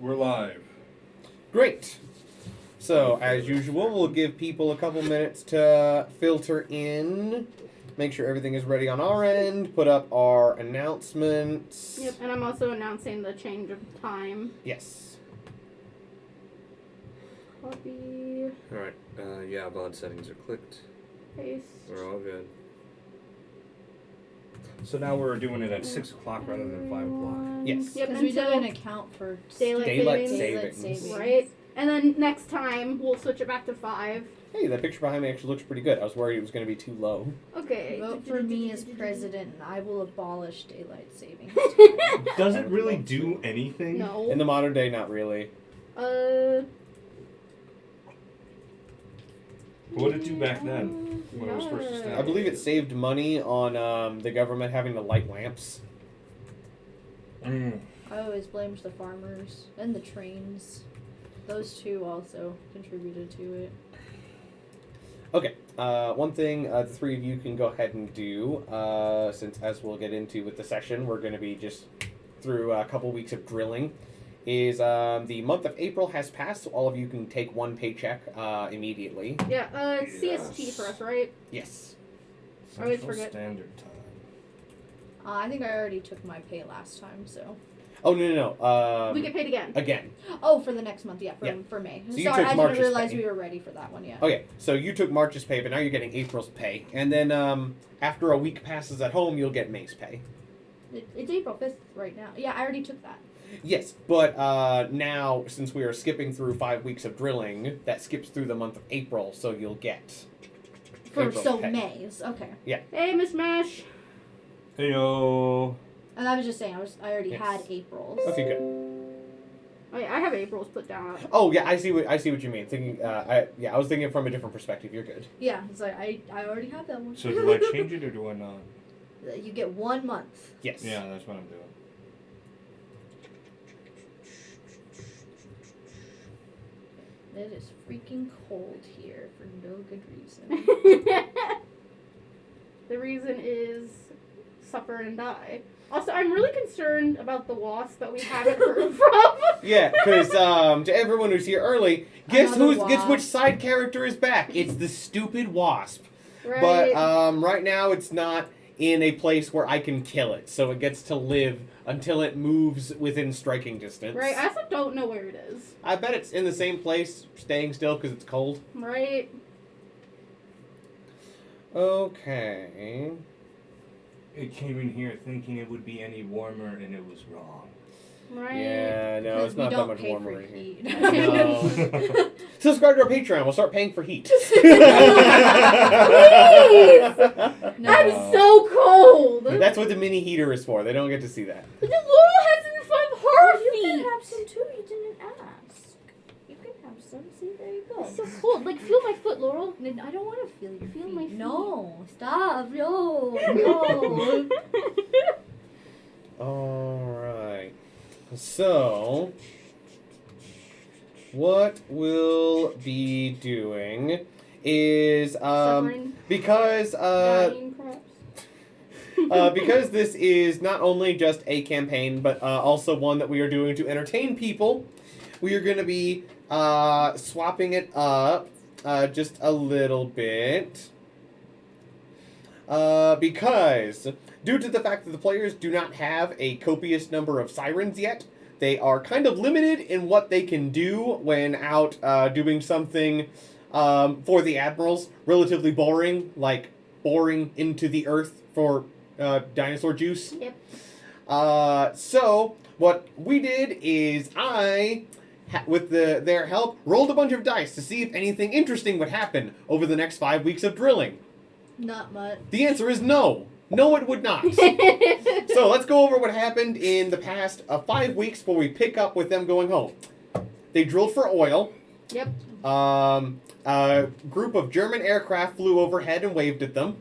we're live. Great. So, as usual, we'll give people a couple minutes to filter in, make sure everything is ready on our end, put up our announcements. Yep, and I'm also announcing the change of time. Yes. Copy, Alright, yeah, VOD settings are clicked. paste. We're all good. So now we're doing it at 6 o'clock rather than 5 o'clock. Yes. Yep, Because we until didn't account for Daylight savings. savings. Right. And then next time, we'll switch it back to 5. Hey, that picture behind me actually looks pretty good. I was worried it was going to be too low. Okay. Vote for me as president, and I will abolish daylight savings. Does it really do anything? No. In the modern day, not really. What did it do back then when it was first I established? believe it saved money on the government having to light lamps. Mm. I always blamed the farmers and the trains. Those two also contributed to it. Okay, one thing the three of you can go ahead and do, since as we'll get into with the session, we're going to be just through a couple weeks of drilling, is the month of April has passed, so all of you can take one paycheck immediately. Yeah, CST for us, right? Yes. I always Central forget. Standard Time. I think I already took my pay last time, so. Oh, no. We get paid again. Again. Oh, for the next month, yeah, Yeah. for May. So you Sorry, took I March's didn't realize pay. we were ready for that one yet. Okay, so you took March's pay, but now you're getting April's pay. And then after a week passes at home, you'll get May's pay. It's April 5th right now. Yeah, I already took that. Yes, but now, since we are skipping through 5 weeks of drilling, that skips through the month of April, so you'll get For April's so pay. May's, okay. Hey, Miss Mash. Heyo. And I was just saying, I already Yes. had April's. Okay, good. Oh, yeah, I have April's put down. Oh yeah, I see what you mean. Thinking, I was thinking from a different perspective. You're good. Yeah, it's like I already have that one. So do I change it or do I not? You get 1 month. Yes. Yeah, that's what I'm doing. It is freaking cold here for no good reason. The reason is suffer and die. Also, I'm really concerned about the wasp that we haven't heard from. Yeah, because to everyone who's here early, guess Another guess which wasp. side character is back? It's the stupid wasp. Right. But right now it's not in a place where I can kill it, so it gets to live until it moves within striking distance. Right. I also don't know where it is. I bet it's in the same place, staying still because it's cold. Right. Okay. It came in here thinking it would be any warmer and it was wrong. Right. Yeah, no, Because it's we not that don't much pay warmer for in here. heat. No. Subscribe to our Patreon. We'll start paying for heat. Please! No. I'm so cold. That's what the mini heater is for. They don't get to see that. The Laurel has it in front of her You feet. can have some too. You didn't ask. You can have some. See, there you go. It's so cold. Like, feel my foot, Laurel. I don't want to feel your Feel feet. my feet. No, stop. No. Alright. So, what we'll be doing is, Suffering. because, Dying, perhaps. because this is not only just a campaign, but also one that we are doing to entertain people, we are going to be swapping it up just a little bit. Because, due to the fact that the players do not have a copious number of sirens yet, they are kind of limited in what they can do when out doing something for the Admirals relatively boring, like boring into the earth for dinosaur juice. Yep. So, what we did is I, with their help, rolled a bunch of dice to see if anything interesting would happen over the next 5 weeks of drilling. Not much. The answer is no. No, it would not. So let's go over what happened in the past 5 weeks before we pick up with them going home. They drilled for oil. Yep. A group of German aircraft flew overhead and waved at them.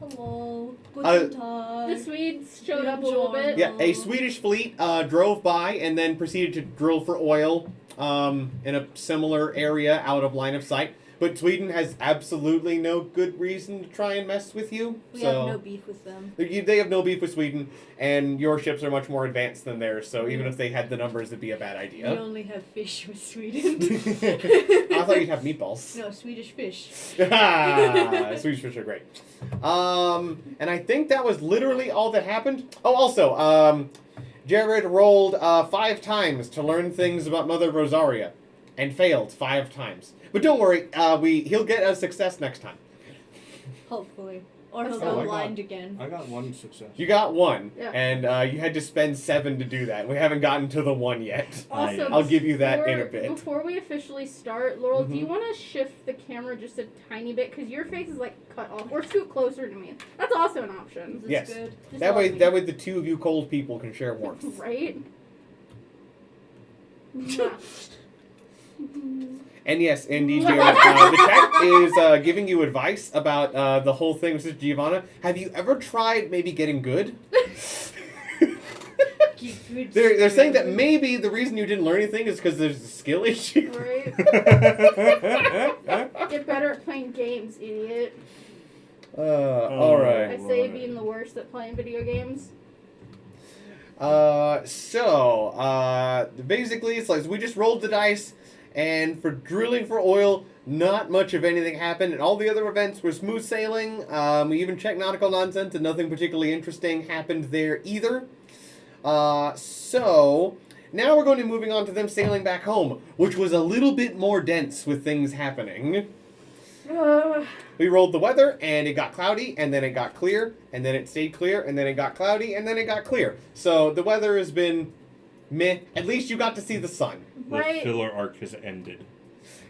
Hello. Guten Tag. The Swedes showed up a little bit. Yeah, a Swedish fleet drove by and then proceeded to drill for oil in a similar area out of line of sight. But Sweden has absolutely no good reason to try and mess with you. We so have no beef with them. They have no beef with Sweden, and your ships are much more advanced than theirs, so even Yeah. if they had the numbers, it'd be a bad We idea. only have fish with Sweden. I thought you'd have meatballs. No, Swedish fish. Swedish fish are great. And I think that was literally all that happened. Oh, also, Jared rolled 5 times to learn things about Mother Rosaria, and failed 5 times. But don't worry, he'll get a success next time. Hopefully. Or he'll Oh, go I got- blind again. I got 1 success. You got 1, Yeah. and you had to spend 7 to do that. We haven't gotten to the 1 yet. Also, I'll give you that in a before- bit. Before we officially start, Laurel, do you Mhm. want to shift the camera just a tiny bit? Because your face is, like, cut off. Or scoot closer to me. That's also an option. This Yes. is good. Just That love way, me. the 2 of you cold people can share warmth. Right? And yes, indeed, Jared, the chat is giving you advice about the whole thing with Sister Giovanna. Have you ever tried maybe getting good? Keep good They're saying that spirit. maybe the reason you didn't learn anything is because there's a skill issue. Right? Get better at playing games, idiot. All I right. say Lord. being the worst at playing video games. Basically, it's like we just rolled the dice, and for drilling for oil, not much of anything happened, and all the other events were smooth sailing. We even checked nautical nonsense, and nothing particularly interesting happened there either. So now we're going to be moving on to them sailing back home, which was a little bit more dense with things happening. We rolled the weather, and it got cloudy, and then it got clear, and then it stayed clear, and then it got cloudy, and then it got clear. So the weather has been meh. At least you got to see the sun. The Right. filler arc has ended.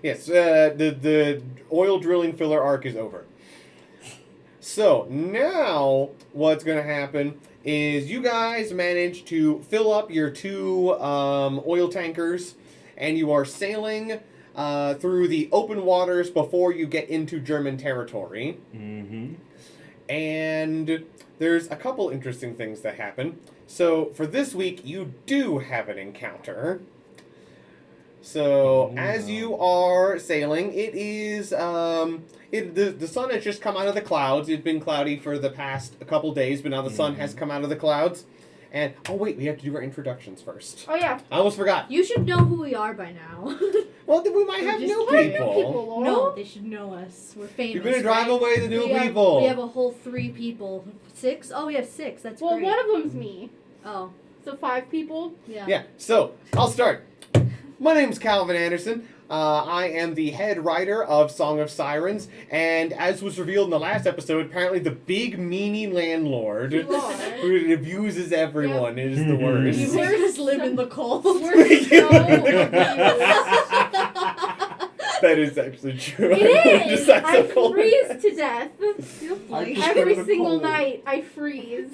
Yes, the oil drilling filler arc is over. So now what's going to happen is you guys manage to fill up your 2 oil tankers, and you are sailing through the open waters before you get into German territory. Mm-hmm. And there's a couple interesting things that happen. So for this week, you do have an encounter. So as you are sailing, it is the sun has just come out of the clouds. It's been cloudy for the past couple days, but now the sun has come out of the clouds. And oh wait, we have to do our introductions first. Oh, yeah. I almost forgot. You should know who we are by now. Well, then we might have just new kidding. people. Laurel. No, they should know us. We're famous. You're gonna drive right? away the new we people. We have a whole 3 people. 6? Oh, we have 6. That's Well, great. one of them's me. Oh, So 5 people. yeah. Yeah, so I'll start. My name's Calvin Anderson. I am the head writer of Song of Sirens, and as was revealed in the last episode, apparently the big meanie landlord You are. who abuses everyone is the worst. You make us live in the cold. We're so confused. That is actually true. It is. Just I so cold. freeze to death. I Every prefer the single cold. night, I freeze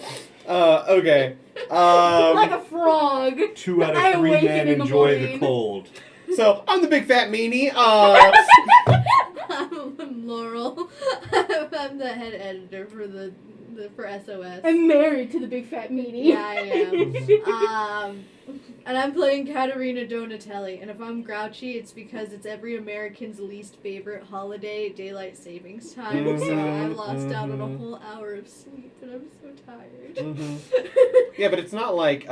Okay. like a frog. 2 out I of 3 awaken men in the enjoy the morning. cold. So I'm the big fat meanie. I'm Laurel. I'm the head editor for SOS. I'm married to the big fat meanie. Yeah, I am. And I'm playing Katerina Donatelli. And if I'm grouchy, it's because it's every American's least favorite holiday, daylight savings time. So I've lost out on a whole hour of sleep, and I'm so tired. Yeah, but it's not like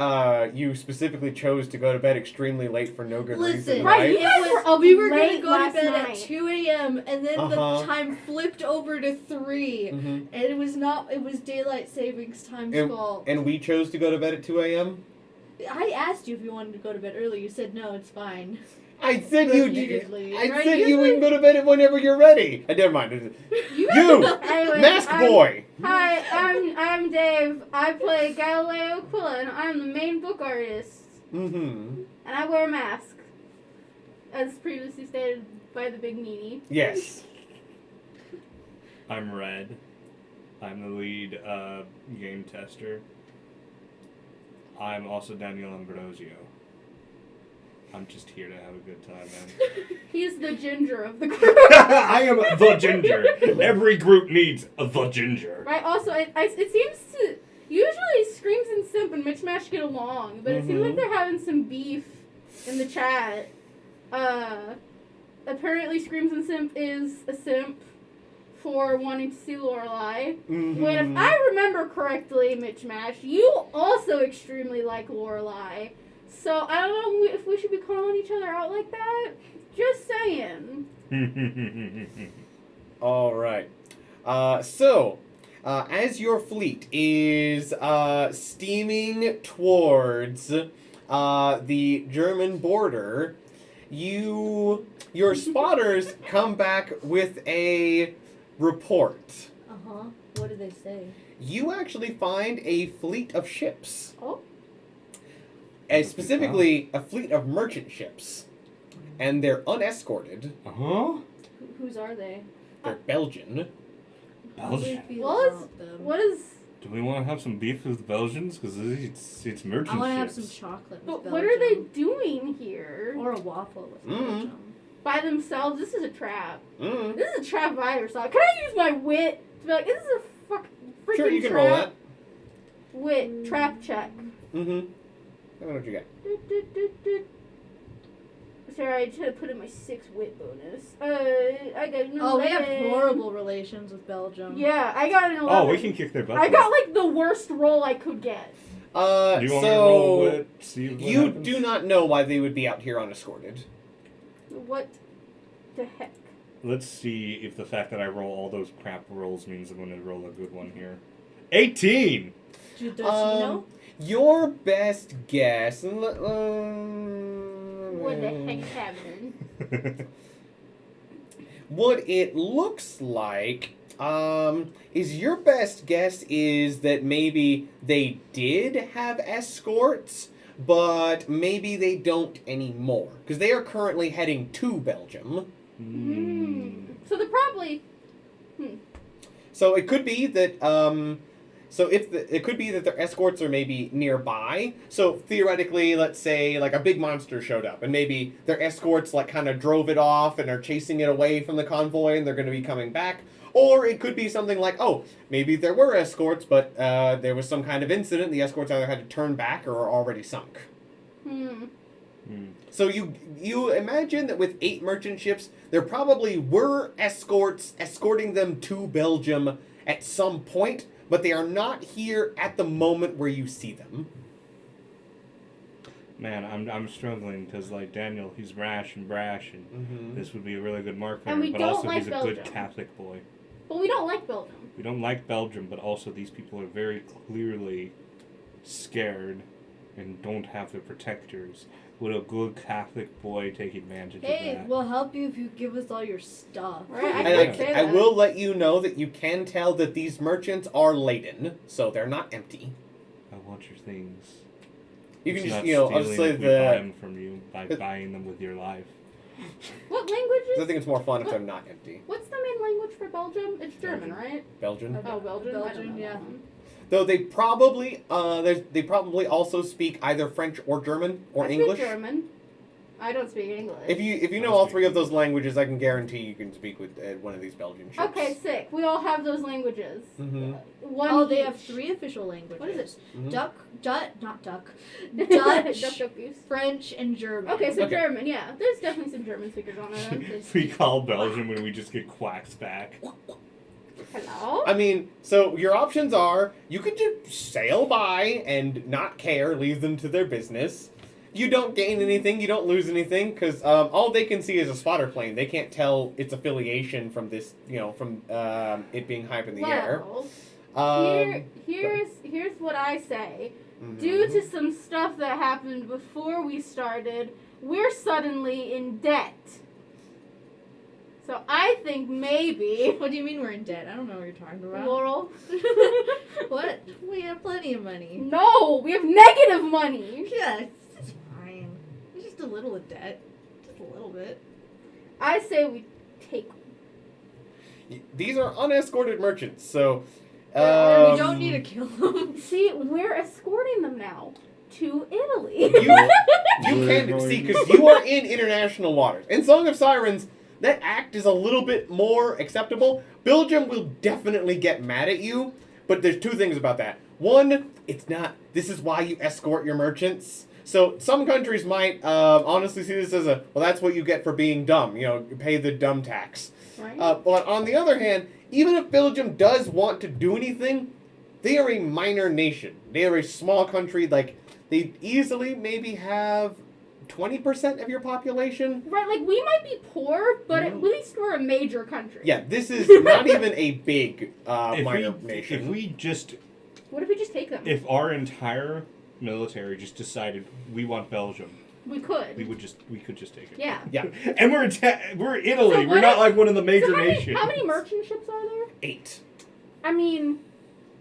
you specifically chose to go to bed extremely late for no good Listen, reason, Right, right? you guys were up We were gonna late go to last bed night. at 2 a.m. and then Uh-huh. the time flipped over to 3. Mhm. And it was daylight savings time's fault. And we chose to go to bed at 2 a.m.? I asked you if you wanted to go to bed early. You said no, it's fine. I said you Repeatedly. I Right, said you usually- can go to bed whenever you're ready. Never mind. You! Anyway, Mask Boy! Hi, I'm Dave. I play Galileo Aquila, and I'm the main book artist. Mm-hmm. And I wear a mask, as previously stated by the big meanie. Yes. I'm Red. I'm the lead game tester. I'm also Daniel Ambrosio. I'm just here to have a good time, man. He's the ginger of the group. I am the ginger. Every group needs the ginger. Right, also, it seems to... Usually Screams and Simp and Mitch Mash get along, but it seems like they're having some beef in the chat. apparently Screams and Simp is a simp for wanting to see Lorelai. When, if I remember correctly, Mitch Mash, you also extremely like Lorelai. So I don't know if we should be calling each other out like that. Just saying. All right. So, as your fleet is steaming towards the German border, your spotters come back with a report. Uh-huh. What do they say? You actually find a fleet of ships. Oh. Specifically, a fleet of merchant ships. And they're unescorted. Uh-huh. Whose are they? They're Belgian. Belgium. What is... Do we want to have some beef with the Belgians? Because it's merchant I want to have ships. some chocolate with But Belgium. what are they doing here? Or a waffle with Mm. Belgium. By themselves? This is a trap. Mm. This is a trap if I ever saw it. Can I use my wit to be like, this is a freaking Sure, you can trap? roll that. Wit, trap check. Mm-hmm. I don't know what you got. Sorry, I just had to put in my 6 wit bonus. I got an 11. Oh, we have horrible relations with Belgium. Yeah, I got an 11. Oh, we can kick their butt. I got like the worst roll I could get. Do you want me to roll with? See what you happens? do not know why they would be out here unescorted. What the heck? Let's see if the fact that I roll all those crap rolls means I'm going to roll a good one here. 18! Does he know? Your best guess. What the heck is happening? What it looks like is your best guess is that maybe they did have escorts, but maybe they don't anymore. Because they are currently heading to Belgium. So they're probably... So it could be that it could be that their escorts are maybe nearby. So theoretically, let's say like a big monster showed up, and maybe their escorts like kind of drove it off and are chasing it away from the convoy, and they're going to be coming back. Or it could be something like, oh, maybe there were escorts, but there was some kind of incident. The escorts either had to turn back or are already sunk. So you imagine that with 8 merchant ships, there probably were escorts escorting them to Belgium at some point, but they are not here at the moment where you see them. Man, I'm struggling because like Daniel, he's rash and brash, and this would be a really good mark for And him. we But don't also, like he's a Belgium. good Catholic boy. But we don't like Belgium. We don't like Belgium, but also these people are very clearly scared and don't have their protectors. Would a good Catholic boy take advantage of Hey, that? we'll help you if you give us all your stuff. Right, And could say I that. will let you know that you can tell that these merchants are laden, so they're not empty. I want your things. You can It's just, not I'll stealing just say if we buy that. them from you by buying them with your life. What language I is... think it's more fun if they're not empty. What's the main language for Belgium? It's German, right? Belgian. Oh, Belgian? I don't Belgian, know yeah. that one. Though they probably also speak either French or German or I speak English. German. I don't speak English. If you know all 3 of those languages, I can guarantee you can speak with one of these Belgian ships. Okay, sick. We all have those languages. Mm-hmm. One Oh, they each. have 3 official languages. What is it? Mhm. Dutch, Dutch, Duck, Dutch, duck, goose. French, and German. Okay, so Okay. German, yeah. There's definitely some German speakers on it. We call Belgium when we just get quacks back. Hello? I mean, so your options are you could just sail by and not care, leave them to their business. You don't gain anything, you don't lose anything, because all they can see is a spotter plane. They can't tell its affiliation from this, from it being high up in the air. Here's what I say. Mhm. Due to some stuff that happened before we started, we're suddenly in debt. So I think maybe What do you mean we're in debt? I don't know what you're talking about. Laurel. What? We have plenty of money. No, we have negative money. Yeah, it's fine. It's just a little of debt. Just a little bit. I say we take. These are unescorted merchants, so. We Um, don't need to kill them. See, we're escorting them now to Italy. You can see because you are in international waters. In Song of Sirens, that act is a little bit more acceptable. Belgium will definitely get mad at you, but there's 2 things about that. One, it's not. This is why you escort your merchants. So some countries might honestly see this as a, well, that's what you get for being dumb. You know, you pay the dumb tax. Right. But on the other hand, even if Belgium does want to do anything, they are a minor nation. They are a small country. Like, they easily maybe have 20% of your population. Right, like we might be poor, but Mhm. at least we're a major country. Yeah, this is not even a big minor nation. If we just, What if we just take them? if our entire military just decided we want Belgium, we could. we could just take it. Yeah. Yeah, And we're Italy. So We're what not if- like one of the major So nations. how many merchant ships are there? 8. I mean,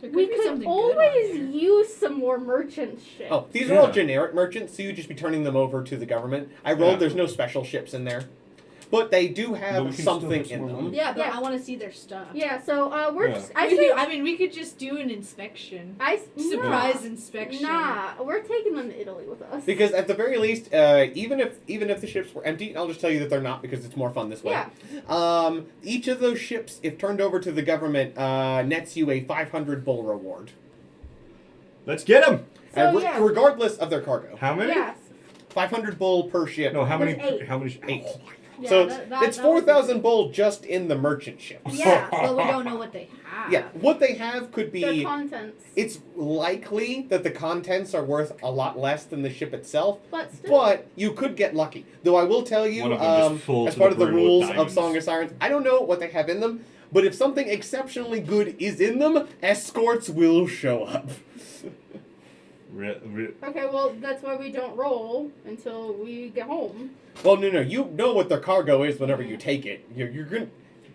There we be could something good on always there. use some more merchant ships. Oh, these are all Yeah. generic merchants, so you'd just be turning them over to the government. I rolled, Yeah. there's no special ships in there. But they do But we have can still something have some in more them. money. Yeah, but Yeah. I want to see their stuff. Yeah, so we're Yeah. just. I think. I mean, we could just do an inspection. Surprise inspection. Nah, we're taking them to Italy with us. Because at the very least, even if the ships were empty, I'll just tell you that they're not because it's more fun this way. Yeah. Each of those ships, if turned over to the government, nets you a 500 bull reward. Let's get them. So, yeah. Regardless of their cargo. How many? Yes. 500 bull per ship. No, how many? There's 8. How many? 8. Yeah, So that it's would be 4,000 bull just in the merchant ships. Yeah. But we don't know what they have. Yeah, what they have could Their be. contents. It's likely that the contents are worth a lot less than the ship itself, But still. but you could get lucky. Though I will tell you, One of them just full as to part the of the brim with rules of diamonds. Song of Sirens, I don't know what they have in them, but if something exceptionally good is in them, escorts will show up. Okay, well, that's why we don't roll until we get home. Well, no, you know what their cargo is whenever you take it. You're gonna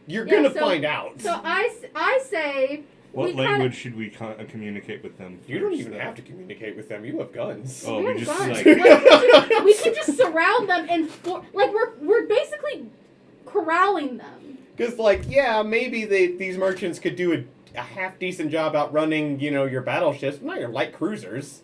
Yeah, gonna so- find out. So I say. What we kinda- language should we communicate with them? You don't first, even though? have to communicate with them. You have guns. Oh, We we have just guns. like. We can just surround them and we're basically corralling them. Because, like, yeah, maybe these merchants could do a half decent job outrunning, your battleships, but not your light cruisers.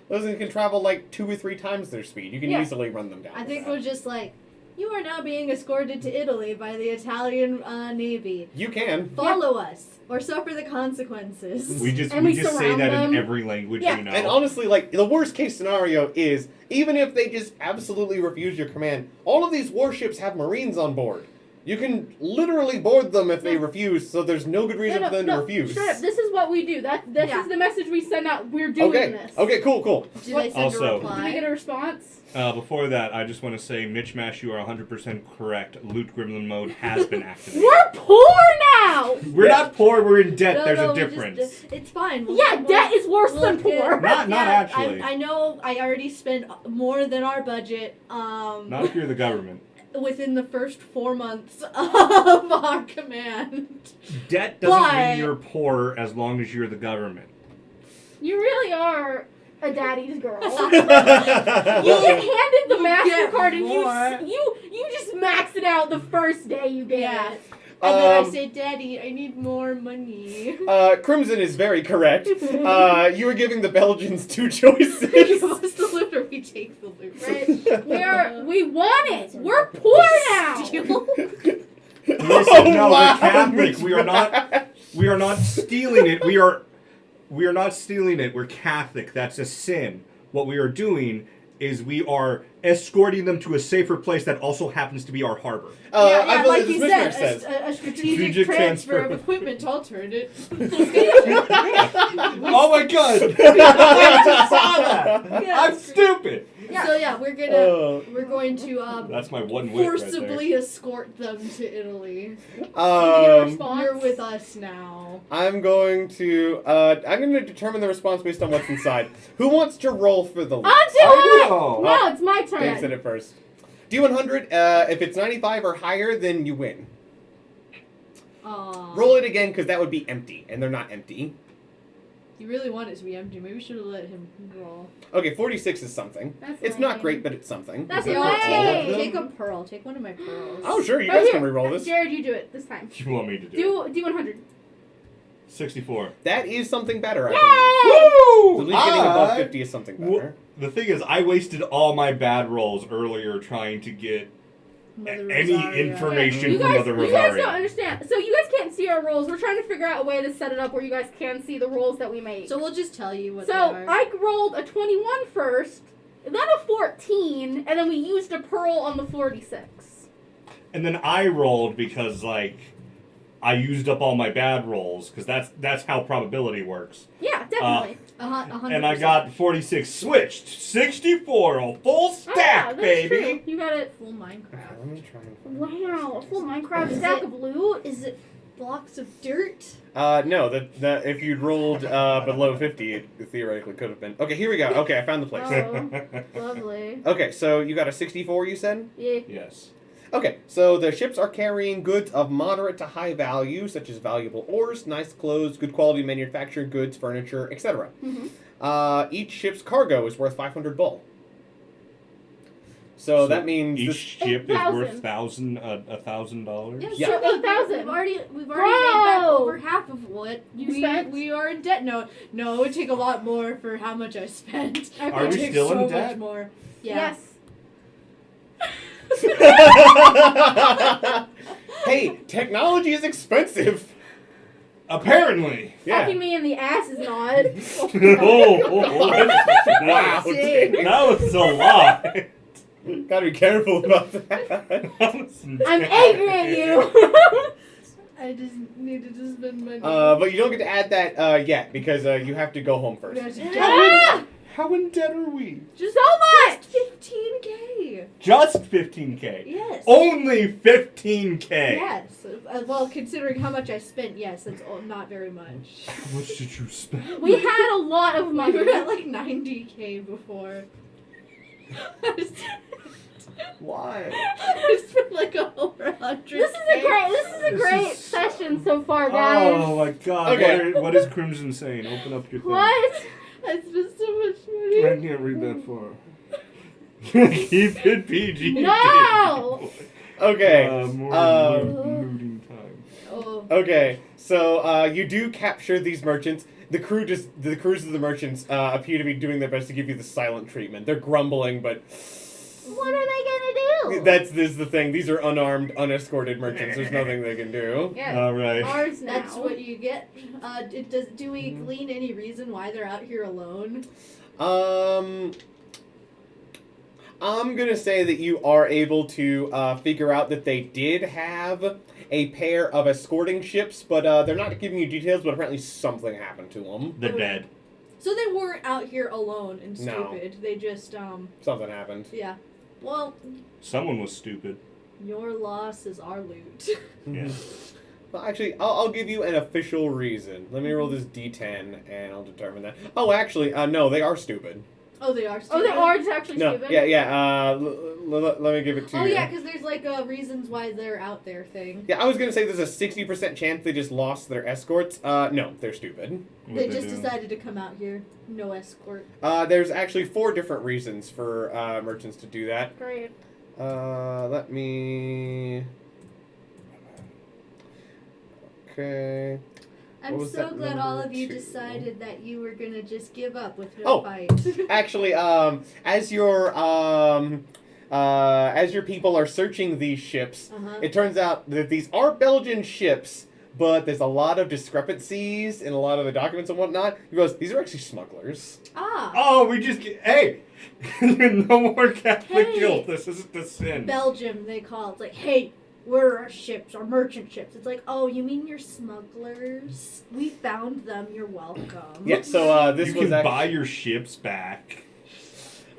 Those can travel like 2 or 3 times their speed. You can Yeah. easily run them down. I with think that. we're just like, you are now being escorted to Italy by the Italian Navy. You can. Follow us or suffer the consequences. We just And we we just say surround that them. in every language Yeah. we know. And honestly, like, the worst case scenario is, even if they just absolutely refuse your command, all of these warships have Marines on board. You can literally board them if they refuse, so there's no good reason for them to refuse. Straight up, this is what we do. This Yeah. is the message we send out. We're doing Okay, this. okay, cool. Do they send Also- a Did reply? we get a response? Before that, I just want to say, Mitch Mash, you are 100% correct. Loot Gremlin mode has been activated. We're poor now. We're not poor. We're in debt. No, There's no, a we just- difference. it's fine. Yeah, debt is worse than poor. Not actually. I know I already spent more than our budget Not if you're the government. within the first 4 months of our command. Debt doesn't But- mean you're poor as long as you're the government. You really are a daddy's girl. You Well, get handed the You get MasterCard and more. you just max it out the first day you get Yeah. it. And then I Um, say, Daddy, I need more money. Crimson is very correct. You were giving the Belgians 2 Give choices. us the loot or we take the loot. Right? We want it. We're poor now. Steal. Listen, no, wow, we're Catholic. Mitch We are not. Mash. We are not stealing it. We are not stealing it. We're Catholic. That's a sin. What we are doing is we are escorting them to a safer place that also happens to be our harbor. I believe like this you Mishmash said, says. a Strategic strategic transfer transfer. of equipment to alternate. Oh my god! I just saw that. Yeah, I'm stupid. So yeah, we're going to That's my one wit right there. forcibly escort them to Italy. Um, You're with us now. I'm going to determine the response based on what's inside. Who wants to roll for the loot? I'll do it. Oh. No, it's my Dave said turn. it first. D100, if it's 95 or higher, then you win. Roll it again, because that would be empty, and they're not empty. You really want it to be empty. Maybe we should have let him roll. Okay, 46 is something. That's It's not lame. great, but it's something. That's Is it lame. for all of them? Take a pearl. Take one of my pearls. Oh, sure, you Right guys here. can re-roll this. Jared, you do it this time. You want me to do it? Do 100. 64. That is something better, I Yay! believe. So at least getting above 50 is something better. The thing is, I wasted all my bad rolls earlier trying to get Mother any Rosaria. information You from guys, Mother you guys Rosaria. don't understand. So you guys can't see our rolls. We're trying to figure out a way to set it up where you guys can see the rolls that we make. So we'll just tell you what So they are. I rolled a 21 first, then a 14, and then we used a pearl on the 46. And then I rolled because, like, I used up all my bad rolls, because that's how probability works. Yeah, definitely. 100%. And I got 46 switched. 64, a full stack, that's baby! true. You got it. full Minecraft. Let me try and find Wow, a full Minecraft Is stack it- of loot. Is it blocks of dirt? No, that if you'd rolled below 50, it theoretically could have been. Okay, here we go. Okay, I found the place. Oh, lovely. Okay, so you got a 64, you said? Yeah. Yes. Okay, so the ships are carrying goods of moderate to high value, such as valuable ores, nice clothes, good quality manufactured goods, furniture, etc. Mhm. Each ship's cargo is worth 500 bull. So that means each this, ship is worth $8,000. $1,000. Yeah. So 8,000. We've already made back Bro! over half of what You spent? we are in debt. No, it would take a lot more for how much I spent. Okay. Are It we takes still in so debt? much more. Yeah. Yes. hey, technology is expensive. Apparently. Yeah. Fucking me in the ass is not. Wow. Dang. That was a lot. Gotta be careful about that. I'm angry at you. I just needed to spend money. But you don't get to add that yet because you have to go home first. Ah! How in debt are we? Just So much. 15K. Just 15K. Yes. Only 15K. Yes. Well, considering how much I spent, yes, that's not very much. How much did you spend? We had a lot of We money. were at like 90K before. Why? I spent like over 100K. This is a This great is- session so far, guys. Oh my god. Okay. What is Crimson saying? Open up your thing. What? I spent so much I money. can't read that far. Keep it PG. No! Okay. More looting time. Oh. Okay. So you do capture these merchants. The crews of the merchants appear to be doing their best to give you the silent treatment. They're grumbling, but What are they gonna do? this is the thing. These are unarmed, unescorted merchants. There's nothing they can do. Yeah. All right. Ours now. That's what you get. Do we glean any reason why they're out here alone? I'm gonna say that you are able to figure out that they did have a pair of escorting ships, but they're not giving you details. But apparently something happened to them. The dead. So they weren't out here alone and No. stupid. They just Something happened. yeah. Well, Someone was stupid. your loss is our loot. Yeah. Well, actually, I'll give you an official reason. Let me roll this D10, and I'll determine that. Oh, actually, no, they are stupid. Oh, they are stupid. Oh, they are just actually No, stupid? yeah. Let me give it to Oh you. yeah, because there's like reasons why they're out there thing. Yeah, I was gonna say there's a 60% chance they just lost their escorts. No, they're stupid. What They they just do. decided to come out here. No escort. There's actually 4 different reasons for merchants to do that. Great. Let me. Okay. I'm What was so that glad all number of you 2? decided that you were gonna just give up with no Oh. fight. Actually, as your people are searching these ships, Uh-huh. it turns out that these are Belgian ships, but there's a lot of discrepancies in a lot of the documents and whatnot. He goes, these are actually smugglers. Ah, Oh, we just get. Hey! No more Catholic Hey. guilt. This isn't the sin. Belgium they call it. It's like, hey, we're our ships, our merchant ships. It's like, oh, you mean you're smugglers? We found them. You're welcome. Yeah, so this you was can actually, buy your ships back.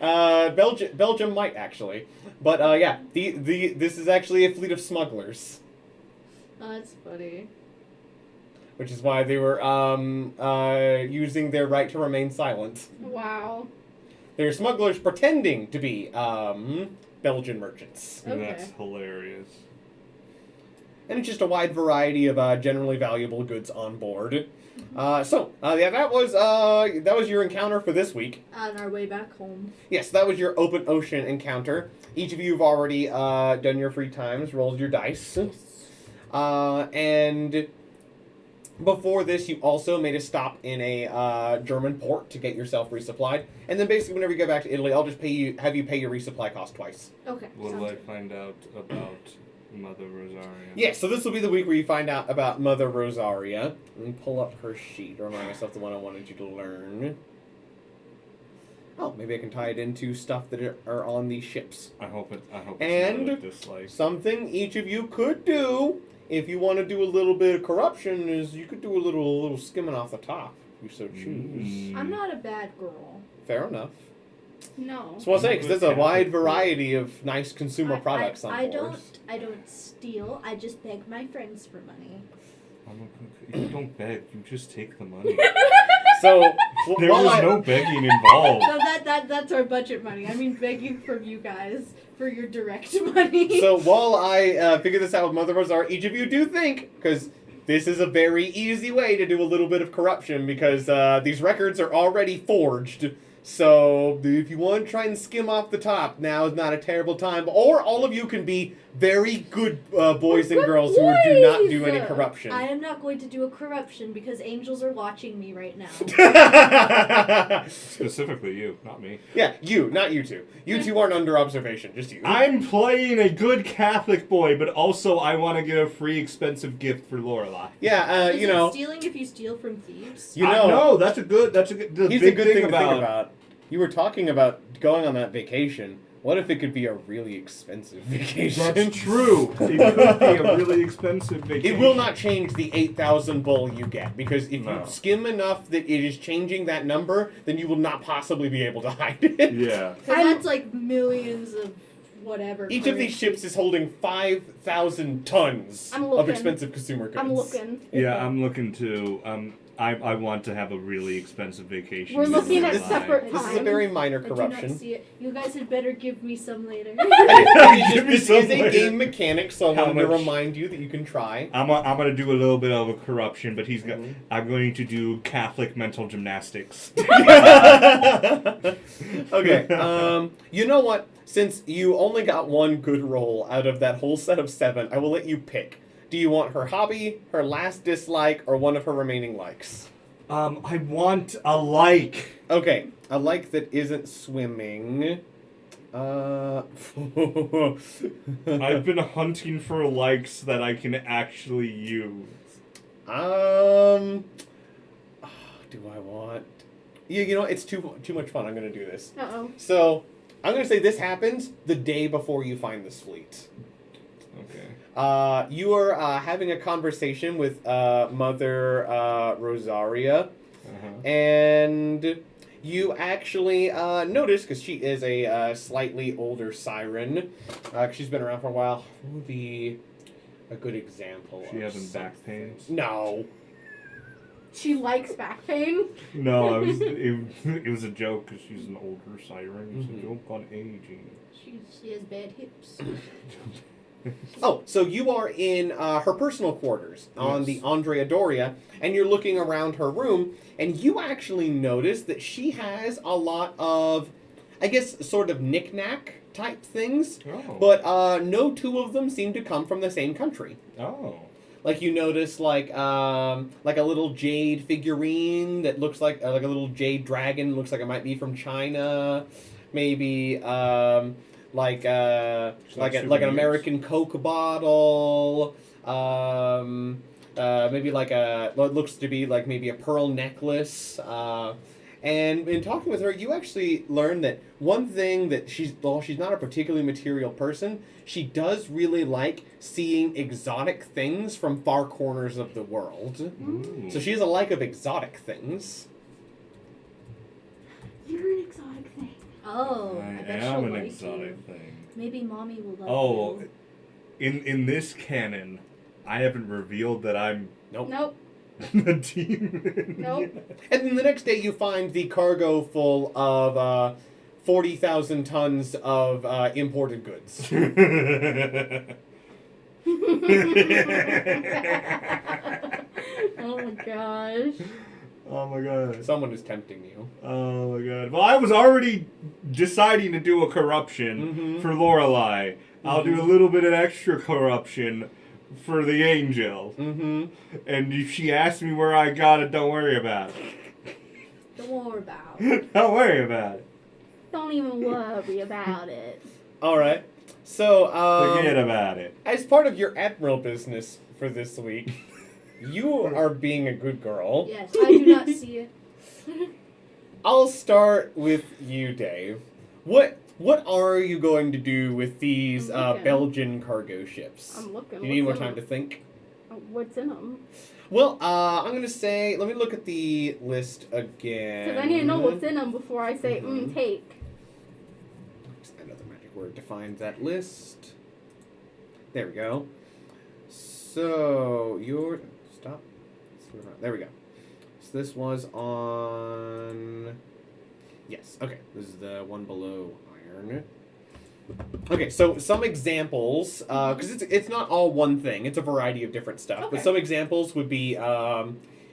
Belgium might actually, but yeah, this is actually a fleet of smugglers, Oh, that's funny. which is why they were using their right to remain silent. Wow. They're smugglers pretending to be Belgian merchants. And Okay. that's hilarious. And it's just a wide variety of generally valuable goods on board. Yeah, that was your encounter for this week. On our way back home. Yes, that was your open ocean encounter. Each of you have already done your free times, rolled your dice. And before this, you also made a stop in a German port to get yourself resupplied. And then basically, whenever you go back to Italy, I'll just have you pay your resupply cost twice. Okay. What sounds will I good. find out about Mother Rosaria? Yeah, so this will be the week where you find out about Mother Rosaria. Let me pull up her sheet, remind myself the one I wanted you to learn. Oh, maybe I can tie it into stuff that are on these ships. I hope it's And not this like. something each of you could do, if you want to do a little bit of corruption, is you could do a little skimming off the top. If you so choose. I'm not a bad girl. Fair enough. No. So what I'm saying, because there's a wide variety of nice consumer products on board. I don't steal. I just beg my friends for money. You don't beg. You just take the money. So There was no begging involved. No, that's our budget money. I mean, begging from you guys for your direct money. So while I figure this out with Mother Rosar, each of you do think, because this is a very easy way to do a little bit of corruption, because these records are already forged. So if you want to try and skim off the top, now is not a terrible time. Or all of you can be very good boys and girls who do not do any corruption. I am not going to do a corruption because angels are watching me right now. Specifically you, not me. Yeah, you, not you two. You two aren't under observation, just you. I'm playing a good Catholic boy, but also I want to get a free expensive gift for Lorelai. Yeah, Is you it know. stealing if you steal from thieves? You know. No, the Here's big a good thing to about think about. You were talking about going on that vacation. What if it could be a really expensive vacation? That's true. It could be a really expensive vacation. It will not change the 8,000 bull you get, because if No. you skim enough that it is changing that number, then you will not possibly be able to hide it. Yeah. Because that's like millions of whatever. Each of these currency. ships is holding 5,000 tons I'm of looking. expensive consumer goods. I'm looking. Yeah, I'm looking to. I want to have a really expensive vacation. We're in looking at Lorelai. separate This is a very minor I do not corruption. see it. You guys had better give me some later. Give me This some is a later. game mechanic, so I How wanted to much? remind you that you can try. I'm gonna do a little bit of a corruption, but Mhm. I'm going to do Catholic mental gymnastics. Okay, you know what? Since you only got one good roll out of that whole set of 7, I will let you pick. Do you want her hobby, her last dislike, or one of her remaining likes? I want a like. Okay, a like that isn't swimming. I've been hunting for likes that I can actually use. Do I want? Yeah, you know, it's too much fun. I'm gonna do this. Uh-oh. So, I'm gonna say this happens the day before you find this fleet. Okay. You are having a conversation with Mother Rosaria, and you actually notice, because she is a slightly older siren, she's been around for a while. Who would be a good example? She of having back something? pains? No. She likes back pain. No, it was a joke because she's an older siren. It's Mhm. a joke on aging. She has bad hips. Oh, so you are in her personal quarters on Yes. the Andrea Doria, and you're looking around her room, and you actually notice that she has a lot of, I guess, sort of knick-knack type things, Oh. but no two of them seem to come from the same country. Oh. Like you notice, like a little jade figurine that looks like a little jade dragon. Looks like it might be from China, maybe like an souvenirs? American Coke bottle. Maybe like what looks to be like maybe a pearl necklace. And in talking with her, you actually learn that one thing that she's not a particularly material person, she does really like seeing exotic things from far corners of the world. Ooh. So she has a like of exotic things. You're an exotic thing. Oh, I bet am she'll an like exotic you. thing. Maybe mommy will love Oh, you. in this canon, I haven't revealed that I'm Nope. a demon. Nope. And then the next day you find the cargo full of 40,000 tons of imported goods. Oh my gosh. Oh my god. Someone is tempting you. Oh my god. Well, I was already deciding to do a corruption Mhm. for Lorelai. I'll do a little bit of extra corruption for the angel. Mm-hmm. And if she asks me where I got it, don't worry about Don't worry about. it. Don't worry about it. Don't even worry about it. All right. So, Forget about it. as part of your Admiral business for this week, you are being a good girl. Yes, I do not see it. I'll start with you, Dave. What are you going to do with these I'm looking. Belgian cargo ships? I'm looking. You need more What's in time to them? think. What's in them? Well, I'm gonna say, let me look at the list again. Because I need to know what's in them before I say, take. Another magic word to find that list. There we go. So, stop. There we go. So this was on... Yes, okay. This is the one below iron. Okay, so some examples, because it's not all one thing. It's a variety of different stuff. Okay. But some examples would be,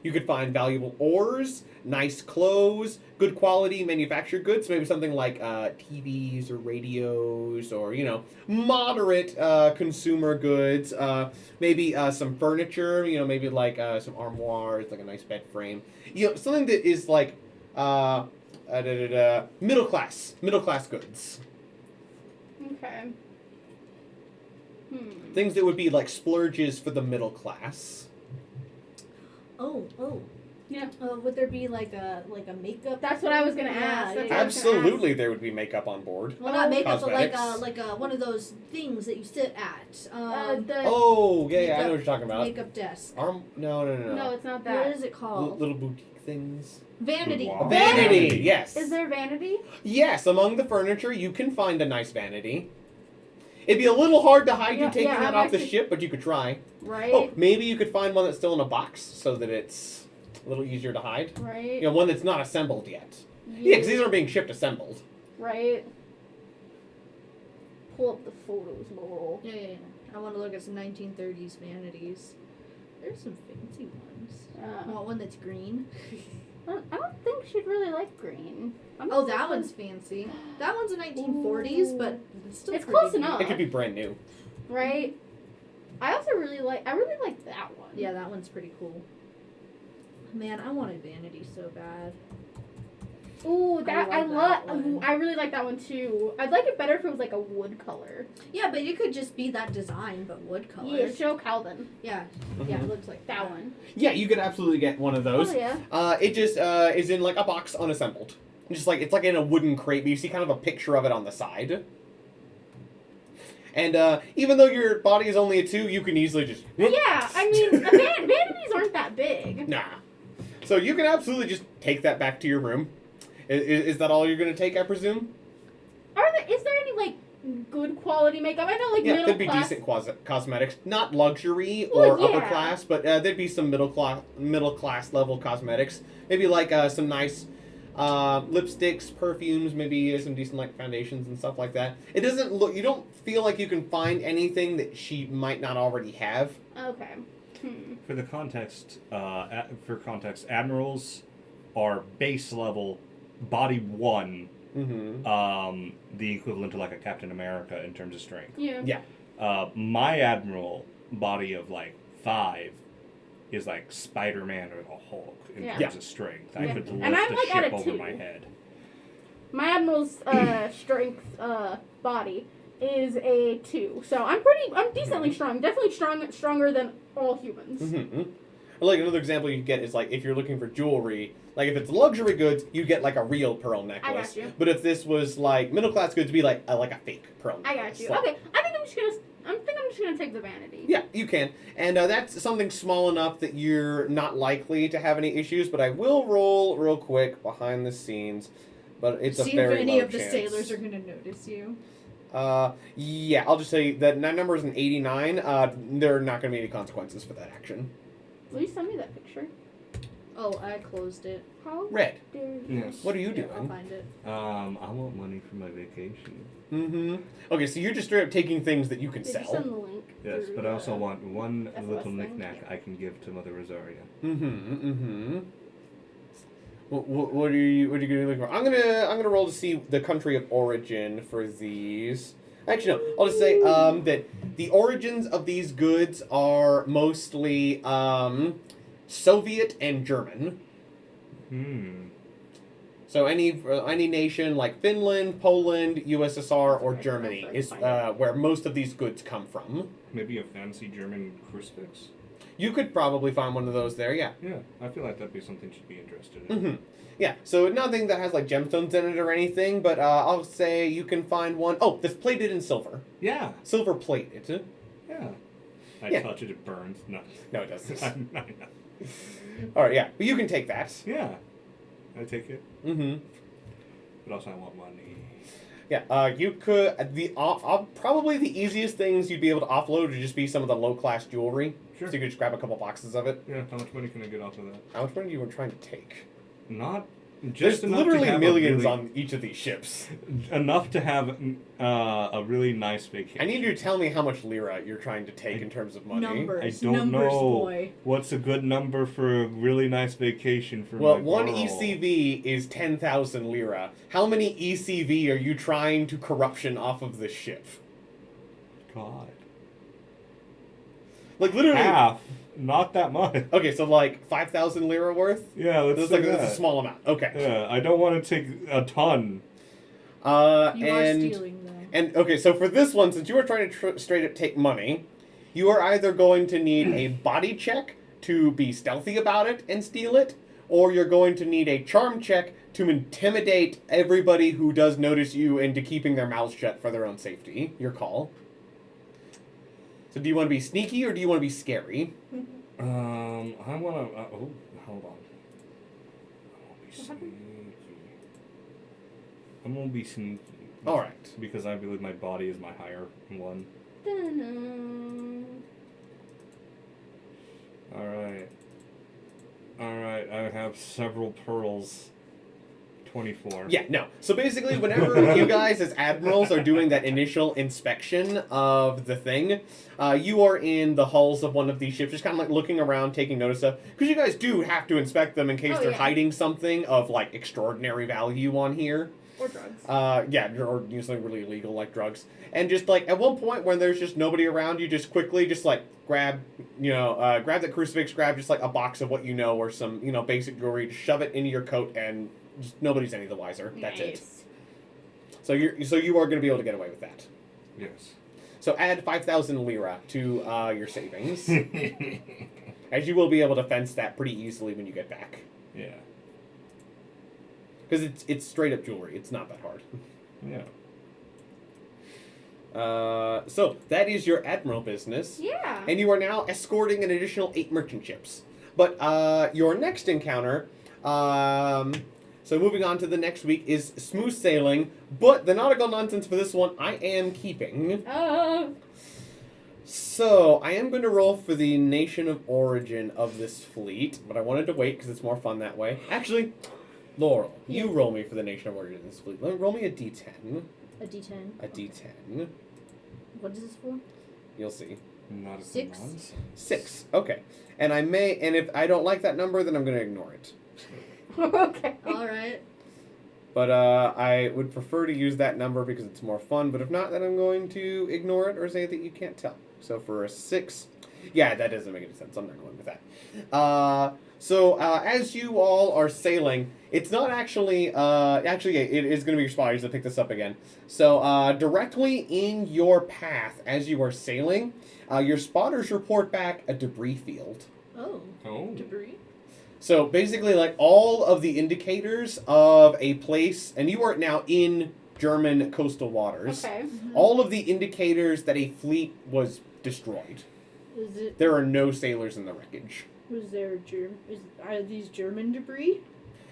you could find valuable ores, nice clothes, good quality manufactured goods, maybe something like TVs or radios or, moderate consumer goods. Maybe some furniture, maybe like some armoires, like a nice bed frame. Something that is like middle class goods. Okay. Things that would be like splurges for the middle class. Oh. Yeah. Would there be like a makeup? That's what I was gonna Yeah, ask. That's yeah. what I was gonna Absolutely, there would be makeup on board. Well, not makeup, but Cosmetics. like one of those things that you sit at. Oh, yeah, I know what you're talking about. Makeup desk. No. No, it's not that. What is it called? Little boutique things. Vanity. Wow. Vanity, yes. Is there vanity? Yes, among the furniture, you can find a nice vanity. It'd be a little hard to hide you taking Yeah, that I'm off the actually- ship, but you could try. Right. Oh, maybe you could find one that's still in a box so that it's a little easier to hide. Right. One that's not assembled yet. Yeah, because these aren't being shipped assembled. Right. Pull up the photos, Laurel. Yeah. I want to look at some 1930s vanities. There's some fancy ones. Want one that's green? I don't think she'd really like green. Oh, that one's fancy. That one's a 1940s, but it's still It's pretty close good. enough. It could be brand new. Right. I really like that one. Yeah, that one's pretty cool. Man, I wanted vanity so bad. Ooh, I love that one. I really like that one too. I'd like it better if it was like a wood color. Yeah, but it could just be that design, but wood color. Yeah, show Calvin. Yeah, Yeah, it looks like that one. Yeah, you could absolutely get one of those. Oh yeah. It just is in like a box unassembled. Just like it's like in a wooden crate, but you see kind of a picture of it on the side. And even though your body is only a 2, you can easily just Yeah, I mean, vanities aren't that big. nah. So you can absolutely just take that back to your room. Is that all you're gonna take, I presume? Is there any like good quality makeup? I know like Yeah, middle there'd be class. decent cosmetics, not luxury Well, or upper yeah. class, but there'd be some middle class level cosmetics. Maybe like some nice lipsticks, perfumes, maybe some decent like foundations and stuff like that. It doesn't look. You don't feel like you can find anything that she might not already have. Okay. For the context, Admirals are base level, body 1, Mm-hmm. the equivalent to like a Captain America in terms of strength. Yeah. Yeah. My Admiral, body of like 5, is like Spider-Man or the Hulk in Yeah. terms of strength. I Yeah. could lift And I'm the like at ship a over 2. my head. My Admiral's strength body is a 2, so I'm decently strong. Definitely stronger than all humans. Mm-hmm. Like another example you get is like if you're looking for jewelry, like if it's luxury goods, you get like a real pearl necklace. you. But if this was like middle class goods, it'd be like a fake pearl I necklace. got you. Like- Okay, I think I'm just gonna take the vanity. Yeah, you can. And that's something small enough that you're not likely to have any issues, but I will roll real quick behind the scenes. But it's See a very if any low of the chance. sailors are gonna notice you. Yeah, I'll just say that number is an 89. There are not going to be any consequences for that action. Will you send me that picture? Oh, I closed it. How Red, dare you? Yes. what are you Here, I'll doing? find it. I want money for my vacation. Mm-hmm. Okay, so you're just straight up taking things that you can Did you sell. send the link? Yes, through, but I also uh, want one FOS little thing? knickknack Yeah. I can give to Mother Rosaria. Mm-hmm. Mm-hmm. What are you gonna look for? I'm gonna roll to see the country of origin for these. Actually, no. I'll just say that the origins of these goods are mostly Soviet and German. So any nation like Finland, Poland, USSR, or Germany is where most of these goods come from. Maybe a fancy German crucifix? You could probably find one of those there, yeah. Yeah, I feel like that'd be something she'd be interested in. Mm-hmm. Yeah, so nothing that has like gemstones in it or anything, but I'll say you can find one. Oh, that's plated in silver. Yeah, Silver plated. yeah. I Yeah. touch it, it burns. No. No, it doesn't. I know. All right, yeah, but you can take that. Yeah, I take it. Mm-hmm. But also I want money. Yeah, you could probably the easiest things you'd be able to offload would just be some of the low class jewelry. Sure. So you could just grab a couple boxes of it. Yeah, how much money can I get off of that? How much money you were trying to take? Not There's just enough to literally have millions a really, on each of these ships. enough to have a really nice vacation. I need you to tell me how much lira you're trying to take in terms of money. Numbers. I don't Numbers, know boy. what's a good number for a really nice vacation for Well, my one girl. ECV is 10,000 lira. How many ECV are you trying to corruption off of this ship? God. Like literally. Half. Not that much. Okay, so like 5,000 lira worth. Yeah, let's That's say like that. that's a small amount. Okay. Yeah, I don't want to take a ton. You are And stealing them. and okay, so for this one, since you are trying to straight up take money, you are either going to need a body check to be stealthy about it and steal it, or you're going to need a charm check to intimidate everybody who does notice you into keeping their mouths shut for their own safety. Your call. So do you want to be sneaky or do you want to be scary? I want to. Oh, hold on. I'm gonna be sneaky. All right. Because I believe my body is my higher one. Alright. Alright, I have several pearls. 24. Yeah, no. So basically, whenever you guys as admirals are doing that initial inspection of the thing, you are in the hulls of one of these ships, just kind of like looking around, taking notice of, because you guys do have to inspect them in case Oh, they're yeah. hiding something of like extraordinary value on here. Or drugs. Yeah, or something really illegal like drugs. And just like at one point when there's just nobody around, you just quickly just like grab that crucifix, grab just like a box of what you know or some basic jewelry, just shove it into your coat, and just nobody's any the wiser. That's it. Nice. So you are going to be able to get away with that. Yes. So add 5,000 lira to your savings, as you will be able to fence that pretty easily when you get back. Yeah. Because it's straight up jewelry. It's not that hard. Yeah. So that is your admiral business. Yeah. And you are now escorting an additional 8 merchant ships. But your next encounter, so moving on to the next week, is smooth sailing. But the nautical nonsense for this one, I am keeping. So I am going to roll for the nation of origin of this fleet. But I wanted to wait because it's more fun that way. Actually, Laurel, you roll me for the nation of origin of this fleet. Roll me a d10. A D10. A d10. What is this for? You'll see. Not as 6. nonsense. 6. Okay. And if I don't like that number, then I'm going to ignore it. Okay. Alright. But I would prefer to use that number because it's more fun. But if not, then I'm going to ignore it or say that you can't tell. So for a 6, yeah, that doesn't make any sense. I'm not going with that. So as you all are sailing, it's not actually it is going to be your spotters that pick this up again. So directly in your path as you are sailing, your spotters report back a debris field. Oh. Oh. Debris? So basically, like all of the indicators of a place, and you are now in German coastal waters. Okay. All of the indicators that a fleet was destroyed. Is it? There are no sailors in the wreckage. Was there are these German debris?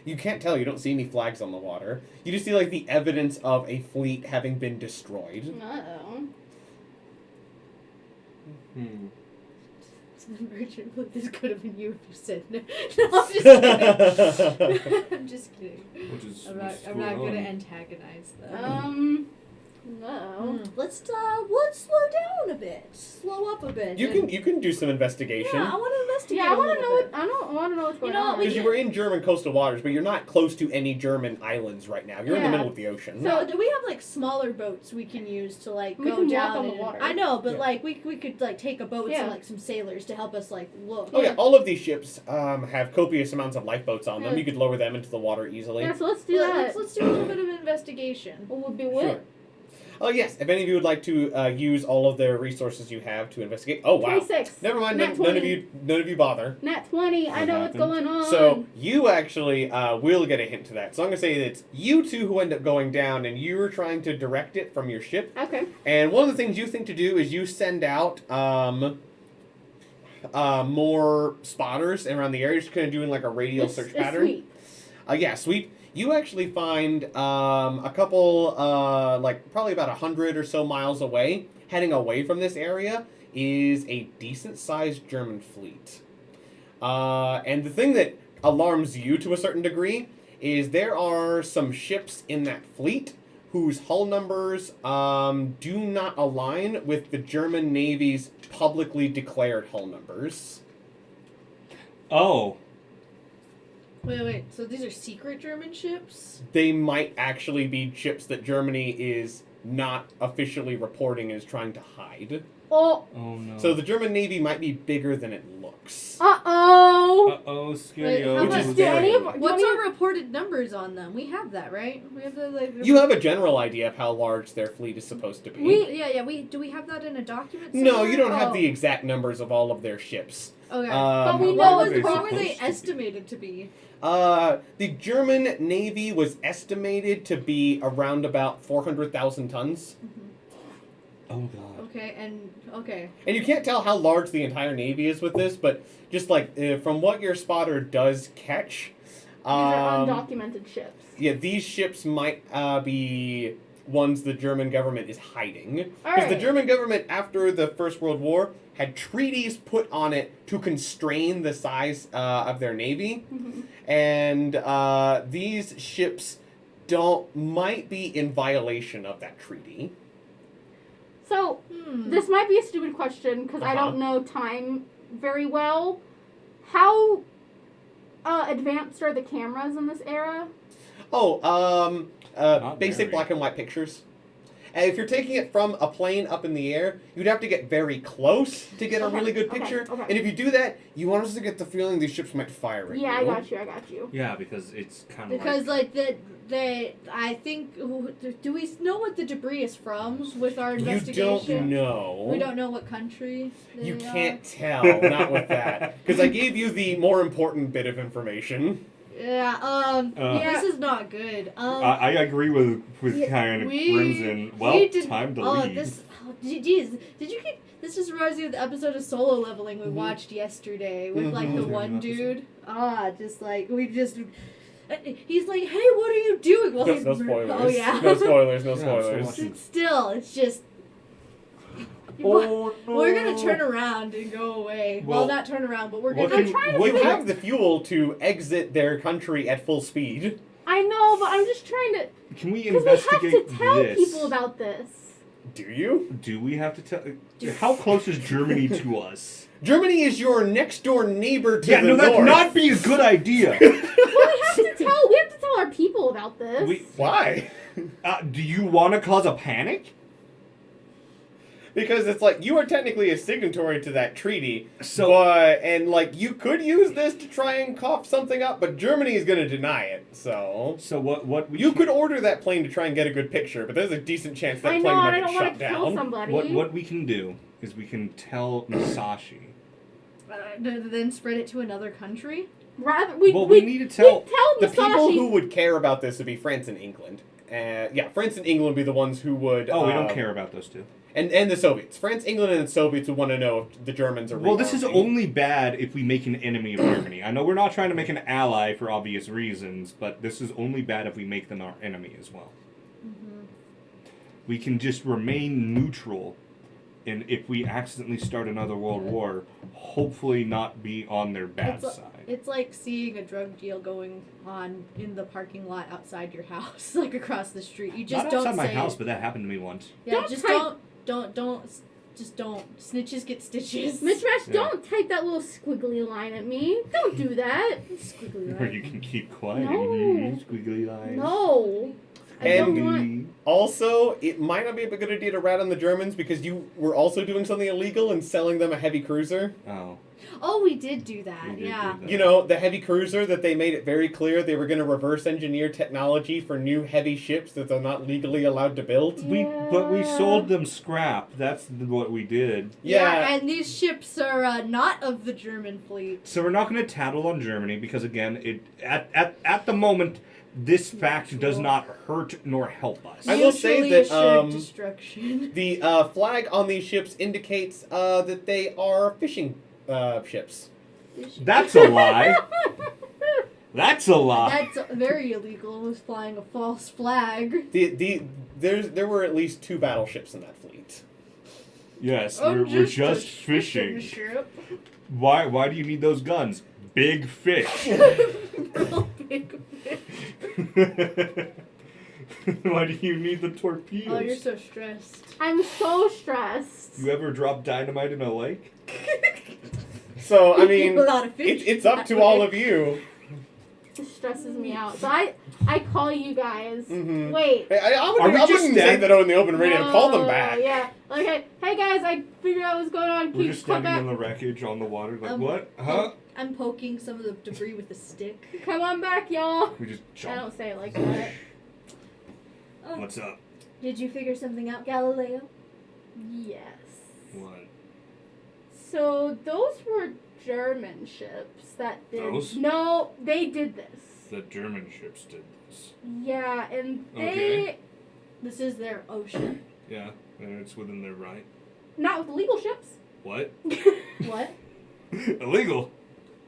You can't tell. You don't see any flags on the water. You just see like the evidence of a fleet having been destroyed. Uh-oh. The merchant fleet. This could have been you if you said no. No, I'm just kidding. I'm just kidding. I'm not gonna antagonize them. No. Let's slow down a bit. Slow up a bit. You can do some investigation. Yeah, I want to investigate. Yeah, I want to know. I don't want to know what's going know, on. Because you were in German coastal waters, but you're not close to any German islands right now. You're in the Yeah. middle of the ocean. So do we have like smaller boats we can use to like We go can walk down on the and- water. I know, but Yeah. like we could like take a boat Yeah. and like some sailors to help us like look. Oh yeah, all of these ships have copious amounts of lifeboats on them. Yeah. You could lower them into the water easily. Yeah, so let's do that. Let's do a little bit of investigation. What would be Sure. what? Oh yes, if any of you would like to use all of the resources you have to investigate. Oh wow. 26. Never mind. Nat None of 20. you bother. Nat 20. I What know happened? what's going on. So you actually will get a hint to that. So I'm gonna say that it's you two who end up going down, and you are trying to direct it from your ship. Okay. And one of the things you think to do is you send out more spotters around the area, just kind of doing like a radial search pattern. Sweet. Yeah, sweet. You actually find a couple, like probably about 100 or so miles away, heading away from this area, is a decent-sized German fleet. And the thing that alarms you to a certain degree is there are some ships in that fleet whose hull numbers do not align with the German Navy's publicly declared hull numbers. Oh. Wait. So these are secret German ships? They might actually be ships that Germany is not officially reporting and is trying to hide. Oh. Oh no. So the German Navy might be bigger than it looks. Uh-oh. Uh-oh, Wait, scary. how Which much is do any of very- What's do our any- reported numbers on them? We have that, right? We have the like. You have a general idea of how large their fleet is supposed to be. We do we have that in a document? No, somewhere? you don't have Oh, the exact numbers of all of their ships. Okay. But we Um, know what it's were supposed they to be. estimated to be? The German Navy was estimated to be around about 400,000 tons. Oh god. Okay, and okay. And you can't tell how large the entire Navy is with this, but just like from what your spotter does catch, These are undocumented ships. yeah, these ships might be ones the German government is hiding. Because the Alright. German government, after the First World War, had treaties put on it to constrain the size of their navy. Mhm. And these ships might be in violation of that treaty. So, Hmm. this might be a stupid question because I Uh-huh. don't know time very well. How advanced are the cameras in this era? Oh, Not basic very. black and white pictures. And if you're taking it from a plane up in the air, you'd have to get very close to get a Okay, really good okay, picture. okay. And if you do that, you want us to get the feeling these ships might fire at Yeah, you. I got you. Yeah, because it's kind of Because I think do we know what the debris is from with our You investigation? don't know. We don't know what country. You they can't tell, not with that. Because I gave you the more important bit of information. Yeah. Yeah. This is not good. I agree with Yeah, Kyan and we- Crimson. Well, we did- time to leave. Jeez, did you get? This just reminds me of the episode of Solo Leveling we Mhm. watched yesterday with like Mhm. the Very one much so. dude. Just like we just. He's like, hey, what are you doing? Well, No, he's no spoilers. Oh yeah. No spoilers, no Yeah, I'm still spoilers. watching. Still, it's just. Oh, no. We're gonna turn around and go away. Well, Well, not turn around, but we're what gonna. I'm trying to You figure have the fuel to exit their country at full speed. I know, but I'm just trying to Can we because we have investigate to tell this? people about this. Do you? Do we have to tell? How close is Germany to us? Germany is your next door neighbor to Yeah, the no, north. that'd not be a good idea. Well, we have to tell our people about this. Why? Do you want to cause a panic? Because it's like you are technically a signatory to that treaty, So- and like you could use this to try and cough something up, but Germany is going to deny it. So So what we you can- could order that plane to try and get a good picture, but there's a decent chance that I know, plane and might I get don't want shut to kill down. somebody. what we can do is we can tell Musashi. Then spread it to another country. Rather, we need to tell tell The Musashi. people who would care about this would be France and England. Yeah, France and England would be the ones who would. Oh, we don't care about those two. And the Soviets. France, England, and the Soviets would want to know if the Germans are. Well, this is rearming. only bad if we make an enemy of Germany. I know we're not trying to make an ally for obvious reasons, but this is only bad if we make them our enemy as well. We can just remain neutral, and if we accidentally start another world war, hopefully not be on their bad It's side. It's like seeing a drug deal going on in the parking lot outside your house, like across the street. You just not don't outside my say house, it. but that happened to me once. Yeah, Don't just type- don't. Snitches get stitches. Mitch Mash, Yeah. don't type that little squiggly line at me. Don't do that. Squiggly Or line. you can keep quiet. No. Squiggly lines. No. I don't And want. also, it might not be a good idea to rat on the Germans because you were also doing something illegal and selling them a heavy cruiser. Oh. Oh, we did do that. We did Yeah. do that. You know, the heavy cruiser that they made it very clear they were going to reverse engineer technology for new heavy ships that they're not legally allowed to build. But we Yeah. sold them scrap. That's what we did. Yeah. And these ships are not of the German fleet. So we're not going to tattle on Germany because again, at the moment, this fact does not hurt nor help us. I will say Mutually that, assured destruction. The flag on these ships indicates that they are fishing ships. That's a lie. That's a lie. That's very illegal. Was flying a false flag. There were at least 2 battleships in that fleet. Yes, Oh, we're a just fishing. ship. Why do you need those guns? Big fish. Real big fish. Why do you need the torpedoes? Oh, you're so stressed. I'm so stressed. You ever drop dynamite in a lake? So, I A mean, lot of fish it's up to all of you. It stresses me out. So I call you guys. Mhm. Wait. I Are we wouldn't just say dead? that on the open radio. Call them No, back. Yeah. Okay. Hey guys, I figured out what's going on. We're Keep just come standing back. on the wreckage on the water. Like what? I'm- Huh? I'm poking some of the debris with a stick. Come on back, y'all. We just I jump. don't say it like that. What's up? Did you figure something out, Galileo? Yes. What? So those were German ships that did. Those? No, they did this. The German ships did this. Yeah, and they Okay. This is their ocean. Yeah, and it's within their right. not with illegal ships. What? What? Illegal?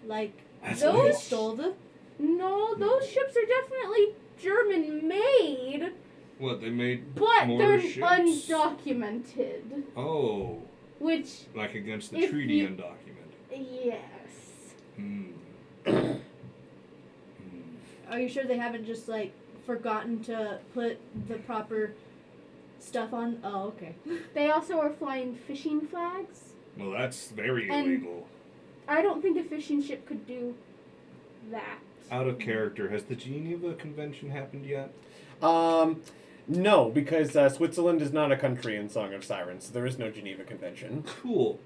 Like, That's those illegal. stole them? No, those ships are definitely German made, What, they made but more they're ships? undocumented. Oh, Which, like against the If treaty you- undocumented. yes. Hmm. Are you sure they haven't just, like, forgotten to put the proper stuff on? Oh, okay. They also are flying fishing flags. Well, that's very And- illegal. I don't think a fishing ship could do that. Out of character. Has the Geneva Convention happened yet? No, because Switzerland is not a country in Song of Sirens, so there is no Geneva Convention. Cool.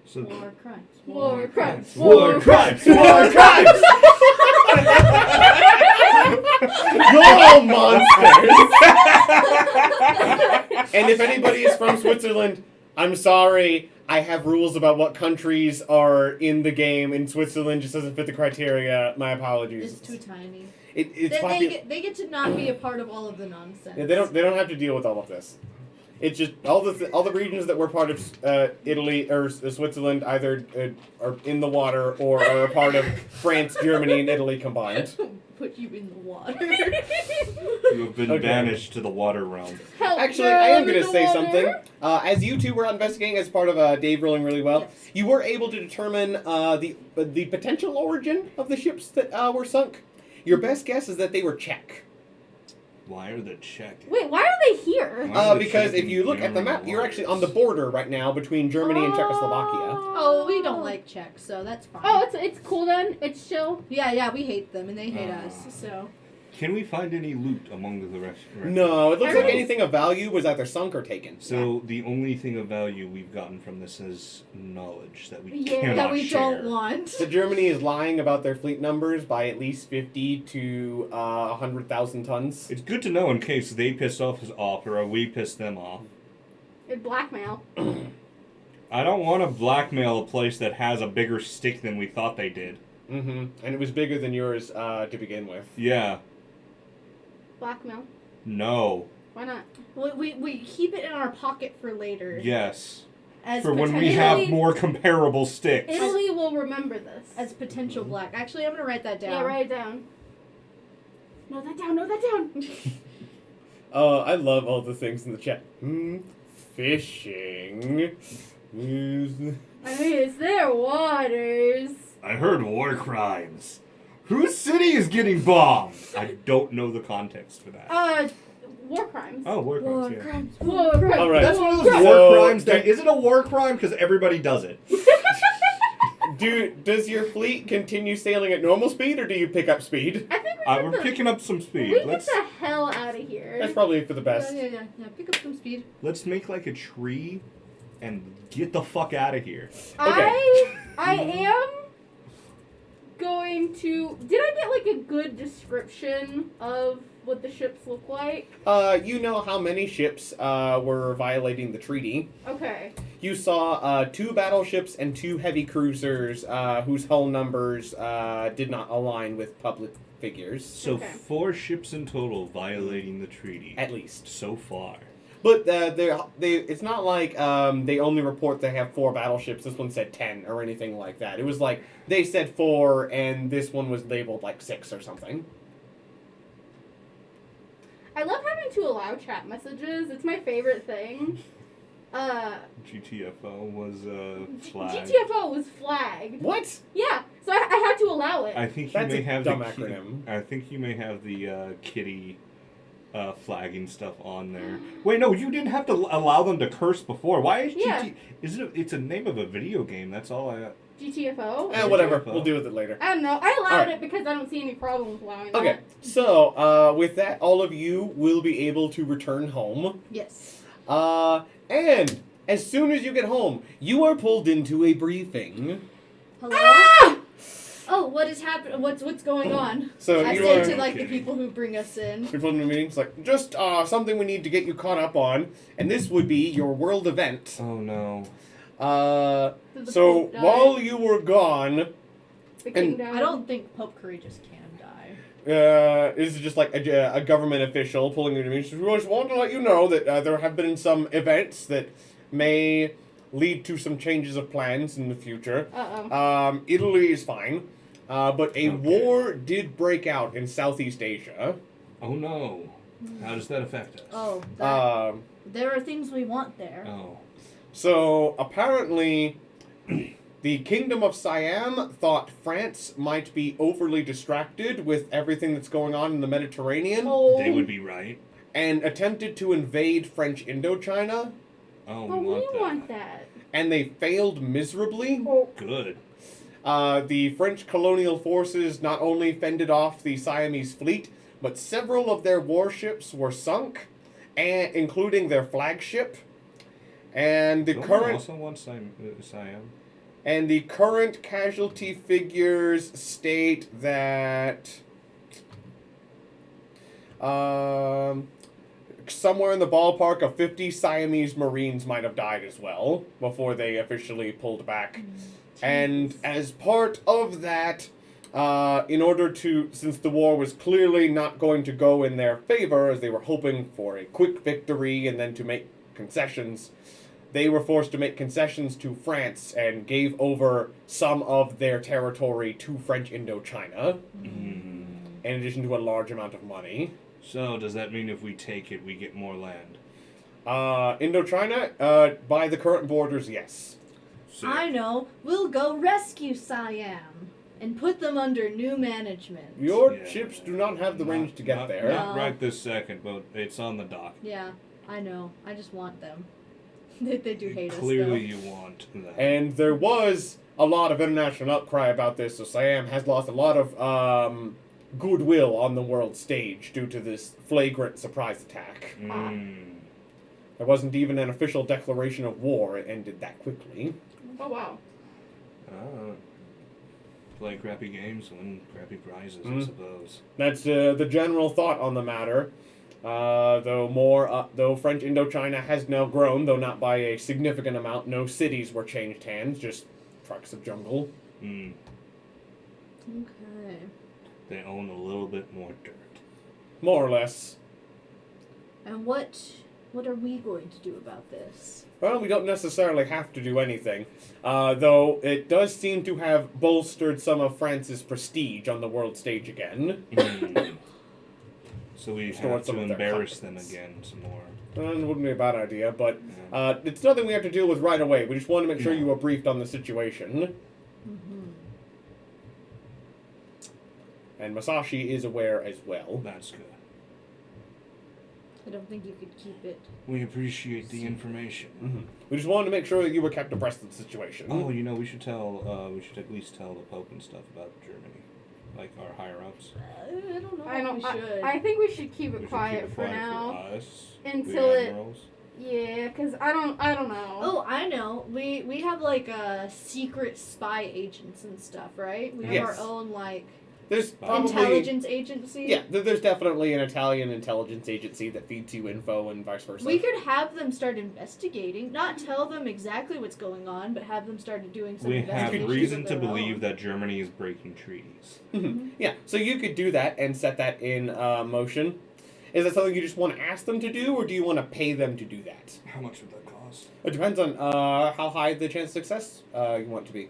So War crimes. War crimes. War crimes! War crimes! You're all monsters! And if anybody is from Switzerland, I'm sorry. I have rules about what countries are in the game, and Switzerland just doesn't fit the criteria. My apologies. It's too tiny. It's They get to not be a part of all of the nonsense. Yeah, they don't have to deal with all of this. It's just all the regions that were part of Italy or Switzerland either are in the water or are a part of France, Germany, and Italy combined. Put you in the water. You have been Okay. banished to the water realm. Help Actually, I am them going in to the say water. something. As you two were investigating as part of Dave rolling really well, Yes. you were able to determine the potential origin of the ships that were sunk. Your best guess is that they were Czech. Why are the Czech? Wait, why are they here? Why are the Because Czech if you look at the German map, you're actually on waters? the border right now between Germany and Czechoslovakia. Oh, we don't like Czech, so that's fine. Oh, it's cool then. It's chill. yeah, we hate them and they hate Ah. us. So Can we find any loot among the rest? No, it looks like Everyone's- anything of value was either sunk or taken. So the only thing of value we've gotten from this is knowledge that we Yeah. cannot that we share. don't want. So Germany is lying about their fleet numbers by at least 50 to 100,000 tons. It's good to know in case they piss us off or we piss them off. It's blackmail. I don't want to blackmail a place that has a bigger stick than we thought they did. Mm-hmm. And it was bigger than yours to begin with. Yeah. Blackmail. No. Why not? We keep it in our pocket for later. Yes. As For when we potential- have more comparable sticks. Italy will remember this. as potential black. Actually, I'm gonna write that down. Yeah, write it down. Note that down. Note that down. I love all the things in the chat. Fishing. I mean, it's their waters. I heard war crimes. Whose city is getting bombed? I don't know the context for that. War crimes. Oh, war crimes, War yeah. crimes. War crimes. All right. That's one of those So- war crimes that is it a war crime because everybody does it. Does your fleet continue sailing at normal speed, or do you pick up speed? I think We're picking up some speed. We get Let's the hell out of here. That's probably for the best. Yeah. Pick up some speed. let's make like a tree and get the fuck out of here. Okay. I am going to. Did I get like a good description of what the ships look like? You know how many ships were violating the treaty. Okay. You saw 2 battleships and 2 heavy cruisers whose hull numbers did not align with public figures. So Okay. 4 ships in total violating the treaty. At least. So far. But it's not like they only report they have 4 battleships. This one said 10 or anything like that. It was like they said 4 and this one was labeled like 6 or something. I love having to allow chat messages. It's my favorite thing. GTFO was flagged. GTFO was flagged. What? Yeah, so I had to allow it. I think you That's may a have dumb the acronym. I think you may have the kitty flagging stuff on there. Wait, no, you didn't have to allow them to curse before. Why is Yeah. Is it? It's a name of a video game. That's all I. GTFO? Whatever. GTFO. We'll deal with it later. I don't know. I allowed Alright. it because I don't see any problem with allowing Okay, that. so with that, all of you will be able to return home. Yes. And as soon as you get home, you are pulled into a briefing. Hello? Ah! Oh, what is happening? What's going on? So I you say are to like the Okay. people who bring us in. you're pulled into a meeting. It's like just something we need to get you caught up on, and this would be your world event. Oh no. Did the So Pope die? while you were gone, The king and- died. I don't think Pope Courageous can die. this is just like a government official pulling you to me. We just want to let you know that there have been some events that may lead to some changes of plans in the future. Uh-oh. Italy is fine, but a Okay. war did break out in Southeast Asia. Oh no. How does that affect us? Oh, that, Um, there are things we want there. Oh. So apparently, the Kingdom of Siam thought France might be overly distracted with everything that's going on in the Mediterranean Oh. They would be right. and attempted to invade French Indochina, Oh, Well, we we want that. and they failed miserably. Oh. Good. The French colonial forces not only fended off the Siamese fleet, but several of their warships were sunk, and including their flagship. And the Don't we current also want Siam. And the current casualty figures state that somewhere in the ballpark of 50 Siamese Marines might have died as well before they officially pulled back. And as part of that, in order to, since the war was clearly not going to go in their favor, as they were hoping for a quick victory and then to make concessions, they were forced to make concessions to France and gave over some of their territory to French Indochina, Mm. in addition to a large amount of money. So does that mean if we take it, we get more land? Indochina, by the current borders, yes. So, I know. We'll go rescue Siam and put them under new management. Your Yeah. ships do not have the range to get not, there. Not No. right this second, but it's on the dock. Yeah, I know. I just want them. they do hate Clearly, us. you want that. And there was a lot of international outcry about this, so Siam has lost a lot of goodwill on the world stage due to this flagrant surprise attack. Mm. There wasn't even an official declaration of war. It ended that quickly. Oh, wow. Play crappy games, win crappy prizes, I Mm. suppose. That's the general thought on the matter. Though French Indochina has now grown, though not by a significant amount. No cities were changed hands, just tracts of jungle. Mm. Okay. They own a little bit more dirt. More or less. And what are we going to do about this? Well, we don't necessarily have to do anything. Though it does seem to have bolstered some of France's prestige on the world stage again. Mm. So we Restored have some to of their embarrass them confidence. again some more. It wouldn't be a bad idea, but Yeah. it's nothing we have to deal with right away. We just want to make sure No. you were briefed on the situation. Mm-hmm. And Masashi is aware as well. That's good. I don't think you could keep it. We appreciate the information. Mm-hmm. We just wanted to make sure that you were kept abreast of the situation. Oh, you know, we should at least tell the Pope and stuff about Germany. like our higher ups. I don't know I if don't. we should. I think we should keep We it should quiet keep it for quiet now. for us, Until the it- Admirals. Yeah, cause I don't know. Oh, I know. We have like secret spy agents and stuff, right? We have Yes. our own like There's probably intelligence agency. Yeah, there's definitely an Italian intelligence agency that feeds you info and vice versa. We could have them start investigating, not tell them exactly what's going on, but have them start doing some We have investigation reason of to their believe own. that Germany is breaking treaties. Yeah, so you could do that and set that in motion. Is that something you just want to ask them to do, or do you want to pay them to do that? How much would that cost? It depends on how high the chance of success you want to be.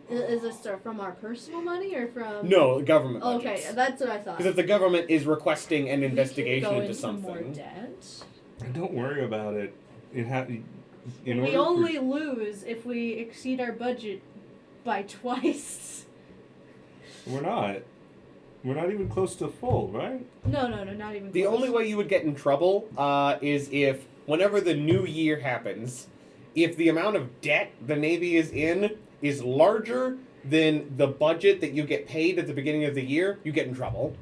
Is this from our personal money or from? No, government Okay, budgets. that's what I thought. Because if the government is requesting an We could investigation go into more something, debt. Don't worry about it. In We order only lose if we exceed our budget by twice. we're not. We're not even close to full, right? No, not even. the close. only way you would get in trouble is if, whenever the new year happens, if the amount of debt the Navy is in is larger than the budget that you get paid at the beginning of the year, you get in trouble.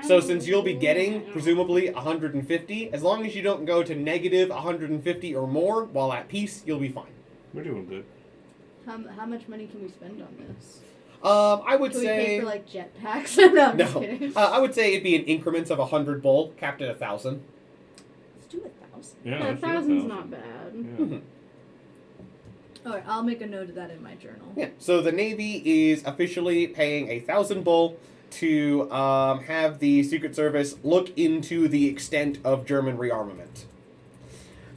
So since you'll be getting, presumably, 150, as long as you don't go to negative 150 or more while at peace, you'll be fine. We're doing good. How much money can we spend on this? I would Can we say... pay for like jetpacks? No, I'm just no. kidding. I would say it'd be in increments of 100 bull, capped at 1,000. Let's do 1,000. Yeah, Yeah, let's do 1,000's 1,000. not bad. Yeah. All right, I'll make a note of that in my journal. Yeah, so the Navy is officially paying 1,000 bull to have the Secret Service look into the extent of German rearmament.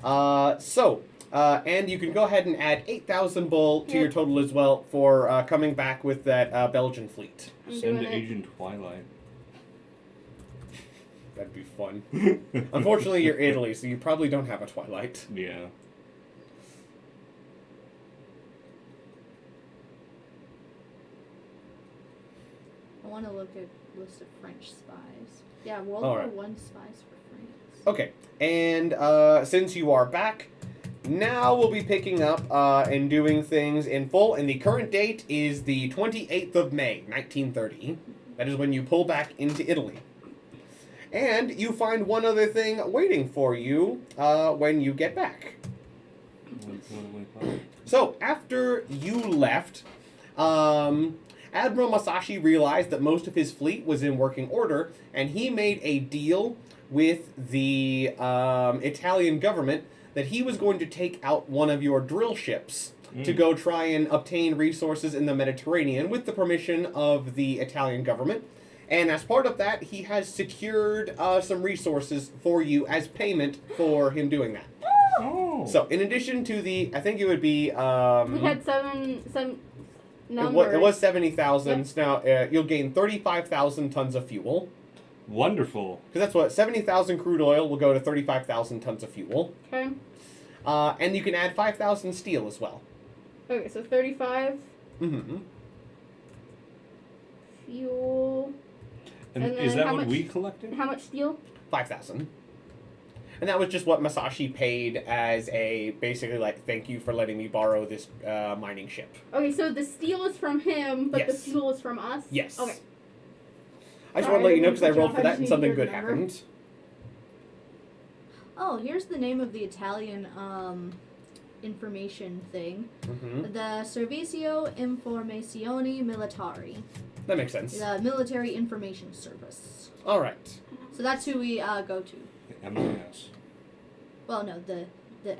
And you can go ahead and add 8,000 bull to your Yep. total as well for coming back with that Belgian fleet. I'm Send doing it. Agent Twilight. That'd be fun. Unfortunately, you're Italy, so you probably don't have a Twilight. Yeah. I want to look at list of French spies. Yeah, World All War right. One spies for France. Okay, and since you are back, now we'll be picking up and doing things in full, and the current date is the 28th of May, 1930. That is when you pull back into Italy. And you find one other thing waiting for you when you get back. So, after you left, Admiral Masashi realized that most of his fleet was in working order, and he made a deal with the Italian government that he was going to take out one of your drill ships to go try and obtain resources in the Mediterranean with the permission of the Italian government. And as part of that, he has secured some resources for you as payment for him doing that. Oh. So, in addition to the, I think it would be... We had seven it numbers. was 70,000. So now you'll gain 35,000 tons of fuel. Wonderful. Because that's what 70,000 crude oil will go to 35,000 tons of fuel. Okay. And you can add 5,000 steel as well. Okay, so 35 Mm-hmm. fuel. And And is then that how what much- we collected? How much steel? 5,000. And that was just what Masashi paid as a basically like thank you for letting me borrow this mining ship. Okay, so the steel is from him, but the Yes. fuel is from us. Yes. Okay. I just Sorry, want to let you know I because I didn't rolled for put that you and on. something I good just needed your happened. Oh, here's the name of the Italian information thing. Mm-hmm. The Servizio Informazioni Militari, That makes sense. the Military Information Service. All right. So that's who we go to. MIS. Well, no, the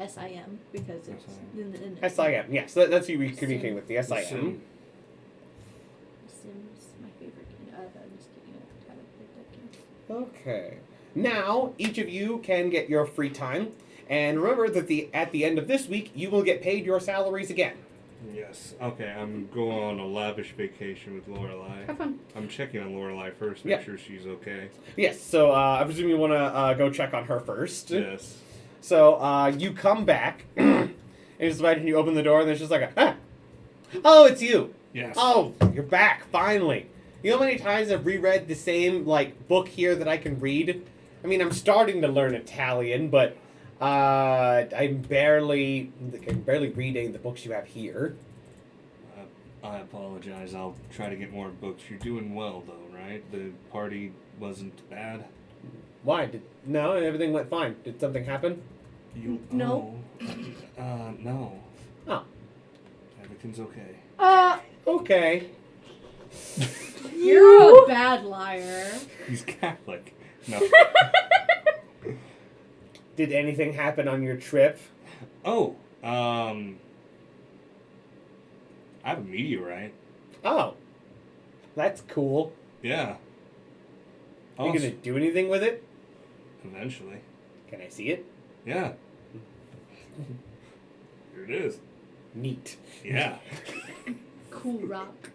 SIM because it's SIM. in SIM. Yes, that's who we communicating with. The SIM. Sim. Sim's my favorite game. I'm just kidding. I haven't played that game. Okay. Now each of you can get your free time, and remember that at the end of this week you will get paid your salaries again. Yes. Okay, I'm going on a lavish vacation with Lorelai. Have fun. I'm checking on Lorelai first, make Yeah. sure she's okay. Yes. So I presume you want to go check on her first. Yes. So you come back, and just imagine you open the door, and there's just like oh, it's you. Yes. Oh, you're back finally. You know how many times I've reread the same book here that I can read? I mean, I'm starting to learn Italian, but I'm barely reading the books you have here. I apologize. I'll try to get more books. You're doing well, though, right? The party wasn't bad. Why? No, everything went fine. Did something happen? You No. no. Oh. Everything's okay. Okay. You're a bad liar. He's Catholic. No. Did anything happen on your trip? Oh, I have a meteorite. Oh. That's cool. Yeah. Are you gonna do anything with it? Eventually. Can I see it? Yeah. Here it is. Neat. Yeah. Cool rock.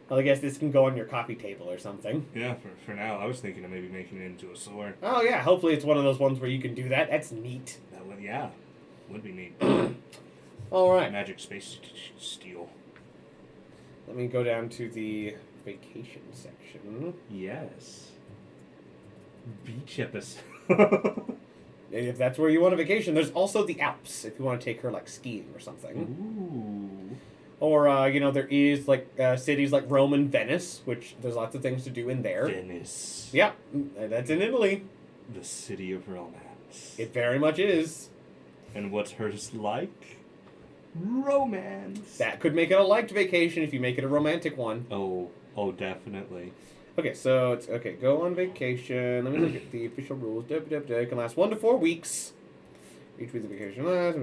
Well, I guess this can go on your coffee table or something. Yeah, for now. I was thinking of maybe making it into a sword. Oh yeah, hopefully it's one of those ones where you can do that. That's neat. That would, yeah. Would be neat. All right. Magic space steel. Let me go down to the vacation section. Yes. Beach episode. And if that's where you want a vacation, there's also the Alps if you want to take her like skiing or something. Ooh. Or there is like cities like Rome and Venice, which there's lots of things to do in there. Venice. Yeah, that's in Italy. The city of romance. It very much is. And what's hers like? Romance. That could make it a liked vacation if you make it a romantic one. Oh, definitely. Okay, so it's okay. Go on vacation. Let me look at the official rules. It can last 1 to 4 weeks. Each week the vacation lasts.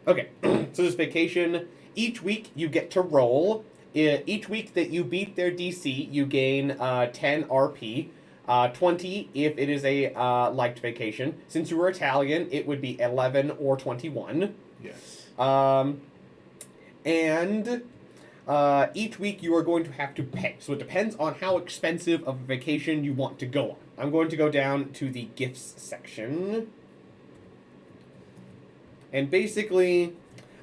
Okay, so this vacation, each week you get to roll. Each week that you beat their DC, you gain 10 RP. 20 if it is a liked vacation. Since you were Italian, it would be 11 or 21. Yes. And each week you are going to have to pay. So it depends on how expensive of a vacation you want to go on. I'm going to go down to the gifts section. And basically,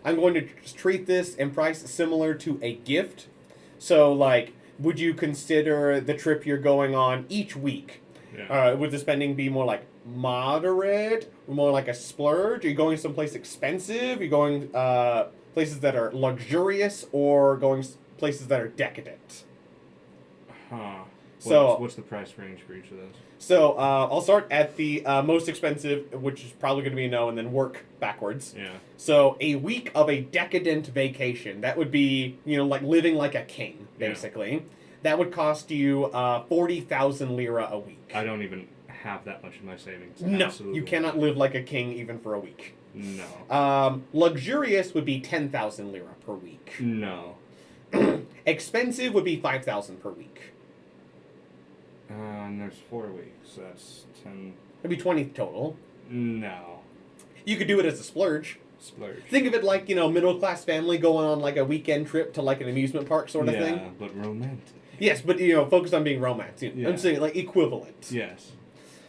I'm going to treat this and price similar to a gift. So, like, would you consider the trip you're going on each week? Yeah. Would the spending be more like moderate, or more like a splurge? Are you going someplace expensive? Are you going places that are luxurious, or going places that are decadent? Huh. So- What's the price range for each of those? So I'll start at the most expensive, which is probably going to be a no, and then work backwards. Yeah. So a week of a decadent vacation, that would be, like living like a king, basically. Yeah. That would cost you 40,000 lira a week. I don't even have that much in my savings. No, Absolutely you cannot not. live like a king even for a week. No. Luxurious would be 10,000 lira per week. No. Expensive would be 5,000 per week. And there's 4 weeks. That's 10. It'd be 20 total. No. You could do it as a splurge. Splurge. Think of it like, middle class family going on like a weekend trip to like an amusement park sort of thing. Yeah, but romantic. Yes, but focus on being romance. Yeah. I'm saying like equivalent. Yes.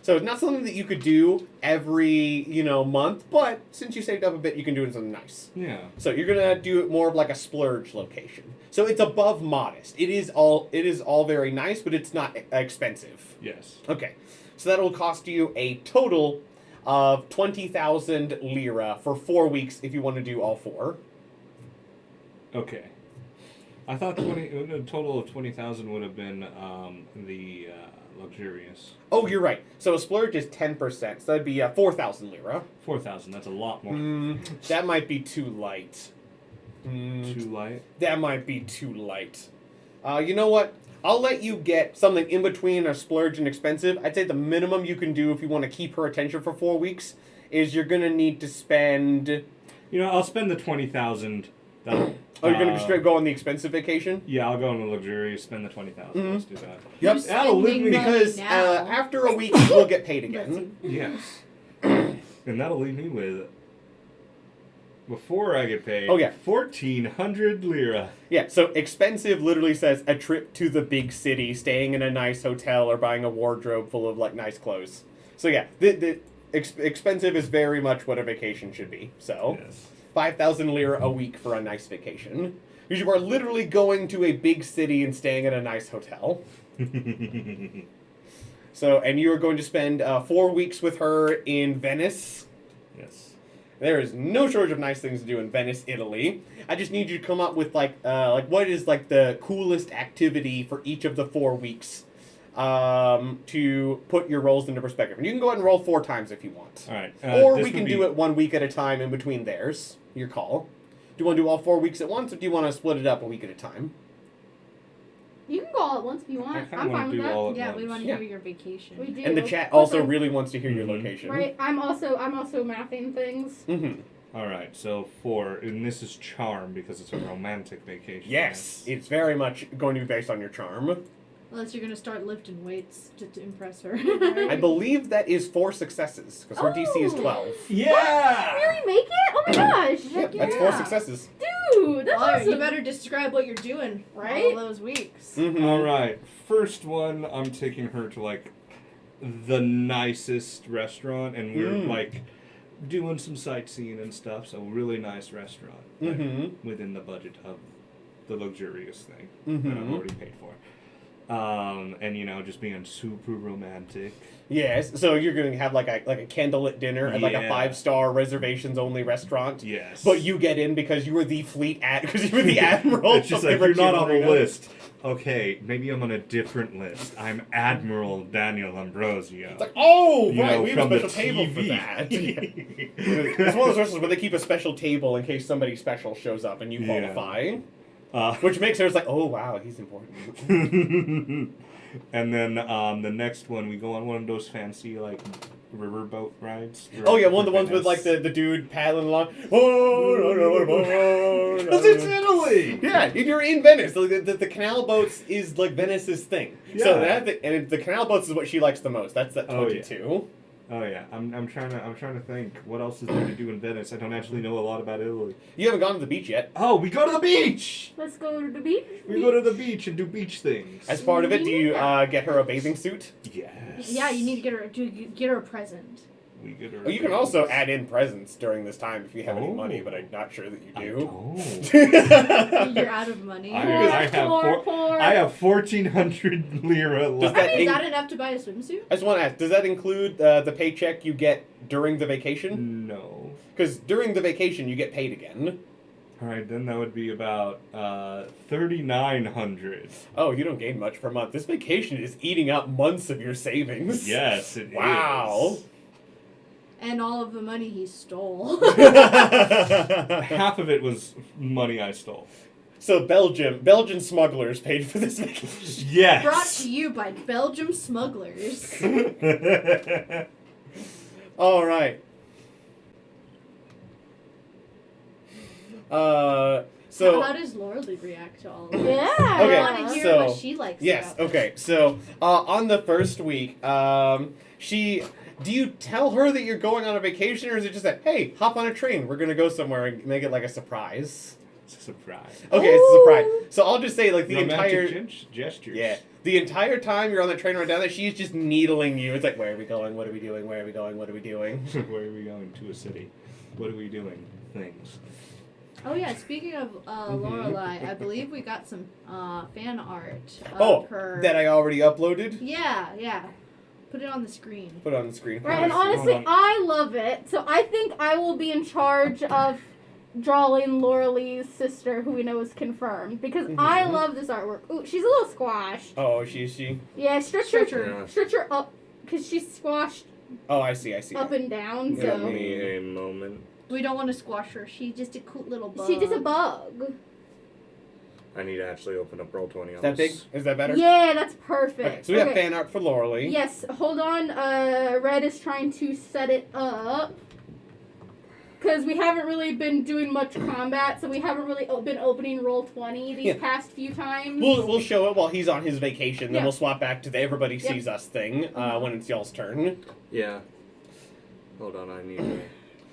So it's not something that you could do every, month, but since you saved up a bit, you can do it in something nice. Yeah. So you're gonna do it more of like a splurge location. So it's above modest. It is all very nice, but it's not expensive. Yes. Okay. So that'll cost you a total of 20,000 lira for 4 weeks if you want to do all 4. Okay. I thought a total of 20,000 would have been the luxurious. Oh, you're right. So a splurge is 10%. So that'd be 4,000 lira. 4,000. That's a lot more. That might be too light. Too light. That might be too light. You know what? I'll let you get something in between a splurge and expensive. I'd say the minimum you can do if you want to keep her attention for 4 weeks is you're going to need to spend... I'll spend the 20,000. you're going to straight go on the expensive vacation? Yeah, I'll go on the luxurious, spend the 20,000. Let's do that. Yep. You're That'll leave me spending money Because now. after a week, you will get paid again. Yes. And that'll leave me with, before I get paid, Oh, yeah. 1,400 lira. Yeah, so expensive literally says a trip to the big city, staying in a nice hotel, or buying a wardrobe full of, nice clothes. So yeah, the expensive is very much what a vacation should be. So, Yes. 5,000 lira a week for a nice vacation. Because you are literally going to a big city and staying in a nice hotel. So, and you are going to spend 4 weeks with her in Venice. Yes. There is no shortage of nice things to do in Venice, Italy. I just need you to come up with like what is like the coolest activity for each of the 4 weeks, to put your rolls into perspective. And you can go ahead and roll 4 times if you want. All right. Or we can do it 1 week at a time in between theirs. Your call. Do you want to do all 4 weeks at once, or do you want to split it up a week at a time? You can go all at once if you want. I kinda I'm wanna fine with do that. all at Yeah, once. we want to Yeah. hear your vacation. We do. And the chat also Listen, really wants to hear your Mhm. location. Right. I'm also mathing things. Mm-hmm. All right. So 4, and this is charm because it's a romantic vacation. Yes, it's very much going to be based on your charm. Unless you're gonna start lifting weights to impress her. I believe that is 4 successes, because her DC is Oh. 12. Yeah. Really make it? Oh my gosh! Yep, that's yeah. 4 successes. Dude, that's Well, awesome. you better describe what you're doing Right? all those weeks. Mm-hmm. All right. First one, I'm taking her to like the nicest restaurant, and we're like doing some sightseeing and stuff. So really nice restaurant, like, Mm-hmm. within the budget of the luxurious thing Mm-hmm. that I've already paid for. And you know, just being super romantic. Yes, so you're going to have like a candlelit dinner at like a Yeah. 5-star reservations only restaurant. Yes. But you get in because you were the because you were the admiral. It's just of like the you're not on the Regina. list. Okay, maybe I'm on a different list. I'm Admiral Daniel Ambrosio. It's like, oh, You right, know, we have from a the special table for TV. that. It's one of those restaurants where they keep a special table in case somebody special shows up and you Yeah. qualify. Uh, Which makes her it's like, oh wow, he's important. and then the next one, we go on one of those fancy like riverboat rides. Oh yeah, one of the ones Venice. with like the dude paddling along. Oh, Because it's Italy. yeah, if you're in Venice, the canal boats is like Venice's thing. So Yeah. the canal boats is what she likes the most. That's that Oh, yeah. 22. Oh yeah, I'm trying to think. What else is there to do in Venice? I don't actually know a lot about Italy. You haven't gone to the beach yet. Oh, we go to the beach. Let's go to the beach. We go to the beach and do beach things. As part of it, do you get her a bathing suit? Yes. Yeah, you need to get her a present. We get her. Oh, you can also add in presents during this time if you have any Oh. money, but I'm not sure that you I do. don't. You're out of money. I have Poor. I have 1,400 lira Does left. that I mean, is in- that enough to buy a swimsuit? I just want to ask, does that include the paycheck you get during the vacation? No. Because during the vacation, you get paid again. All right, then that would be about 3,900. Oh, you don't gain much per month. This vacation is eating up months of your savings. Yes, it is. Wow. And all of the money he stole. Half of it was money I stole. So Belgian smugglers paid for this vacation. Yes. Brought to you by Belgium smugglers. All right. So How does Laurel react to all of this? Yeah. Okay, I want to hear so- what she likes. yes, about okay. So on the first week, do you tell her that you're going on a vacation, or is it just that, hey, hop on a train, we're gonna go somewhere and make it like a surprise? It's a surprise. Okay, it's a surprise. So I'll just say like the Romantic entire gestures. yeah. The entire time you're on the train right down there, she's just needling you. It's like, where are we going? What are we doing? Where are we going? What are we doing? Where are we going? To a city. What are we doing? Things. Oh yeah, speaking of Lorelai, I believe we got some fan art of Oh, her. that I already uploaded? Yeah. Put it on the screen. Put it on the screen. Right, and Hold honestly, on. I love it. So I think I will be in charge of drawing Laurel's sister, who we know is confirmed, because I Mhm. love this artwork. Ooh, she's a little squashed. Oh, she? Yeah, Stretch stretch Yeah. her up, because she's squashed Oh, I see. up and down. Yeah, Give So me a moment. We don't want to squash her. She's just a cute little bug. she's just a bug. I need to actually open up Roll20 on Is that big? this. Is that better? Yeah, that's perfect. Okay, so we have fan art for Laurel. Yes, hold on. Red is trying to set it up. Because we haven't really been doing much combat, so we haven't really been opening Roll20 these Yeah. past few times. We'll show it while he's on his vacation. Then Yeah. we'll swap back to the everybody Yep. sees us thing when it's y'all's turn. Yeah. Hold on, I need to...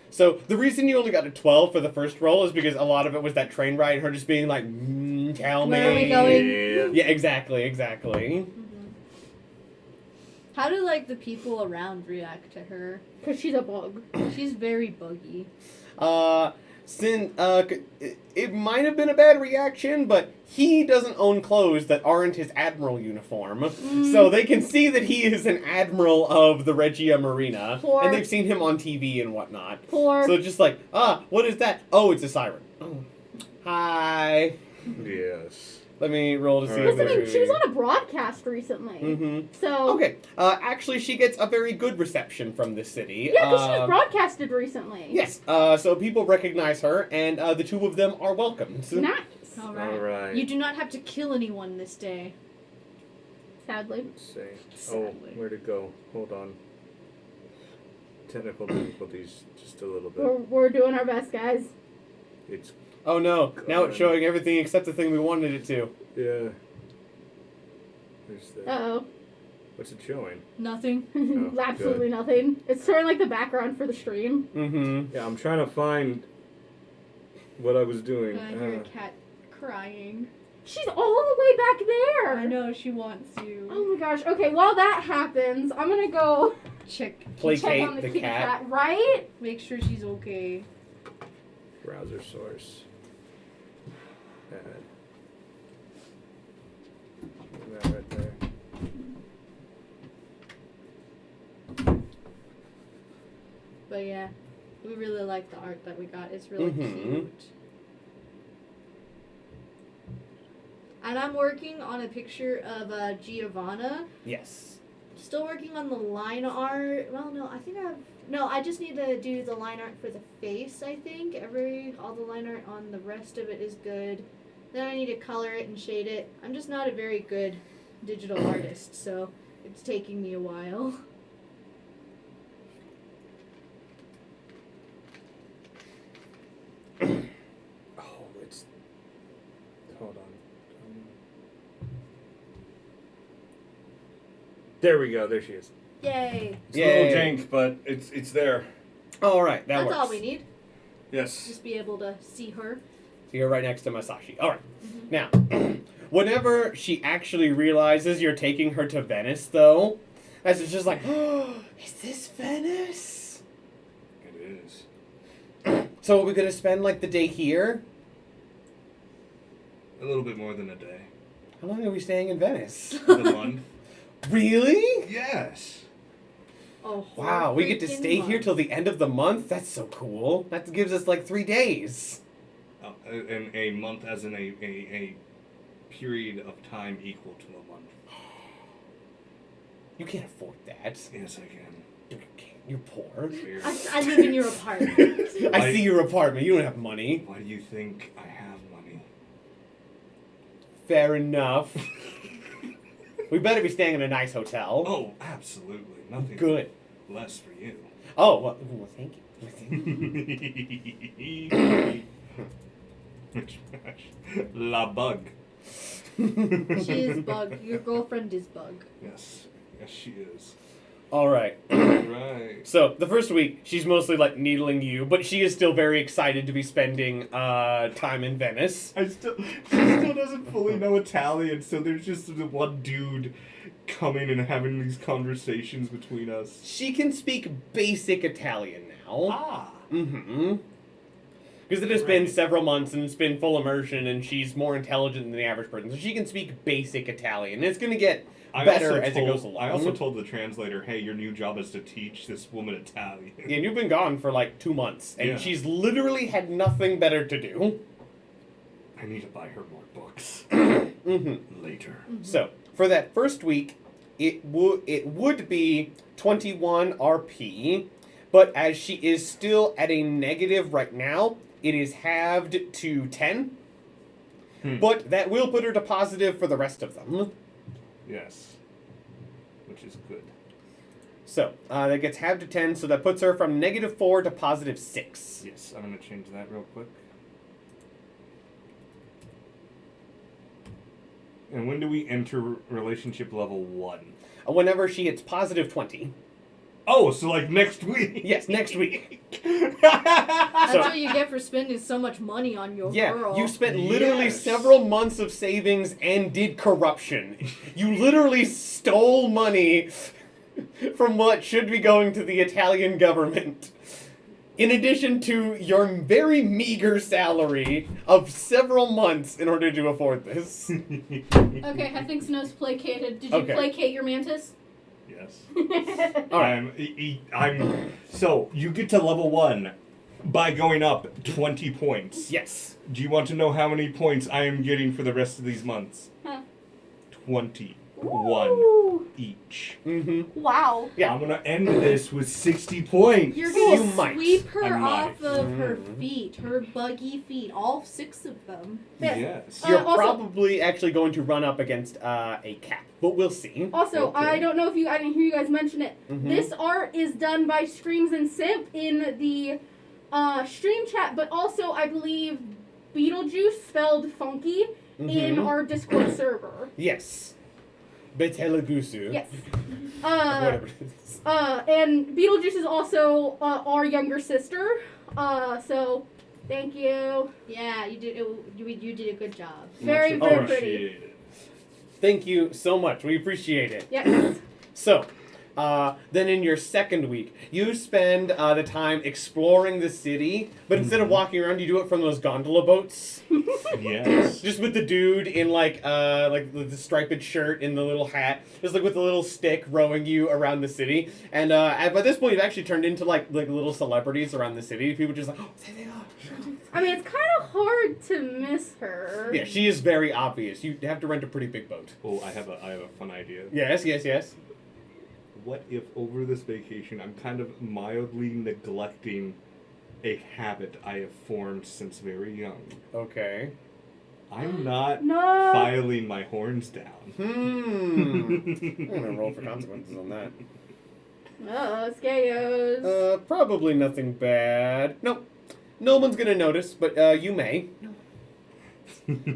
So the reason you only got a 12 for the first roll is because a lot of it was that train ride and her just being like, tell me. Where are we going? Yeah. Yeah, exactly. Mhm. How do like the people around react to her? Because she's a bug. She's very buggy. Since it might have been a bad reaction, but he doesn't own clothes that aren't his admiral uniform, so they can see that he is an admiral of the Regia Marina, Poor. and they've seen him on TV and whatnot. Poor. So just like, what is that? Oh, it's a siren. Oh. Hi. Yes. Let me roll to see Alright. if Listening, there's... she was on a broadcast recently. Mm-hmm. So. Okay. Actually, she gets a very good reception from this city. Yeah, because she was broadcasted recently. Yes. So people recognize her, and the two of them are welcomed. Nice. All right. All right. You do not have to kill anyone this day. Sadly. Let's see. Sadly. Oh, where'd it go? Hold on. Technical difficulties, just a little bit. We're doing our best, guys. It's Oh no! Now it's God. showing everything except the thing we wanted it to. yeah. There's the. Uh What's it showing? Nothing. oh. Oh, Absolutely nothing. It's sort of like the background for the stream. Mm-hmm. Yeah, I'm trying to find what I was doing. I hear a cat crying. She's all the way back there. I know she wants you. Oh my gosh. Okay, while that happens, I'm gonna go Check. check Placate on the the kitty cat. cat. Right? Make sure she's okay. Browser source. Add. That right there. But yeah, we really like the art that we got. It's really Mhm. cute. And I'm working on a picture of Giovanna. Yes. Still working on the line art. Well, no, I think I just need to do the line art for the face, I think. All the line art on the rest of it is good. Then I need to color it and shade it. I'm just not a very good digital artist, so it's taking me a while. Oh, it's. Hold on. There we go. There she is. Yay! It's a little Yay. jank, but it's there. All right, that That's works. all we need. Yes. Just be able to see her. So you're right next to Masashi. All right. Now, whenever she actually realizes you're taking her to Venice, though, as it's just like, oh, is this Venice? It is. So are we gonna spend like the day here? A little bit more than a day. How long are we staying in Venice? The month. Really? Yes. Oh, Wow, we get to freaking stay here month. till the end of the month? That's so cool. That gives us like 3 days. And a month as in a period of time equal to a month. You can't afford that. Yes, I can. You can't. You're poor. Weird. I live in your apartment. I see your apartment. You don't have money. Why do you think I have money? Fair enough. We better be staying in a nice hotel. Oh, absolutely. Nothing Good. less for you. Oh, well thank you. La bug. She is Bug. Your girlfriend is Bug. Yes. Yes, she is. All right. Right. So the first week, she's mostly like needling you, but she is still very excited to be spending time in Venice. She still doesn't fully know Italian, so there's just the one dude coming and having these conversations between us. She can speak basic Italian now. Ah. Mm-hmm. Because it has been Right. several months and it's been full immersion, and she's more intelligent than the average person, so she can speak basic Italian. And it's gonna get better as it goes along. I also told the translator, hey, your new job is to teach this woman Italian. Yeah, and you've been gone for like 2 months, and Yeah. she's literally had nothing better to do. I need to buy her more books Mm-hmm. later. So for that first week, it would be 21 RP, but as she is still at a negative right now, it is halved to 10. But that will put her to positive for the rest of them. Yes. Which is good. So that gets halved to 10, so that puts her from -4 to +6. Yes, I'm going to change that real quick. And when do we enter relationship level 1? Whenever she hits +20. Oh, so like next week. Yes, next week. That's So- what you get for spending so much money on your Yeah, girl. you spent literally Yes. several months of savings and did corruption. You literally stole money from what should be going to the Italian government. in addition to your very meager salary of several months in order to afford this. Okay, I think Snow's placated. Did you Okay. placate your mantis? Yes. All right. I'm. So you get to level 1 by going up 20 points. Yes. Do you want to know how many points I am getting for the rest of these months? Huh. 21 Ooh. each. Mm-hmm. Wow. Yeah. I'm gonna end this with 60 points. You're You gonna might. sweep her I might. off of her Mhm. feet, her buggy feet, all 6 of them. Yes. You're also- probably actually going to run up against a cat, but we'll see. Also, Okay. I don't know if I didn't hear you guys mention it. Mhm. This art is done by Screams and Simp in the stream chat, but also I believe Beetlejuice spelled funky in Mhm. our Discord server. Yes. Betelgeuse. Yes. Whatever it is. And Beetlejuice is also our younger sister. So, thank you. Yeah, you did. You did a good job. Very, Much very appreciated. pretty. Thank you so much. We appreciate it. Yes. So, then in your second week, you spend the time exploring the city, but instead of walking around, you do it from those gondola boats. Yes. Just with the dude in like the striped shirt and the little hat, just like with the little stick rowing you around the city. And by this point, you've actually turned into like little celebrities around the city. People just like, oh, there they are. I mean, it's kind of hard to miss her. Yeah, she is very obvious. You have to rent a pretty big boat. Oh, I have a fun idea. Yes. What if over this vacation I'm kind of mildly neglecting a habit I have formed since very young? Okay. I'm not No. filing my horns down. I'm gonna roll for consequences on that. Oh, Scayos. Probably nothing bad. Nope. No one's gonna notice, but you may.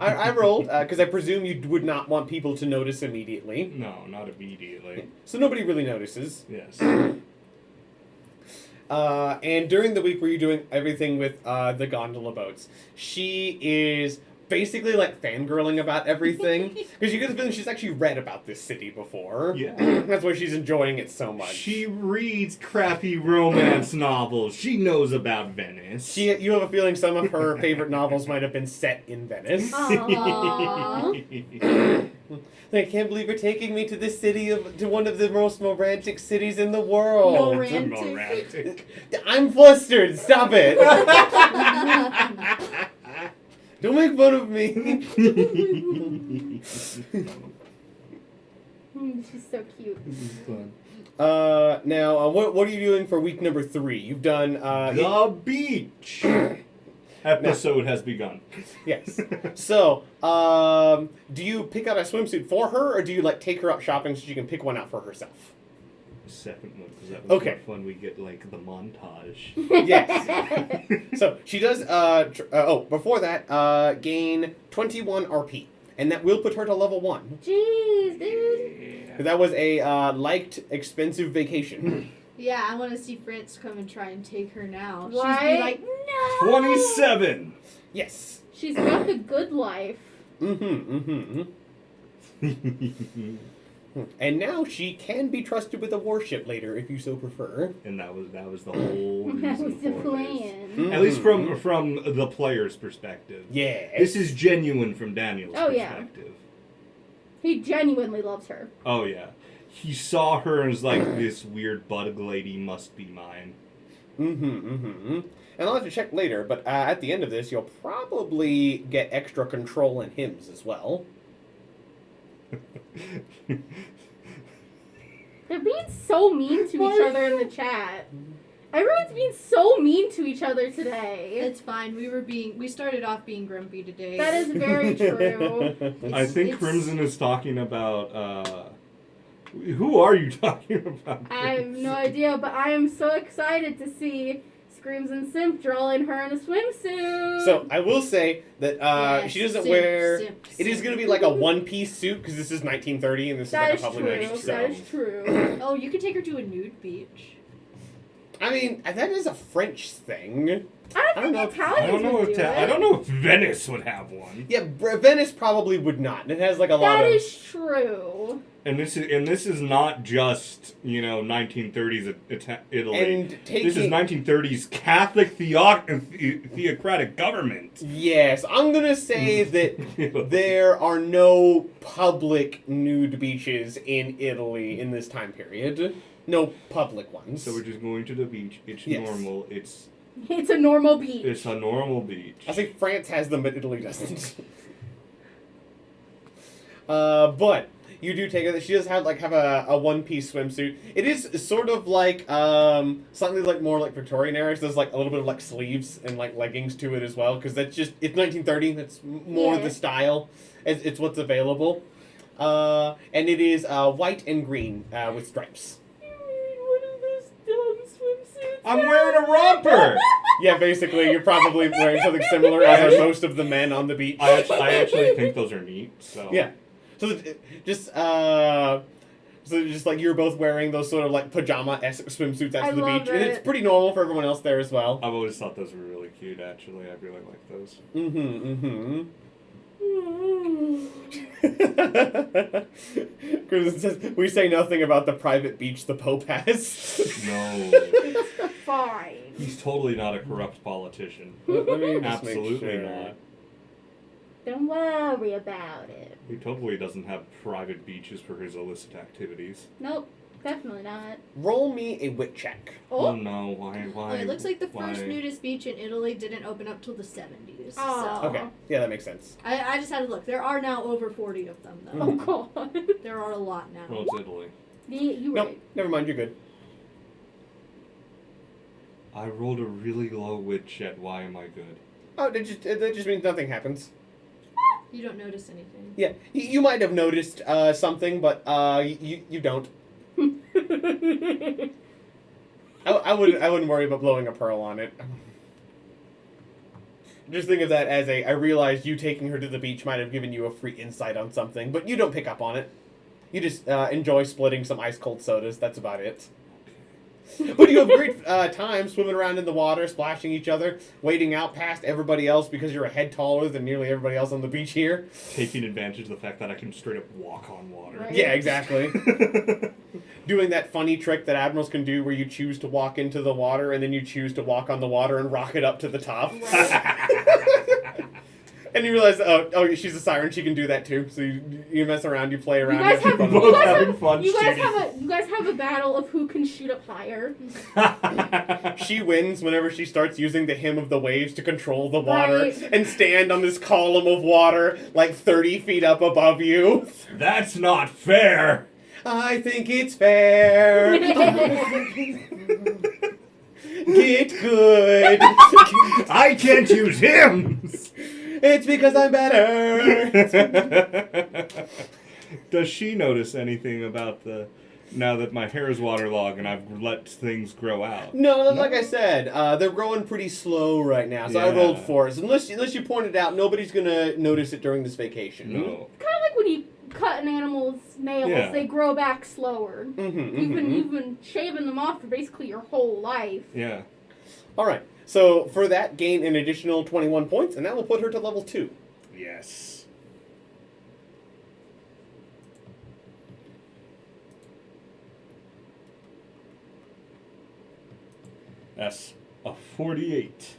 I rolled, because I presume you would not want people to notice immediately. No, not immediately. So nobody really notices. Yes. And during the week where you're doing everything with the gondola boats, she is basically like fangirling about everything. Because you get the feeling she's actually read about this city before. Yeah. That's why she's enjoying it so much. She reads crappy romance novels. She knows about Venice. You have a feeling some of her favorite novels might have been set in Venice. Aww. I can't believe you're taking me to this city to one of the most romantic cities in the world. Romantic. I'm flustered. Stop it. Don't make fun of me. She's so cute. Now, what are you doing for week number 3? You've done The beach episode has begun. yes. So, do you pick out a swimsuit for her, or do you like take her out shopping so she can pick one out for herself? Second one, because that was Okay. more fun. We get like the montage. Yes. So she does. Before that, gain 21 RP, and that will put her to level 1. Jeez, dude. Yeah. That was a liked expensive vacation. Yeah, I want to see Fritz come and try and take her now. She'd Right? be like, no. 27. Yes. She's got the good life. Mm-hmm. And now she can be trusted with a warship later, if you so prefer. And that was the whole That reason was the for plan. this. At least from the player's perspective. Yeah. This is genuine from Daniel's Oh, yeah. perspective. He genuinely loves her. Oh yeah. He saw her and was like, this weird bug lady must be mine. And I'll have to check later, but at the end of this, you'll probably get extra control in hymns as well. They're being so mean to each other in the chat. Everyone's being so mean to each other today. It's fine. We started off being grumpy today. That is very true. I think Crimson is talking about, who are you talking about? I have no idea, but I am so excited to see Screams and Simp drawing her in a swimsuit. So I will say that Yes, she doesn't simp, wear. simp, It is simp. going to be like a one-piece suit because this is 1930 and this that is is like a true. public image. That So. is true. Oh, you could take her to a nude beach. I mean, that is a French thing. I don't think Italians would do it. I don't know if Venice would have one. Yeah, Venice probably would not. It has like a lot That of. is true. And this is not just 1930s Italy. And This is 1930s Catholic theocratic government. Yes, I'm gonna say that there are no public nude beaches in Italy in this time period. No public ones. So we're just going to the beach. It's Yes. normal. It's It's a normal beach. a normal beach. I think France has them, but Italy doesn't. But you do take it that she does have a one-piece swimsuit. It is sort of like slightly like more like Victorian era. So there's like a little bit of like sleeves and like leggings to it as well, because it's 1930. That's more Yeah. the style. It's what's available, and it is white and green with stripes. What are those dumb swimsuits? I'm wearing a romper. Yeah, basically, you're probably wearing something similar as are most of the men on the beach. I actually think those are neat. So Yeah. So just like you're both wearing those sort of like pajama-esque swimsuits out I to the love beach, and it. it's pretty normal for everyone else there as well. I've always thought those were really cute. Actually, I really like those. Crimson says, we say nothing about the private beach the Pope has. No, It's fine. he's totally not a corrupt politician. Let me just Absolutely make sure. not. Don't worry about it. He totally doesn't have private beaches for his illicit activities. Nope, definitely not. Roll me a wit check. Oh, Oh, no, why? Well, it looks like the why? first nudist beach in Italy didn't open up till the 70s. Oh. So Okay, yeah, that makes sense. I just had to look. There are now over 40 of them, though. oh God. There are a lot now. Well, it's Italy. You Nope, right. never mind, you're good. I rolled a really low wit check. Why am I good? Oh, that just means nothing happens. You don't notice anything. Yeah, you might have noticed something, but you don't. I wouldn't worry about blowing a pearl on it. Just think of that as I realized you taking her to the beach might have given you a free insight on something, but you don't pick up on it. You just enjoy splitting some ice cold sodas. That's about it. But you have great time swimming around in the water, splashing each other, wading out past everybody else because you're a head taller than nearly everybody else on the beach here. Taking advantage of the fact that I can straight up walk on water. Right. Yeah, exactly. Doing that funny trick that Admirals can do where you choose to walk into the water and then you choose to walk on the water and rocket up to the top. And you realize, oh, she's a siren, she can do that too. So you mess around, you play around. You guys have have, fun. Both having fun you guys shooting. you guys have a battle of who can shoot up higher. She wins whenever she starts using the hymn of the waves to control the water Right. and stand on this column of water like 30 feet up above you. That's not fair. I think it's fair. Get good. I can't use him. It's because I'm better. Does she notice anything about now that my hair is waterlogged and I've let things grow out? No, like I said, they're growing pretty slow right now, so I Yeah. rolled 4s. Unless you point it out, nobody's gonna notice it during this vacation. No. Kind of like when you cut an animal's nails, Yeah. they grow back slower. Mm-hmm, You've been shaving them off for basically your whole life. Yeah. All right. So for that, gain an additional 21 points, and that will put her to level 2. Yes. That's a 48.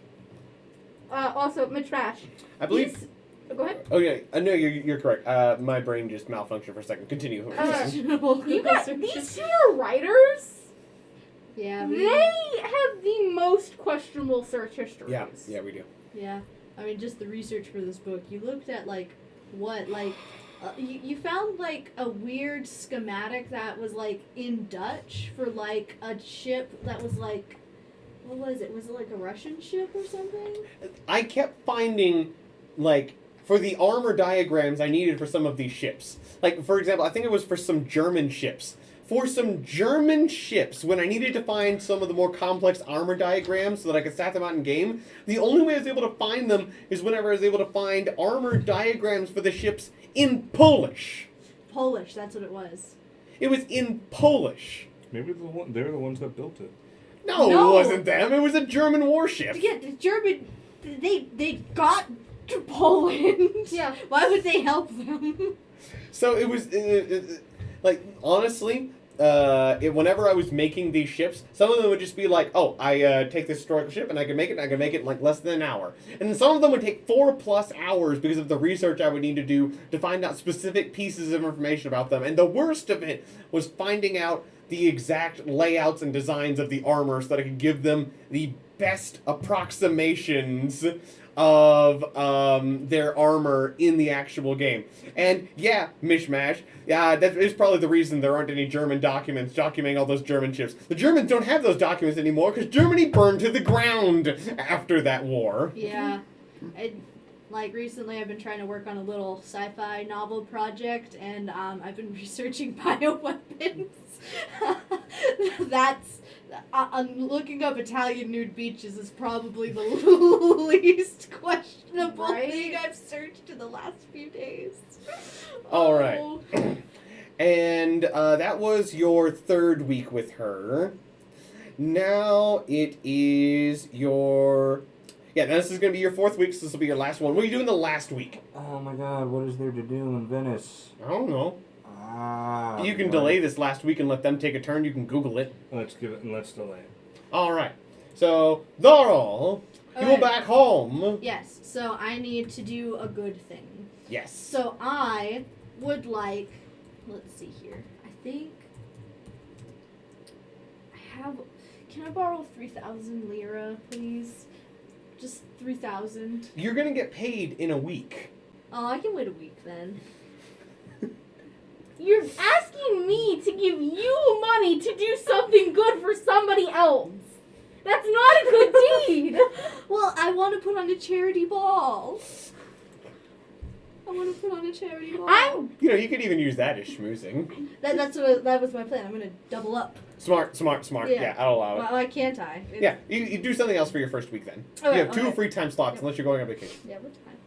Also, Mitch Bash. I believe. Go ahead. Oh yeah, no, you're correct. My brain just malfunctioned for a second. Continue. You got these two are writers. Yeah, They have the most questionable search histories. Yeah, we do. Yeah, I mean, just the research for this book. You looked at you found like a weird schematic that was like in Dutch for like a ship that was like, what was it? Was it like a Russian ship or something? I kept finding, like, for the armor diagrams I needed for some of these ships. Like, for example, I think it was for some German ships. For some German ships, when I needed to find some of the more complex armor diagrams so that I could stat them out in game, the only way I was able to find them is whenever I was able to find armor diagrams for the ships in Polish. Polish, that's what it was. It was in Polish. Maybe they're the ones that built it. No, No. it wasn't them. It was a German warship. Yeah, the German, they got to Poland. Yeah. Why would they help them? So it was, like, honestly, whenever I was making these ships, some of them would just be like, oh, I take this historical ship and I can make it in like less than an hour. And then some of them would take 4+ hours because of the research I would need to do to find out specific pieces of information about them. And the worst of it was finding out the exact layouts and designs of the armor so that I could give them the best approximations of their armor in the actual game. And yeah, mishmash. Yeah, that is probably the reason there aren't any German documents documenting all those German ships. The Germans don't have those documents anymore because Germany burned to the ground after that war. Yeah. Like recently I've been trying to work on a little sci-fi novel project, and I've been researching bioweapons. Looking up Italian nude beaches is probably the least questionable Right? thing I've searched in the last few days. All right. Oh. And that was your 3rd week with her. Now it is your... Yeah, now this is going to be your 4th week, so this will be your last one. What are you doing the last week? Oh my god, what is there to do in Venice? I don't know. Ah. You can delay this last week and let them take a turn. You can Google it. Let's give it and let's delay it. All right. So, Laurel, you go Okay. back home. Yes, so I need to do a good thing. Yes. So I would like, let's see here. I think I have. Can I borrow 3,000 lira, please? Just 3,000. You're going to get paid in a week. Oh, I can wait a week then. You're asking me to give you money to do something good for somebody else. That's not a good deed. Well, I want to put on a charity ball. I want to put on a charity ball. You know, you could even use that as schmoozing. That was my plan. I'm gonna double up. Smart. Yeah. Yeah, I'll allow it. Why can't I? Yeah, you do something else for your 1st week then. Okay, You have 2 okay. free time slots Yep. unless you're going on vacation. Yeah, what time?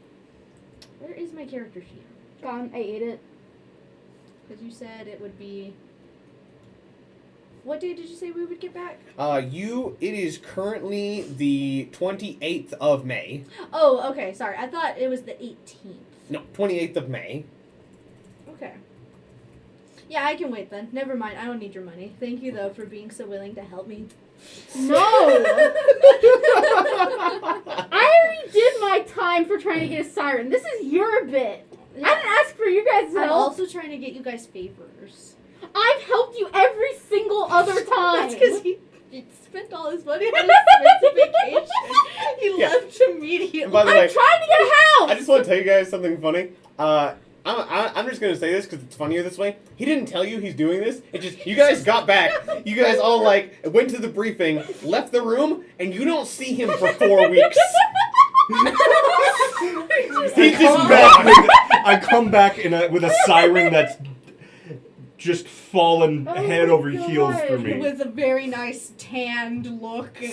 Where is my character sheet? Gone. I ate it. Because you said it would be. What day did you say we would get back? It is currently the 28th of May. Oh, okay. Sorry, I thought it was the 18th. No, 28th of May. Okay. Yeah, I can wait then. Never mind. I don't need your money. Thank you though for being so willing to help me. No. I already did my time for trying to get a siren. This is your bit. I didn't ask for you guys' I'm help. also trying to get you guys favors. I've helped you every single other time. That's because he spent all his money on his expensive vacation. He Yeah. left immediately. And by the I'm way, trying to get a house. I just want to tell you guys something funny. I'm just gonna say this because it's funnier this way. He didn't tell you he's doing this. It just you guys got back. You guys all like went to the briefing, left the room, and you don't see him for 4 weeks. He's just back. I come back with a siren that's just fallen Oh head my over heels for God. me. With a very nice tanned look. And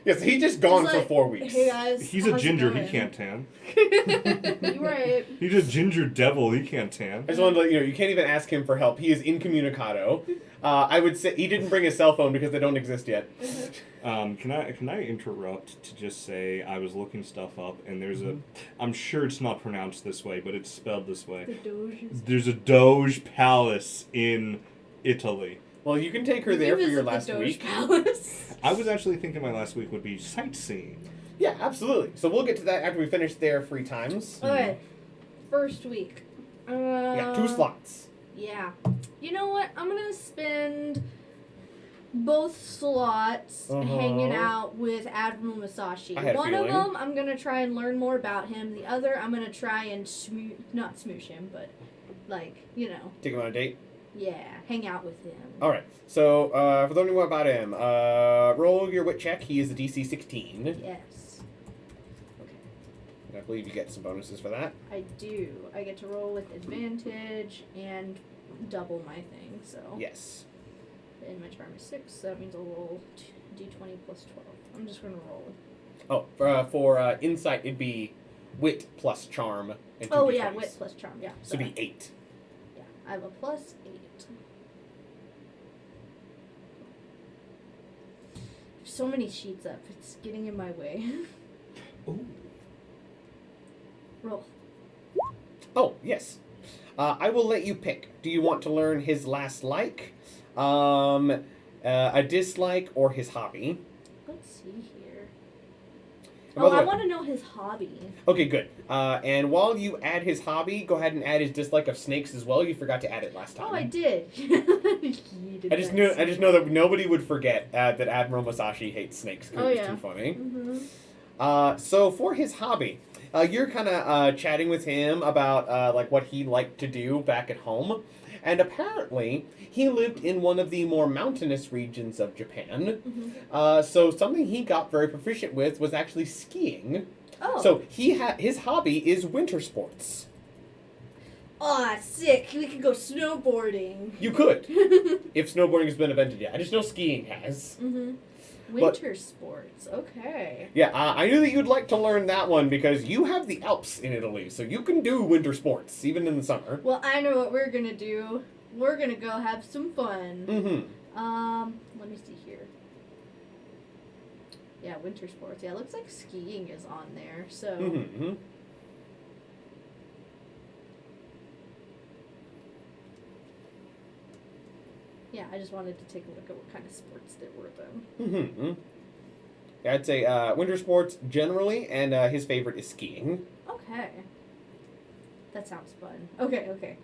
Yes, he's just gone Just for like, 4 weeks. Hey guys. He's a how's it ginger. going?" He can't tan. You're right. He's a ginger devil. He can't tan. I just wanted to let you know, you can't even ask him for help. He is incommunicado. I would say he didn't bring his cell phone because they don't exist yet. Can I interrupt to just say I was looking stuff up and there's a I'm sure it's not pronounced this way, but it's spelled this The way. Doge. There's a Doge Palace in Italy. Well, you can take her You there can for your visit last the Doge week. Palace. I was actually thinking my last week would be sightseeing. Yeah, absolutely. So we'll get to that after we finish their free times. Okay. First week. Yeah, 2 slots. Yeah. You know what? I'm gonna spend both slots hanging out with Admiral Masashi. I had a One of feeling. them, I'm gonna try and learn more about him. The other, I'm gonna try and not smoosh him, but like, you know, Take him on a date. yeah, hang out with him. Alright, so for learning more about him, roll your wit check. He is a DC 16. Yes, I believe you get some bonuses for that. I do. I get to roll with advantage and double my thing. So Yes. and my charm is 6, so that means I'll roll d20 plus 12. I'm just gonna roll. Oh, for insight, it'd be wit plus charm. And 2 Oh D20s. yeah, wit plus charm. Yeah. So it'd be 8. Yeah, I have a plus 8. so many sheets up. It's getting in my way. Ooh. Roll. Oh, yes. I will let you pick. Do you want to learn his last like, a dislike, or his hobby? Let's see here. And by Oh, the I way- want to know his hobby. Okay, good. And while you add his hobby, go ahead and add his dislike of snakes as well. You forgot to add it last time. Oh, I did. I just know that nobody would forget that Admiral Masashi hates snakes because Oh, it's yeah. too funny. Mm-hmm. So for his hobby, you're kind of chatting with him about like what he liked to do back at home, and apparently he lived in one of the more mountainous regions of Japan. Mm-hmm. So something he got very proficient with was actually skiing. Oh. So his hobby is winter sports. Aw, sick. We could go snowboarding. You could, if snowboarding has been invented yet. I just know skiing has. Mm-hmm. Winter sports. Okay. Yeah, I knew that you'd like to learn that one because you have the Alps in Italy, so you can do winter sports, even in the summer. Well, I know what we're gonna do. We're gonna go have some fun. Mm-hmm. Let me see here. Yeah, winter sports. Yeah, it looks like skiing is on there. So. Mm-hmm. Yeah, I just wanted to take a look at what kind of sports there were then. Mm-hmm. Yeah, I'd say winter sports generally, and his favorite is skiing. Okay. That sounds fun. Okay.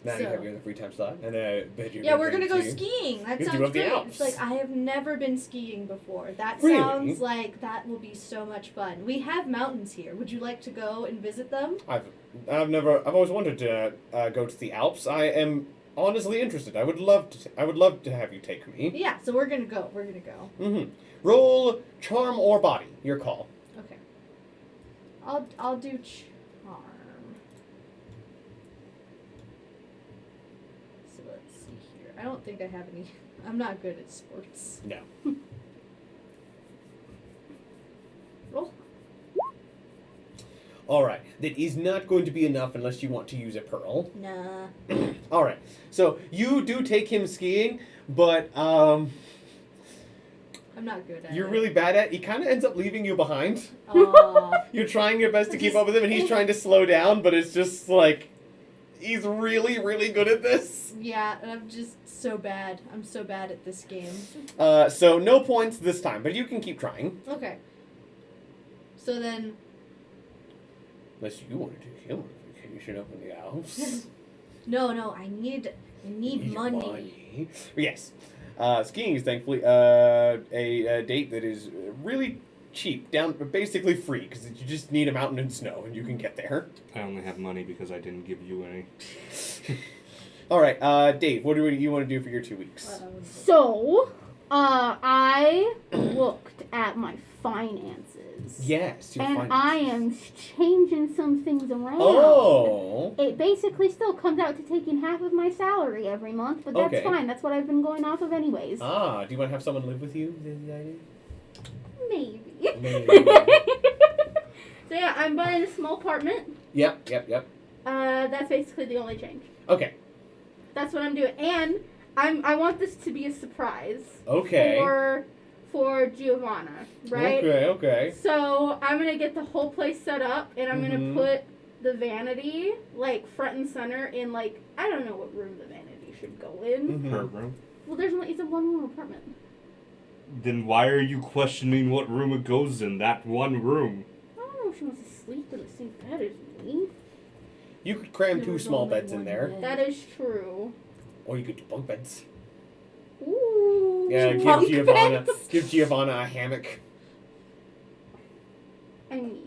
Now you So- have your other free time slot, and I bet you're Yeah, we're gonna go see. skiing. That You do sounds have the great. Alps. It's like I have never been skiing before. That Really? sounds like that will be so much fun. We have mountains here. Would you like to go and visit them? I've always wanted to go to the Alps. I am honestly interested. I would love to have you take me. Yeah, so we're gonna go. Mm-hmm. Roll charm or body. Your call. Okay. I'll do charm. So let's see here. I don't think I have any. I'm not good at sports. No. Roll. All right. That is not going to be enough unless you want to use a pearl. Nah. All right. So you do take him skiing, but I'm not good at you're it. really bad at. He kind of ends up leaving you behind. Aw. You're trying your best to keep up with him, and he's trying to slow down, but it's just like he's really, really good at this. Yeah, and I'm just so bad. I'm so bad at this game. So no points this time, but you can keep trying. Okay. So then, Unless you want to take him on a vacation up in the Alps. no, I need money. Yes. Skiing is thankfully a date that is really cheap, basically free, because you just need a mountain and snow, and you can get there. I only have money because I didn't give you any. All right, Dave, what do you want to do for your 2 weeks? So, I looked at my finances. Yes, your And finance. I am changing some things around. Oh. It basically still comes out to taking half of my salary every month, but that's Okay. fine. That's what I've been going off of anyways. Do you want to have someone live with you? Is that the idea? Maybe. Maybe. So yeah, I'm buying a small apartment. Yep. That's basically the only change. Okay. That's what I'm doing, and I want this to be a surprise. Okay. For Giovanna, right? Okay. So I'm gonna get the whole place set up, and I'm Mhm. gonna put the vanity like front and center in like I don't know what room the vanity should go in. Mhm. Her room. Well, it's a 1-room apartment. Then why are you questioning what room it goes in? That one room. I don't know if she wants to sleep in the same bed as me. You could cram There 2 was small only beds in one there, bed. That is true. or you could do bunk beds. Ooh. Yeah, bunk beds. give Giovanna a hammock. I mean,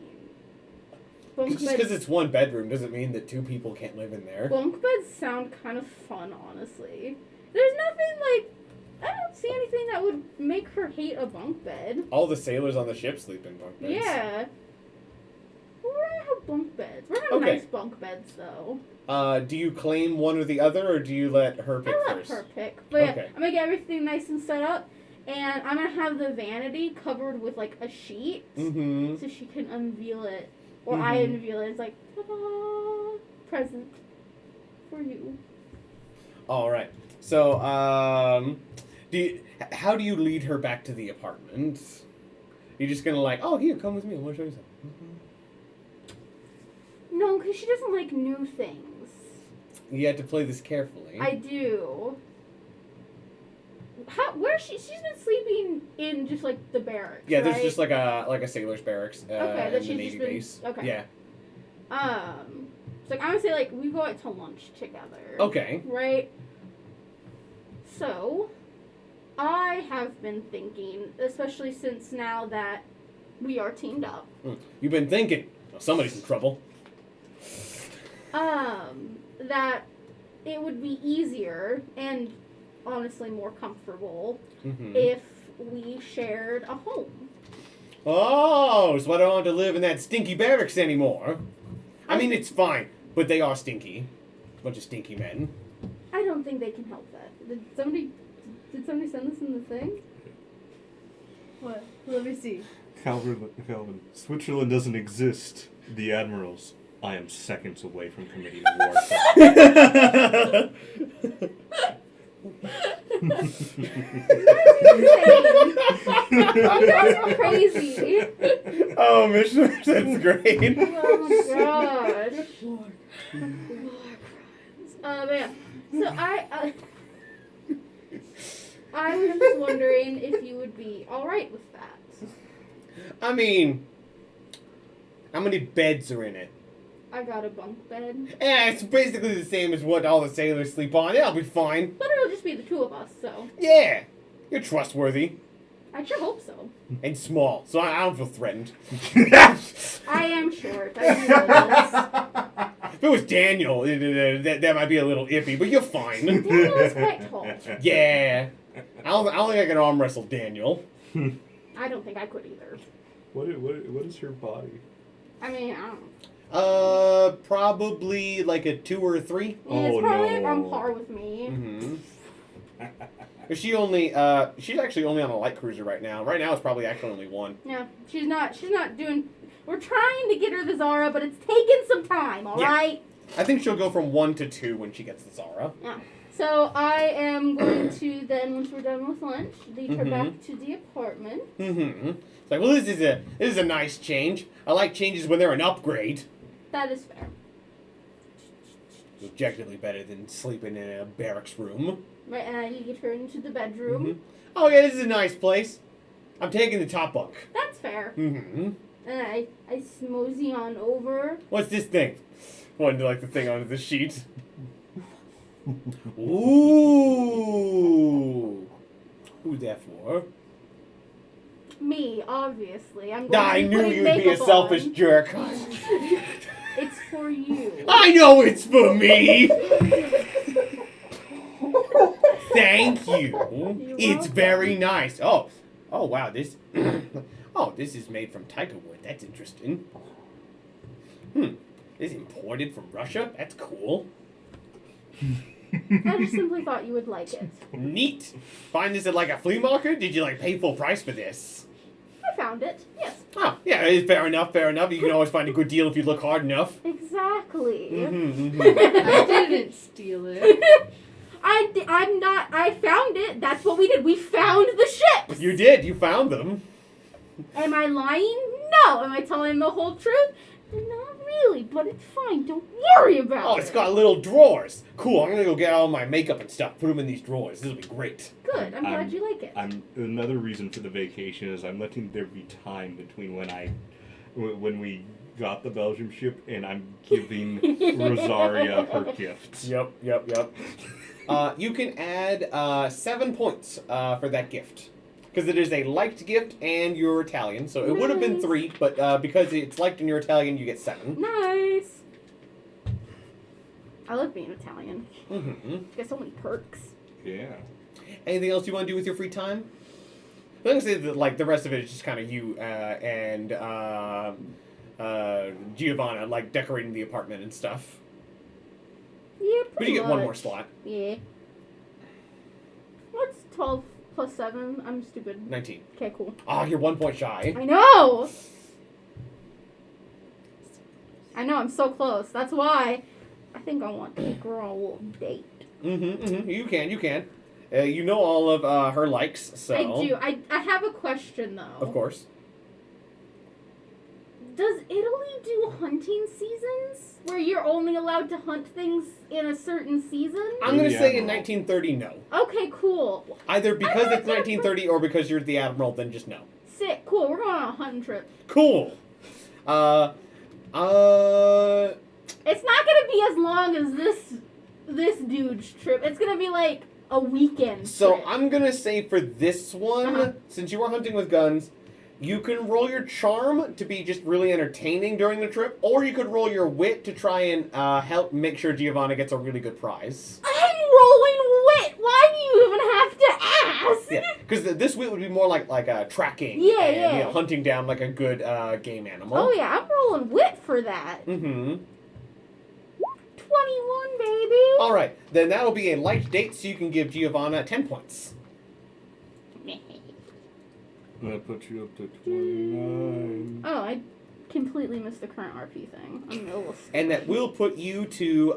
bunk Just because beds. it's 1 bedroom doesn't mean that 2 people can't live in there. Bunk beds sound kind of fun, honestly. There's nothing like. I don't see anything that would make her hate a bunk bed. All the sailors on the ship sleep in bunk beds. Yeah. We're gonna have bunk beds. We're gonna have Okay. nice bunk beds, though. Do you claim one or the other, or do you let her pick I let first? her pick. But yeah, Okay. I'm gonna get everything nice and set up, and I'm gonna have the vanity covered with like a sheet, Mm-hmm. so she can unveil it, or I Mhm. unveil it. It's like, ta-da, present for you. All right. So, How do you lead her back to the apartment? You're just gonna like, oh, here, come with me. I want to show you something. No, because she doesn't like new things. You have to play this carefully. I do. Where she's been sleeping in just like the barracks. Yeah, there's right? just like a sailor's barracks Okay, in that the she's Navy just been- base. okay. Yeah. So like, I'm gonna say like we go out to lunch together. Okay. Right. So, I have been thinking, especially since now that we are teamed up. You've been thinking. Well, somebody's in trouble. That it would be easier and honestly more comfortable Mm-hmm. if we shared a home. Oh, so I don't want to live in that stinky barracks anymore. I mean, it's fine, but they are stinky. Bunch of stinky men. I don't think they can help that. Did somebody send this in the thing? What? Let me see. Calvin, Switzerland doesn't exist. The Admirals. I am seconds away from committing a war crime. You guys are crazy. Oh, Mission, that's great. Oh my god. Man. So I was just wondering if you would be alright with that. I mean, how many beds are in it? I got a bunk bed. Yeah, it's basically the same as what all the sailors sleep on. It'll be fine. But it'll just be the two of us, so Yeah, you're trustworthy I sure hope so. and small, so I don't feel threatened. I am short. I do know If it was Daniel, that might be a little iffy, but you're fine. this. Daniel is quite tall. Yeah, I don't think I can arm wrestle Daniel. I don't think I could either. What is your body? I mean, I don't know. Probably like a 2 or a 3. Yeah, it's Oh, probably no. on par with me. Mm-hmm. She's actually only on a light cruiser right now. Right now it's probably actually only 1. Yeah, she's not doing. We're trying to get her the Zara, but it's taking some time. All right. Yeah. I think she'll go from 1 to 2 when she gets the Zara. Yeah. So I am going to then, once we're done with lunch, lead her back to the apartment. Mm-hmm. It's like, well, this is a nice change. I like changes when they're an upgrade. That is fair. Objectively better than sleeping in a barracks room. Right, and I lead her into the bedroom. Mhm. Oh yeah, this is a nice place. I'm taking the top bunk. That's fair. Mm-hmm. And I smosey on over. What's this thing? Wanted to like the thing onto the sheet. Ooh. Who's that for? Me, obviously. I'm going I to be knew putting you'd be a makeup selfish on. jerk. It's for you. I know it's for me. Thank you. You're It's welcome. very nice. Oh wow, this. Oh, this is made from tiger wood. That's interesting. This is imported from Russia. That's cool. I just simply thought you would like it. Neat. Find this at like a flea market? Did you like pay full price for this? I found it. Yes. Oh, yeah, it's fair enough. Fair enough. You can always find a good deal if you look hard enough. Exactly. Mm-hmm. I didn't steal it. I'm not. I found it. That's what we did. We found the ships. You did. You found them. Am I lying? No. Am I telling the whole truth? Not really, but it's fine. Don't worry about it. Oh, it's got little drawers. Cool. I'm gonna go get all my makeup and stuff. Put them in these drawers. This will be great. Good. I'm glad you like it. Another reason for the vacation is I'm letting there be time between when we got the Belgium ship and I'm giving Rosaria her gifts. Yep. You can add 7 points for that gift. Because it is a liked gift and you're Italian. So it would have been Nice. 3, but because it's liked and you're Italian, you get 7. Nice. I love being Italian. Mm-hmm. You get so many perks. Yeah. Anything else you want to do with your free time? I'm going to say that like, the rest of it is just kind of you and Giovanna, like, decorating the apartment and stuff. Yeah, But pretty you get one more much. slot. Yeah. What's 12 plus 7? I'm stupid. 19. Okay, cool. Oh, you're 1 point shy. I know! I'm so close. That's why I think I want to go on a little date. You can. You know all of her likes, so... I do. I have a question, though. Of course. Does Italy do hunting seasons? Where you're only allowed to hunt things in a certain season? I'm going to Yeah, say in no. 1930, no. Okay, cool. Either because I it's 1930 or because you're the Admiral, then just no. Sick. Cool. We're going on a hunting trip. Cool. It's not gonna be as long as this dude's trip. It's gonna be like a weekend. So trip. I'm going to say for this one, Uh-huh. since you are hunting with guns, you can roll your charm to be just really entertaining during the trip, or you could roll your wit to try and help make sure Giovanna gets a really good prize. I'm rolling wit. Why do you even have to ask? Yeah, because this wit would be more like tracking Yeah, and yeah. You know, hunting down like a good game animal. Oh yeah, I'm rolling wit for that. Mm-hmm. 21, baby. All right, then that'll be a light date, so you can give Giovanna 10 points. That puts you up to 29. Oh, I completely missed the current RP thing. I'm a little And that will put you to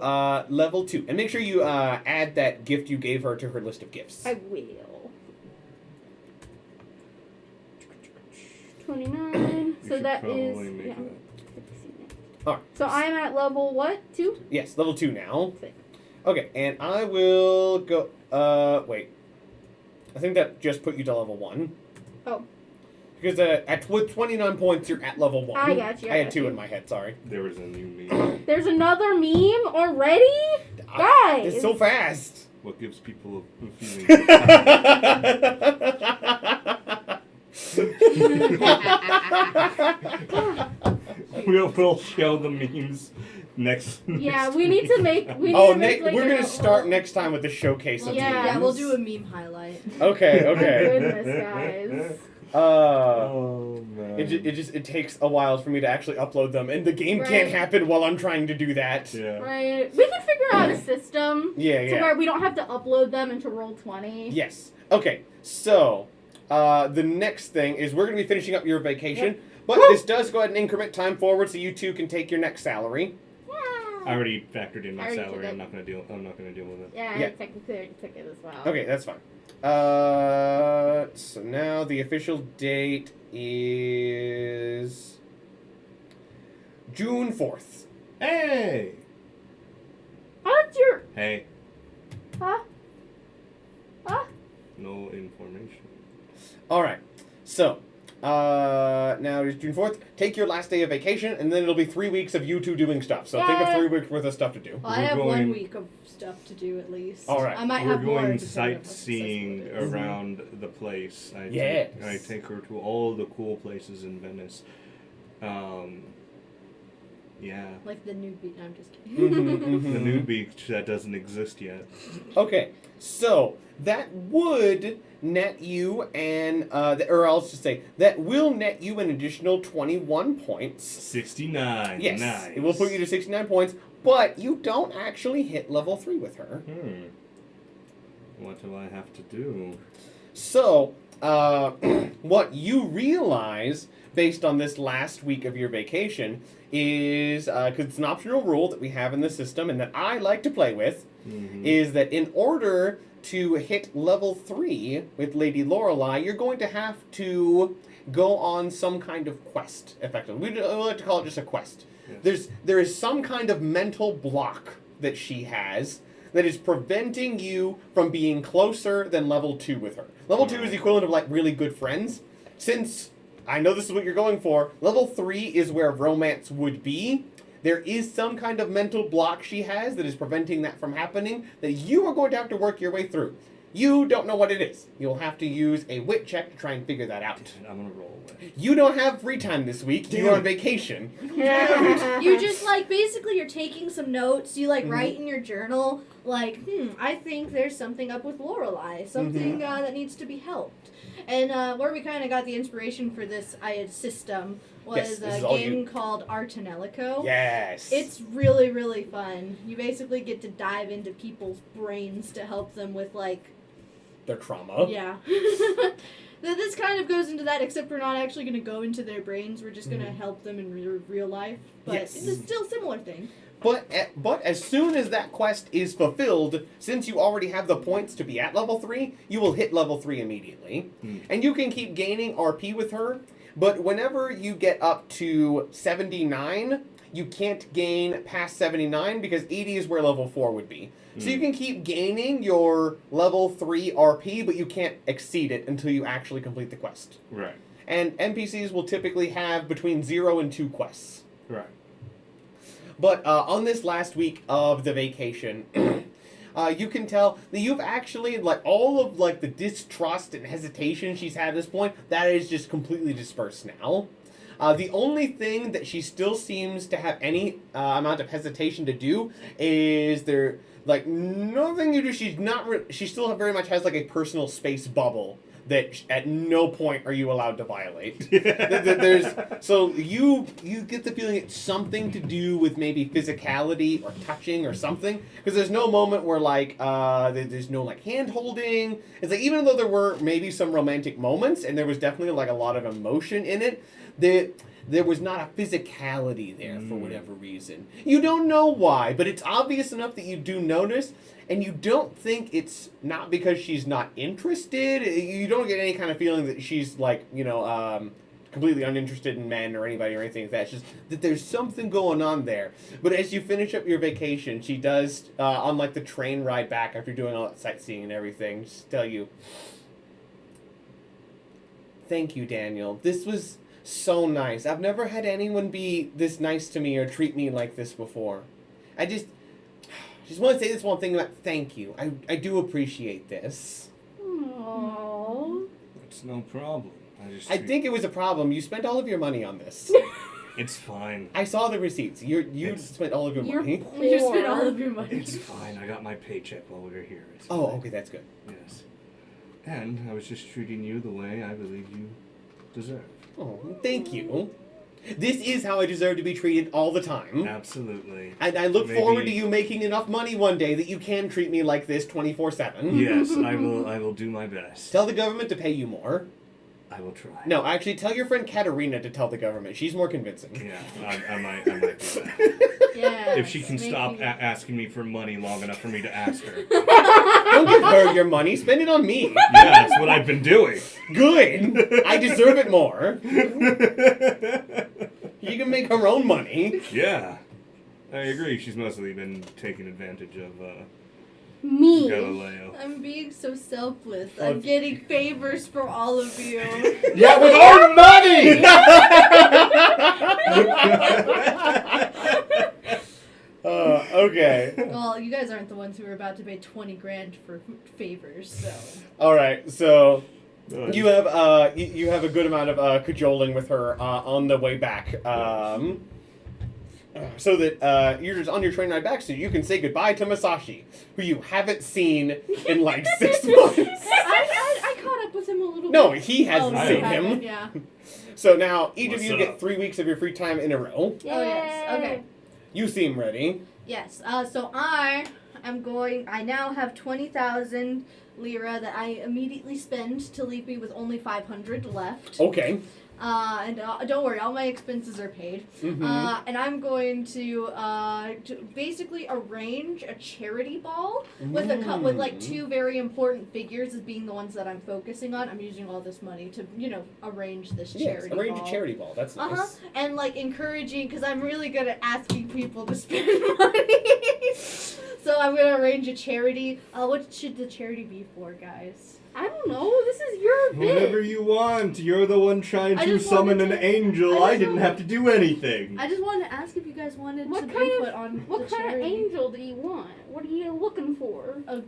level 2. And make sure you add that gift you gave her to her list of gifts. I will. 29. You So should that probably is. make Yeah. that. Alright. So I'm at level what? 2? Yes, level 2 now. Sick. Okay, and I will go... wait. I think that just put you to level 1. Oh. Because with 29 points, you're at level 1. I got you, I I had got 2 you. in my head, sorry. There was a new meme. There's another meme already? Guys! It's so fast. What gives people a feeling? We'll show the memes next. Yeah, we need to make. We need Oh, to make like we're a- going to start next time with the showcase of Yeah. Yeah, memes. we'll do a meme highlight. Okay, Oh, okay. goodness, guys. Oh man. It takes a while for me to actually upload them, and the game Right. can't happen while I'm trying to do that. Yeah. Right. We can figure out a system Yeah, to yeah. where we don't have to upload them into Roll20. Yes. Okay, so the next thing is we're going to be finishing up your vacation, but this does go ahead and increment time forward so you two can take your next salary. I already factored in I my already salary. did I'm it. not gonna deal with it. Yeah, Yeah. I technically already took it as well. Okay, that's fine. So now the official date is June 4th. Hey. How's your. Hey. Huh? Huh? No information. All right. So, now it is June 4th. Take your last day of vacation, and then it'll be 3 weeks of you two doing stuff. So think of Yay. 3 weeks worth of stuff to do. Well, I We're have going- 1 week of stuff to do at least. All right. I might We're have more. going depending on how sightseeing successful it is. around the place. Yes. I take her to all the cool places in Venice. Yeah. Like the nude beach. No, I'm just kidding. Mhm, The mhm. new beach that doesn't exist yet. Okay, so that would net you and or I'll just say that will net you an additional 21 points. 69. Yes, Nice. it will put you to 69 points, but you don't actually hit level 3 with her. What do I have to do? So, what you realize based on this last week of your vacation is, because it's an optional rule that we have in the system and that I like to play with, is that in order to hit level 3 with Lady Lorelei, you're going to have to go on some kind of quest, effectively. We like to call it just a quest. Yes. There is some kind of mental block that she has that is preventing you from being closer than level 2 with her. Level 2 is the equivalent of like really good friends. Since I know this is what you're going for, level 3 is where romance would be. There is some kind of mental block she has that is preventing that from happening that you are going to have to work your way through. You don't know what it is. You'll have to use a wit check to try and figure that out. I'm gonna roll away. You don't have free time this week. You're on vacation. You just like basically you're taking some notes. You like Mhm. write in your journal like, I think there's something up with Lorelei, something that needs to be helped. And where we kind of got the inspiration for this system Yes, was this is a all game you. called Artanelico. Yes. It's really, really fun. You basically get to dive into people's brains to help them with like, their trauma. yeah. This kind of goes into that, except we're not actually going to go into their brains. We're just going to help them in real life. But Yes. it's still a similar thing. But as soon as that quest is fulfilled, since you already have the points to be at level 3, you will hit level 3 immediately. And you can keep gaining RP with her, but whenever you get up to 79, you can't gain past 79 because 80 is where level 4 would be. So you can keep gaining your level 3 RP, but you can't exceed it until you actually complete the quest. Right. And NPCs will typically have between 0 and 2 quests. Right. But on this last week of the vacation, you can tell that you've actually, like, all of, like, the distrust and hesitation she's had at this point, that is just completely dispersed now. The only thing that she still seems to have any amount of hesitation to do is there, like, nothing you do. She still very much has, like, a personal space bubble that at no point are you allowed to violate. So you get the feeling it's something to do with maybe physicality or touching or something, because there's no moment where like there's no like hand holding. It's like even though there were maybe some romantic moments and there was definitely like a lot of emotion in it, there was not a physicality there for whatever reason. You don't know why, but it's obvious enough that you do notice. And you don't think it's not because she's not interested. You don't get any kind of feeling that she's like, completely uninterested in men or anybody or anything like that. It's just that there's something going on there. But as you finish up your vacation, she does, on like the train ride back after doing all that sightseeing and everything, just tell you, thank you, Daniel. This was so nice. I've never had anyone be this nice to me or treat me like this before. I just want to say this one thing about thank you. I do appreciate this. Aww. It's no problem. I think it was a problem. You spent all of your money on this. It's fine. I saw the receipts. You spent all of your money. You spent all of your money. It's fine. I got my paycheck while we were here. It's Oh, fine. okay, that's good. Yes. And I was just treating you the way I believe you deserve. Oh, thank you. This is how I deserve to be treated all the time. Absolutely. And I look Maybe- forward to you making enough money one day that you can treat me like this 24/7. Yes, I will do my best. Tell the government to pay you more. I will try. No, actually, tell your friend Katerina to tell the government. She's more convincing. Yeah, I might do that. Yeah. If she can stop asking me for money long enough for me to ask her. Don't give her your money. Spend it on me. Yeah, that's what I've been doing. Good. I deserve it more. She can make her own money. Yeah. I agree. She's mostly been taking advantage of Me. Galileo. I'm being so selfless. I'm getting favors for all of you. Yeah, with our money! Okay. Well, you guys aren't the ones who are about to pay 20 grand for favors, so. All right, so you have a good amount of cajoling with her on the way back, so that you're just on your train ride back, so you can say goodbye to Masashi, who you haven't seen in like 6 months. I caught up with him a little bit. No, he hasn't Oh, seen you him. haven't, yeah. So now each What's of you up? get 3 weeks of your free time in a row. Yay. Oh, yes. Okay. You seem ready. Yes. So I now have 20,000 lira that I immediately spend to leave me with only 500 left. Okay. And don't worry, all my expenses are paid. Mhm. And I'm going to basically arrange a charity ball with with like 2 very important figures as being the ones that I'm focusing on. I'm using all this money to arrange this charity Yes, arrange ball. a charity ball. That's nice. And like encouraging, because I'm really good at asking people to spend money. So I'm gonna arrange a charity. What should the charity be for, guys? I don't know. This is your bit. Whatever you want. You're the one trying I to just summon wanted an to- angel. I I just didn't wanted- have to do anything. I just wanted to ask if you guys wanted What some kind of- input on What the kind of charity. angel do you want? What are you looking for? A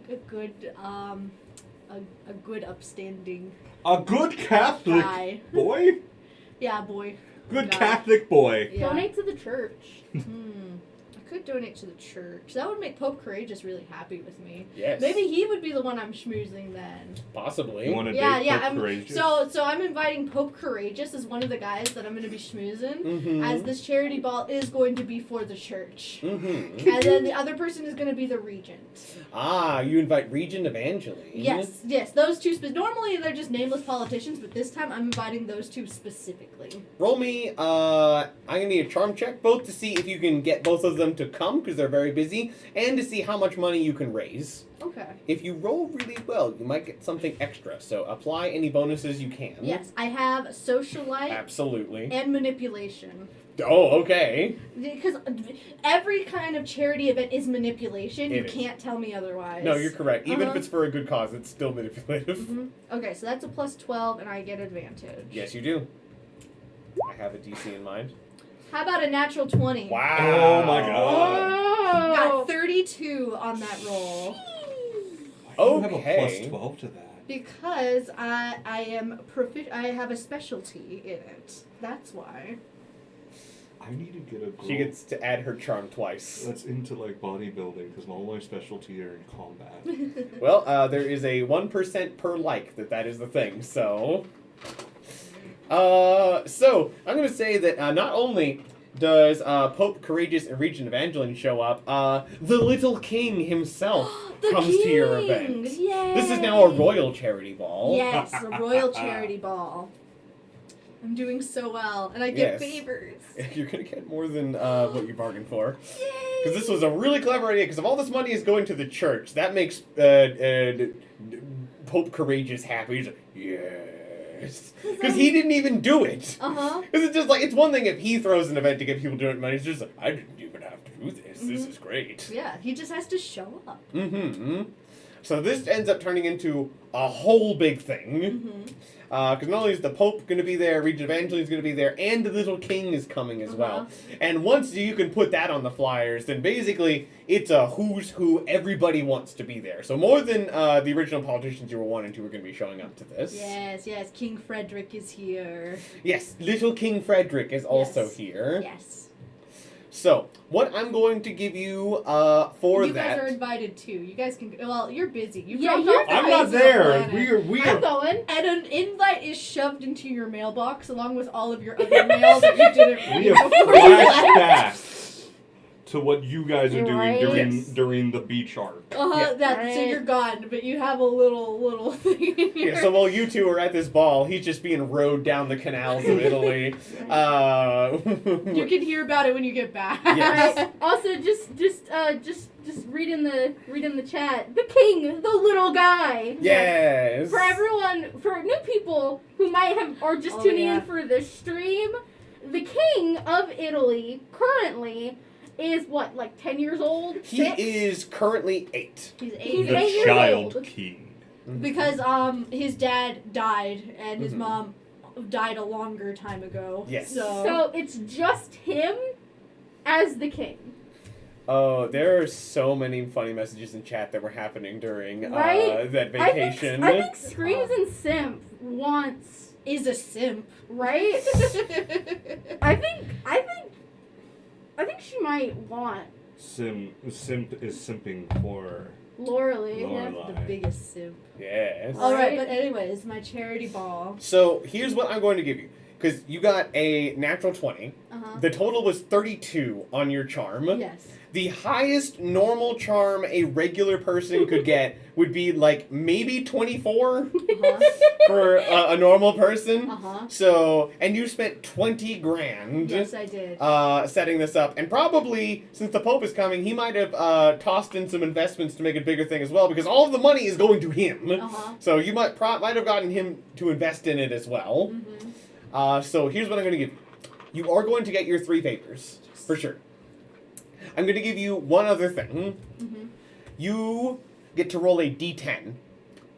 good upstanding A good Catholic guy. boy? Yeah, boy. Good Guy. Catholic boy. Yeah. Donate to the church. I could donate to the church. That would make Pope Courageous really happy with me. Yes. Maybe he would be the one I'm schmoozing then. Possibly. You want to Yeah, date yeah. Pope Courageous? So I'm inviting Pope Courageous as one of the guys that I'm going to be schmoozing. Mhm. As this charity ball is going to be for the church. Mhm. And then the other person is going to be the regent. Ah, you invite Regent Evangeline. Yes, those two. Normally they're just nameless politicians, but this time I'm inviting those two specifically. Roll me, I'm gonna need a charm check, both to see if you can get both of them them to come because they're very busy, and to see how much money you can raise. Okay. If you roll really well, you might get something extra. So apply any bonuses you can. Yes, I have socialite Absolutely. and manipulation. Oh, okay. Because every kind of charity event is manipulation. It You is. can't tell me otherwise. No, you're correct. Even if Uh-huh. it's for a good cause, it's still manipulative. Mhm. Okay, so that's a plus 12, and I get advantage. Yes, you do. I have a DC in mind. How about a natural 20? Wow. Oh my God. Oh. Got 32 on that roll. Why do you have a Okay. plus 12 to that? Because I am I have a specialty in it. That's why. I need to get a girl She gets to add her charm twice. that's into like bodybuilding because all my specialty are in combat. Well, there is a 1% per like that is the thing, so... So, I'm going to say that not only does Pope Courageous and Regent Evangeline show up, the Little King himself The comes to your king! event. Yay! This is now a royal charity ball. Yes, a royal charity ball. I'm doing so well, and I get Yes. favors. You're going to get more than what you bargained for. Yay! Because this was a really clever idea, because if all this money is going to the church, that makes Pope Courageous happy. He's like, yes. Because he didn't even do it. Uh-huh. Because it's just like, it's one thing if he throws an event to get people doing money. It's just like, I didn't even have to do this. This is great. Yeah, he just has to show up. Mm-hmm. So this ends up turning into a whole big thing. Mm-hmm. Because not only is the Pope going to be there, Regent Evangeline is going to be there, and the Little King is coming as well. And once you can put that on the flyers, then basically it's a who's who. Everybody wants to be there. So more than the original politicians you were wanting to are going to be showing up to this. Yes, yes, King Frederick is here. Yes, Little King Frederick is also Yes. here. Yes. So what I'm going to give you for You that. guys are invited too. You guys can. Well, you're busy. You Yeah, dropped you're off the I'm face not of the there. planet. We I'm are. going. And an invite is shoved into your mailbox along with all of your other mail that you didn't We read have before you left. flashbacks to what you guys are doing Right. during the beach arc. Yeah. So Right. you're gone, but you have a little thing in here. Yeah, so while you two are at this ball, he's just being rowed down the canals of Italy. You can hear about it when you get back. Yes. Right. Also, just reading the chat. The king, the little guy. Yes. For everyone, for new people who might are just Oh, tuning yeah. in for this stream, the king of Italy currently is what, like 10 years old? He 6? is currently 8. He's 8 He's The 8 years child old. king. because his dad died and his Mhm. mom died a longer time ago. Yes. So it's just him as the king. Oh, there are so many funny messages in chat that were happening during Right? that vacation. I think Screams and Simp wants, is a simp. right? I think she might want Simp is simping for Lorelei. Lorelei. The biggest simp. Yes. All right, Right. but anyways, my charity ball. So here's what I'm going to give you. Because you got a natural 20. Uh-huh. The total was 32 on your charm. Yes. The highest normal charm a regular person could get would be like maybe 24 Uh-huh. for a normal person. Uh-huh. So, and you spent 20 grand Yes, I did. setting this up. And probably, since the Pope is coming, he might have tossed in some investments to make it a bigger thing as well, because all of the money is going to him. Uh-huh. So you might have gotten him to invest in it as well. Mm-hmm. So here's what I'm going to give you. You are going to get your 3 favors, for sure. I'm going to give you one other thing. Mm-hmm. You get to roll a d10.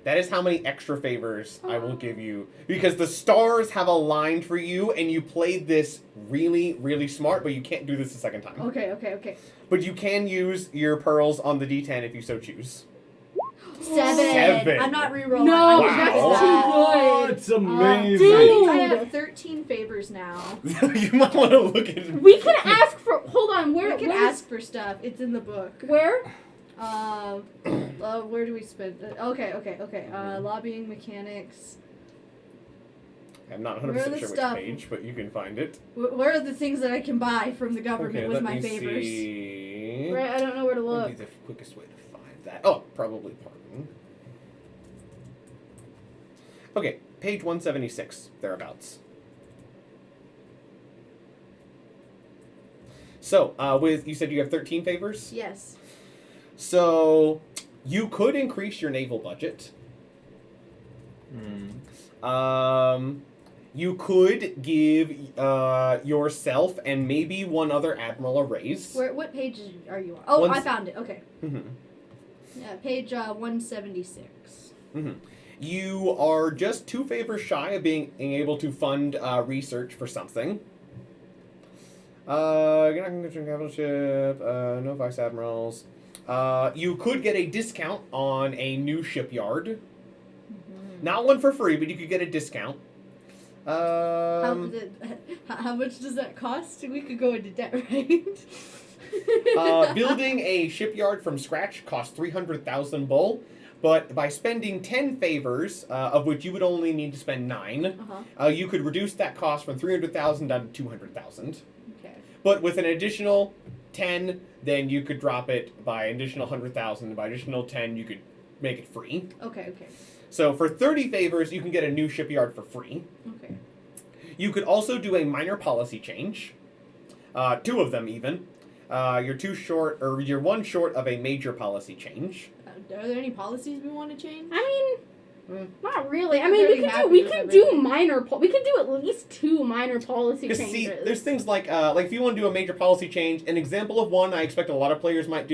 That is how many extra favors I will give you. Because the stars have aligned for you, and you played this really, really smart, but you can't do this a second time. Okay. But you can use your pearls on the d10 if you so choose. 7. I'm not re-rolling. No, I that's got too that. Oh, good. it's amazing. Dude. I have 13 favors now. You might want to look at it. We can ask for. Hold on. We Where can where's- ask for stuff. It's in the book. Where? Where do we spend? Okay. Lobbying mechanics. I'm not Where are 100% the sure stuff? which page, but you can find it. Where are the things that I can buy from the government Okay, with let my me favors? see. Right. I don't know where to What look. would be the quickest way to find that? Oh, probably pardon. Okay, page 176, thereabouts. So, you said you have 13 favors? Yes. So, you could increase your naval budget. You could give yourself and maybe one other admiral a raise. What page are you on? Oh, I found it. Okay. Mm-hmm. Yeah, page 176. Mm-hmm. You are just 2 favors shy of being able to fund research for something. You're not going to get capital ship, no vice admirals. You could get a discount on a new shipyard. Mm-hmm. Not one for free, but you could get a discount. How much does that cost? We could go into debt, right? Building a shipyard from scratch costs 300,000 bull, but by spending 10 favors, of which you would only need to spend 9, you could reduce that cost from 300,000 down to 200,000. Okay. But with an additional 10, then you could drop it by an additional 100,000. By additional 10, you could make it free. Okay. So for 30 favors, you can get a new shipyard for free. Okay. You could also do a minor policy change. 2 of them even. You're 1 short of a major policy change. Are there any policies we want to change? I mean, not really. I I'm mean, very we happy with can do everything. we can do at least 2 minor policy Because changes. see, there's things like if you want to do a major policy change, an example of one I expect a lot of players might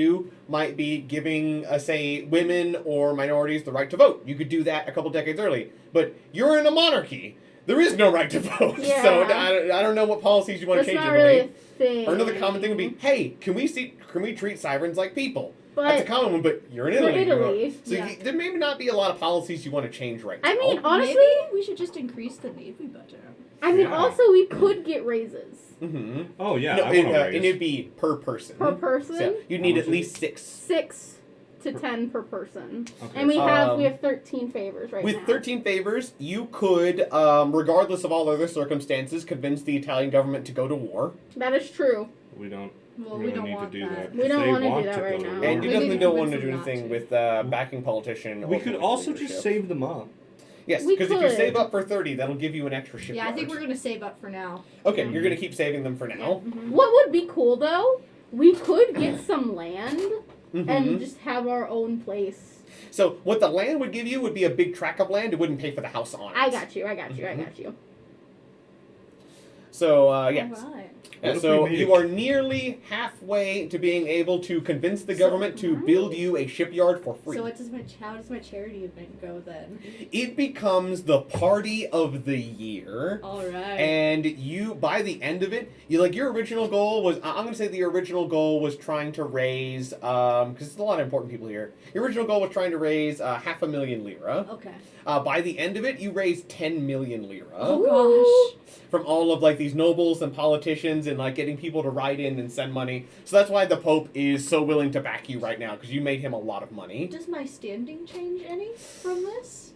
be giving, say, women or minorities the right to vote. You could do that a couple decades early. But you're in a monarchy. There is no right to vote. Yeah. So I don't know what policies you want That's to change. not really a thing. Or another common thing would be, hey, can we treat sirens like people? But That's a common one, but you're in You're Italy. Italy. So Yeah. there may not be a lot of policies you want to change right now. I mean, honestly, Maybe we should just increase the Navy budget. Yeah. also we could get raises Mm-hmm. Oh yeah, No, I want to and raise. it'd be per person. per person. So you'd How need much at is least 6. 6 to 10 per person. Okay. And we have Um, 13 favors right With now. 13 favors, you could, regardless of all other circumstances, convince the Italian government to go to war. That is true. We don't Well, really we don't need want to do that. We don't They wanna do want that to right go to now. war. And we you need definitely to don't convince want to do them not anything to. with backing politician. We or could political also just leadership. save them up. Yes, We because if you could. save up for 30, that'll give you an extra shipyard. Yeah, I think we're gonna save up for now. Okay, you're going to keep saving them for now. Mhm. What would be cool though? We could get some land Mhm. and just have our own place. So what the land would give you would be a big tract of land. It wouldn't pay for the house on it. I got you. I got you. So, yeah. Alright. What if So we made you it- are nearly halfway to being able to convince the So government to build nice. you a shipyard for free. So how does my charity event go then? It becomes the party of the year. Alright. And you, by the end of it, your original goal was, I'm going to say the original goal was trying to raise, because there's a lot of important people here. Your original goal was trying to raise 500,000 lira. Okay. By the end of it, you raised 10 million lira. Oh gosh. From all of these nobles and politicians and getting people to write in and send money. So that's why the Pope is so willing to back you right now, because you made him a lot of money. Does my standing change any from this?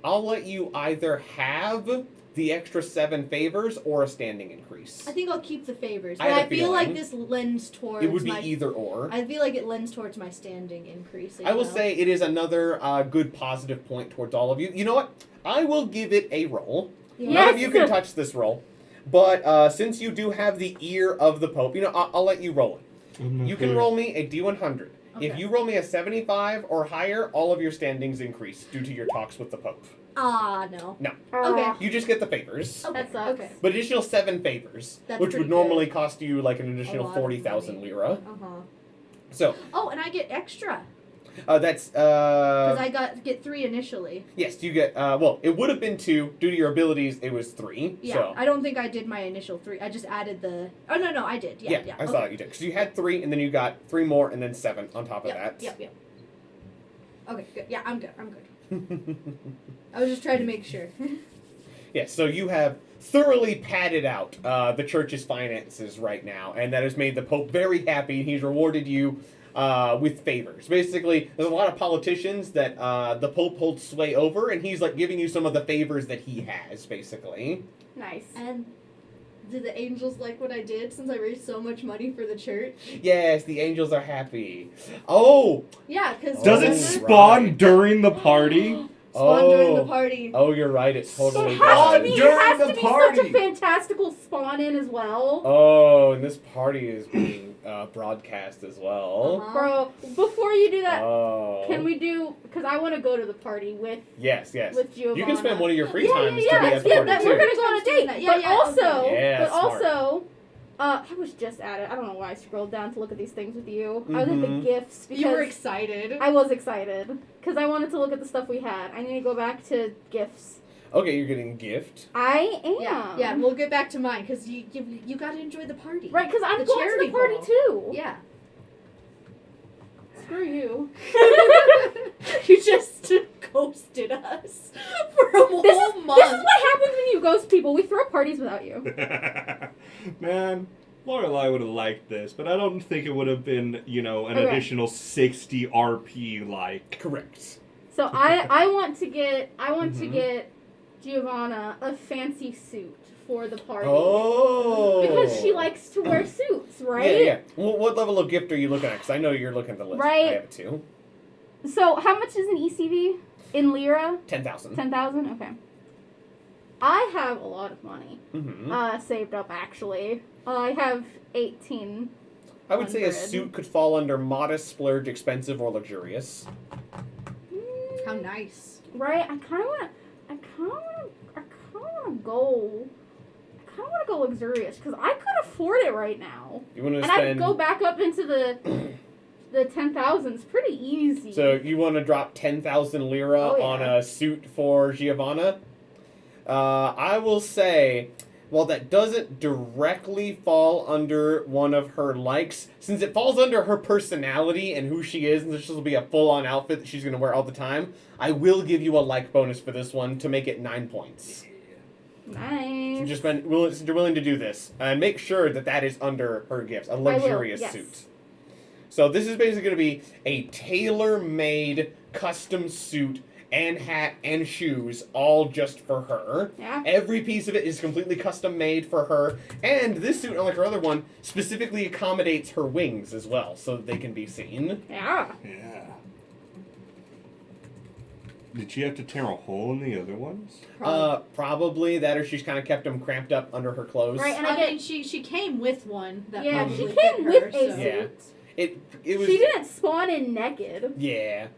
I'll let you either have the extra 7 favors or a standing increase. I think I'll keep the favors, I but had a I feel like feeling. this lends towards It would be my. either or. I feel like it lends towards my standing increasing. I will though. say it is another good positive point towards all of you. You know what? I will give it a roll. Yeah. None of Yes! you can touch this roll. But since you do have the ear of the Pope, I'll let you roll it. You can roll me a D100. If Okay. you roll me a 75 or higher, all of your standings increase due to your talks with the Pope. Ah, no. Okay. You just get the favors. Okay. That sucks. Okay. But additional 7 favors, That's which would pretty normally good. cost you an additional lot of 40,000 money. lira. Uh huh. So Oh, and I get extra that's because I get 3 initially. yes, you get it would have been 2 due to your abilities. It was 3. Yeah. So I don't think I did my initial 3. I just added the. Oh no, I did. Yeah. I okay. thought you did because you had 3 and then you got 3 more and then 7 on top of Yep. that. Yep. Okay. Good. Yeah, I'm good. I was just trying to make sure. Yes, so you have thoroughly padded out the church's finances right now, and that has made the Pope very happy, and he's rewarded you with favors. Basically, there's a lot of politicians that the Pope holds sway over, and he's giving you some of the favors that he has, basically. Nice. And did the angels like what I did since I raised so much money for the church? Yes, the angels are happy. Oh! Yeah, because Does it Oh, spawn right. during the party? Spawn during the party. Oh, you're right. It totally It has to does. be, it During has the to be party. such a fantastical spawn in as well. Oh, and this party is being broadcast as well. Uh-huh. Bro, before you do that, Oh. can we do, because I want to go to the party with Yes. Giovanna. You can spend one of your free Yeah, times yeah, to be yeah, at the yeah, party that, too. we're going to go on a date. Yeah, but yeah, also, okay. Yeah, but smart. also, I was just at it. I don't know why I scrolled down to look at these things with you. I was at the Mhm. gifts because You were excited. I was excited because I wanted to look at the stuff we had. I need to go back to gifts. Okay, you're getting a gift. I am. Yeah, we'll get back to mine because you got to enjoy the party. Right, because I'm The going to charity the party ball. too. Yeah. Screw you. You just ghosted us for a whole This is month. what happens when you ghost people. We throw parties without you. Man, Lorelai would have liked this, but I don't think it would have been, an Okay. additional 60 RP like. Correct. So I want to get Mhm. get Giovanna a fancy suit for the party. Oh. Because she likes to wear suits, right? Yeah. What level of gift are you looking at? Because I know you're looking at the list. Right. I have it too. So how much is an ECV in lira? 10,000. 10,000. Okay. I have a lot of money Mm-hmm. saved up actually. I have 18. I would say a 100. suit could fall under modest, splurge, expensive, or luxurious. How nice. Right? I kind of want to go. I kind of want to go luxurious because I could afford it right now, You want to and I spend. could go back up into the 10,000s pretty easy. So you want to drop 10,000 lira Oh, yeah. on a suit for Giovanna? I will say, while that doesn't directly fall under one of her likes, since it falls under her personality and who she is, and this will be a full-on outfit that she's going to wear all the time, I will give you a like bonus for this one to make it 9 points. Nice. Since you're willing to do this, and make sure that that is under her gifts, a luxurious yes. suit. So this is basically going to be a tailor-made custom suit and hat and shoes, all just for her. Yeah. Every piece of it is completely custom made for her, and this suit, unlike her other one, specifically accommodates her wings as well, so that they can be seen. Yeah. Yeah. Did she have to tear a hole in the other ones? Probably that, or she's kind of kept them cramped up under her clothes. Right, and I I get. mean, she came with one that Yeah, probably she fit came her, with a so. Yeah. suit. It was. She didn't spawn in naked, Yeah.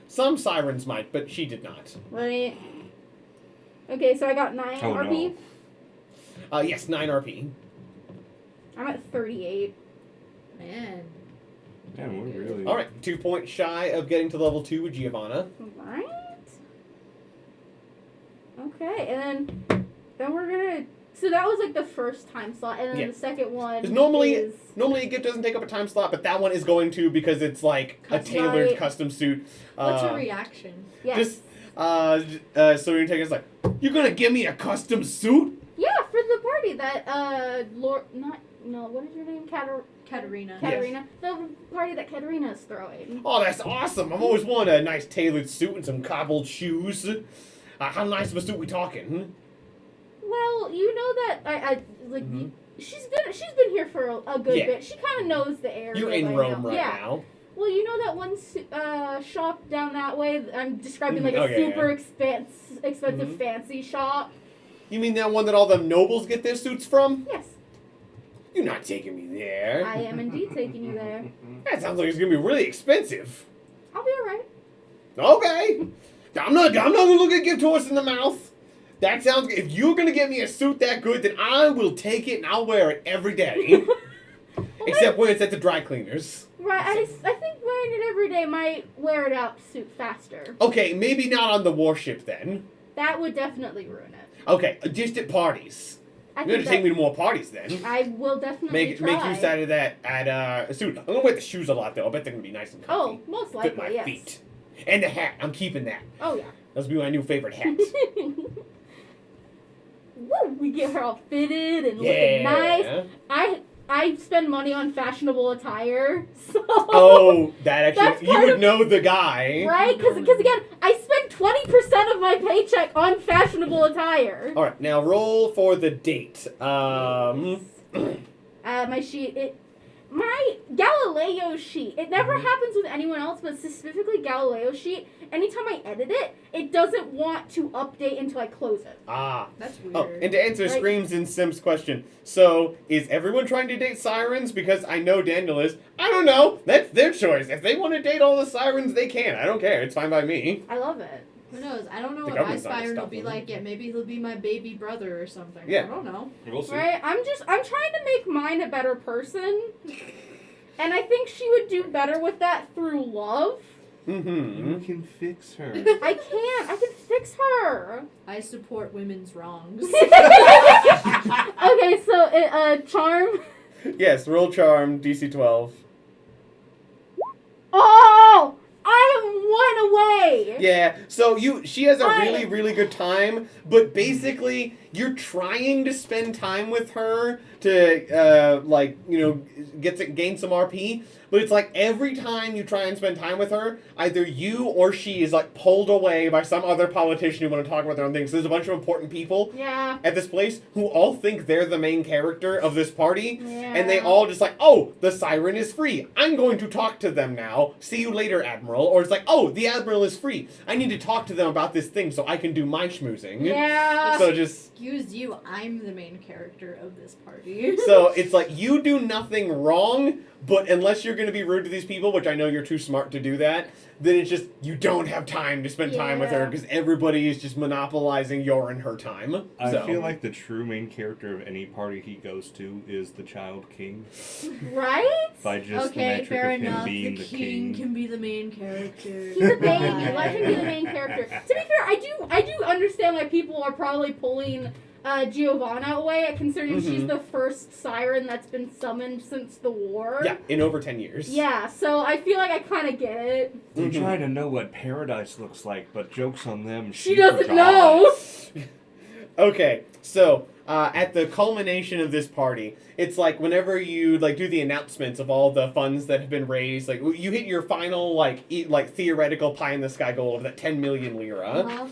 Some sirens might, but she did not. right? Okay, so I got 9 Oh, RP. no. Yes, 9 RP. I'm at 38. Man. Man, we're really. All right, 2 points shy of getting to level 2 with Giovanna. Right. Okay, and then we're gonna. So that was like the first time slot, and then Yeah. the second one 'Cause normally is a gift doesn't take up a time slot, but that one is going to because it's like a Custom. tailored Right. custom suit. What's her reaction? yes. Just so you're taking it's like, you're gonna give me a custom suit? Yeah, for the party that what is your name? Katerina. Katerina. The party that Katerina is throwing. Oh, that's awesome! I've always wanted a nice tailored suit and some cobbled shoes. How nice of a suit we talking? Well, you know that I like Mhm. she's been here for a good Yeah. bit. She kind of knows the area. You're by in Rome now. right yeah. now. Well, you know that one shop down that way. I'm describing like a Okay, super yeah. expensive Mhm. fancy shop. You mean that one that all the nobles get their suits from? Yes, You're not taking me there. I am indeed taking you there. That sounds like it's gonna be really expensive. I'll be alright. Okay. I'm not gonna look a gift horse in the mouth. That sounds good. If you're gonna get me a suit that good, then I will take it and I'll wear it every day. Except when it's at the dry cleaners. Right, I think wearing it every day might wear it out suit faster. Okay, maybe not on the warship then. That would definitely ruin it. Okay, just at parties. I You're gonna think take me to more parties then. I will definitely Make try. use out of that at a suit. I'm gonna wear the shoes a lot though. I bet they're gonna be nice and Oh, comfy. most Fit my likely, yes. feet. And the hat. I'm keeping that. Oh yeah. That'll be my new favorite hat. Woo! We get her all fitted and Yeah. looking nice. I spend money on fashionable attire, so Oh, that That's actually, you part would of- know the guy. right? Because again, I spend 20% of my paycheck on fashionable attire. All right, now roll for the date. My sheet my Galileo sheet, it never happens with anyone else, but specifically Galileo sheet, anytime I edit it, it doesn't want to update until I close it. Ah. That's weird. Oh, and to answer Right. Screams and Sim's question, so is everyone trying to date sirens? Because I know Daniel is. I don't know. That's their choice. If they want to date all the sirens, they can. I don't care. It's fine by me. I love it. Who knows? I don't know The what my government's not gonna siren will stop be them. like yet. Maybe he'll be my baby brother or something. Yeah. I don't know. We'll see. Right? I'm trying to make mine a better person. And I think she would do better with that through love. Mm-hmm. You can fix her. I can't. I can fix her. I support women's wrongs. Okay, so charm. Yes, roll charm, DC 12. Oh, I am one away. Yeah, so she has a I- really, really good time, but basically, you're trying to spend time with her to, gain some RP, but it's like every time you try and spend time with her, either you or she is, like, pulled away by some other politician who want to talk about their own things. There's a bunch of important people Yeah. at this place who all think they're the main character of this party, Yeah. and they all just like, oh, the siren is free. I'm going to talk to them now. See you later, Admiral. Or it's like, oh, the Admiral is free. I need to talk to them about this thing so I can do my schmoozing. Yeah. So just... Excuse you, I'm the main character of this party. So it's like, you do nothing wrong, but unless you're going to be rude to these people, which I know you're too smart to do that, then it's just, you don't have time to spend time with her Yeah. because everybody is just monopolizing your and her time. I So. feel like the true main character of any party he goes to is the Child King. Right? By just the Okay, metric fair of him enough. being The the king can be the main character. He's a baby. Let him be the main character. To be fair, I do understand why people are probably pulling Giovanna away, considering she's the first siren that's been summoned since the war. Yeah, in over 10 years. Yeah, so I feel like I kind of get it. They Mhm. try to know what paradise looks like, but joke's on them. She doesn't forgot. know. Okay, so at the culmination of this party, it's like whenever you like do the announcements of all the funds that have been raised, like you hit your final like theoretical pie in the sky goal of that 10 million lira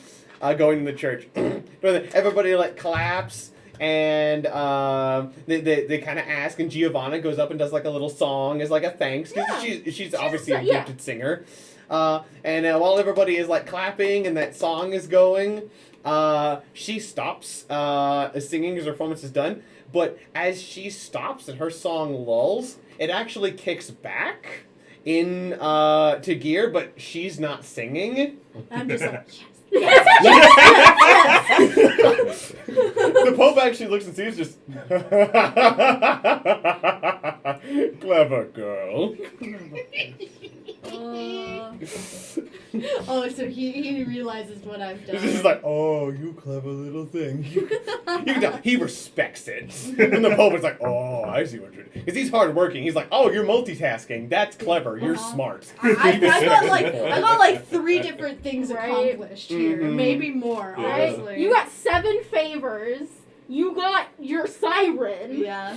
going to the church. Everybody like claps. And they kind of ask, and Giovanna goes up and does like a little song as like a thanks because she's obviously a yeah. gifted singer. And while everybody is like clapping and that song is going, she stops singing as her performance is done. But as she stops and her song lulls, it actually kicks back in to gear, but she's not singing. I'm just like, The Pope actually looks and sees just clever girl. oh, so he realizes what I've done. He's just like, oh, you clever little thing. You can tell he respects it. And the Pope is like, oh, I see what you're doing. Because he's hardworking. He's like, oh, you're multitasking. That's clever. You're smart. I got like 3 different things Right. accomplished here, Mhm. maybe more. Yeah. Honestly, You got 7 favors. You got your siren. yeah.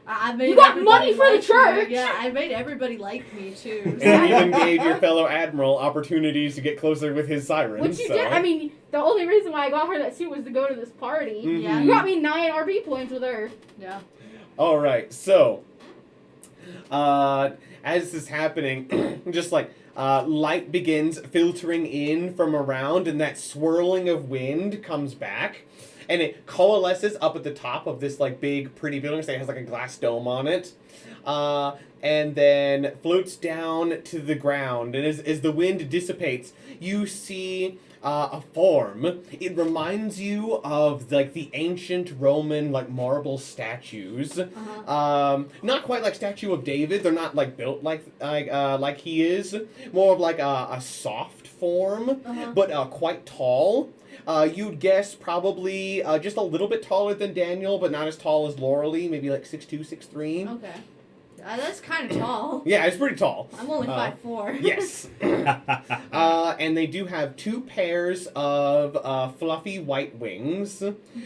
I made You got everybody money for the like me. church. Yeah, I made everybody like me too. And even gave your fellow admiral opportunities to get closer with his sirens. Which you so. did. I mean, the only reason why I got her that suit was to go to this party. Mhm. Yeah. You got me 9 RB points with her. Yeah. All right, so as this is happening, just like light begins filtering in from around, and that swirling of wind comes back, and it coalesces up at the top of this like big, pretty building. So it has like a glass dome on it, and then floats down to the ground. And as the wind dissipates, you see a form. It reminds you of like the ancient Roman like marble statues. Not quite like Statue of David. They're not like built like he is. More of like a soft form, but quite tall. You'd guess probably just a little bit taller than Daniel, but not as tall as Laurelie. Maybe like 6'2", 6'3". Okay. That's kind of tall. Yeah, it's pretty tall. I'm only 5'4". Yes. And they do have 2 pairs of fluffy white wings,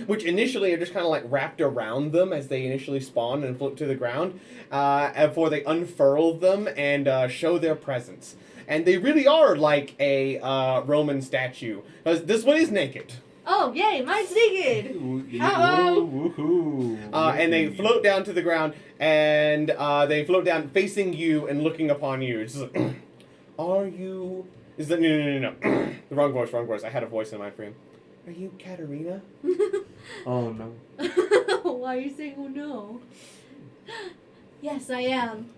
which initially are just kind of like wrapped around them as they initially spawn and float to the ground, before they unfurl them and show their presence. And they really are like a Roman statue, because this one is naked. Oh, yay, mine's naked! Uh-oh. Woohoo! And they Mickey. float down to the ground, and they float down facing you and looking upon you. It's just like, are you... Is that... No. The wrong voice. I had a voice in mind for him. Are you Katerina? Oh no. Why are you saying oh no? Yes, I am.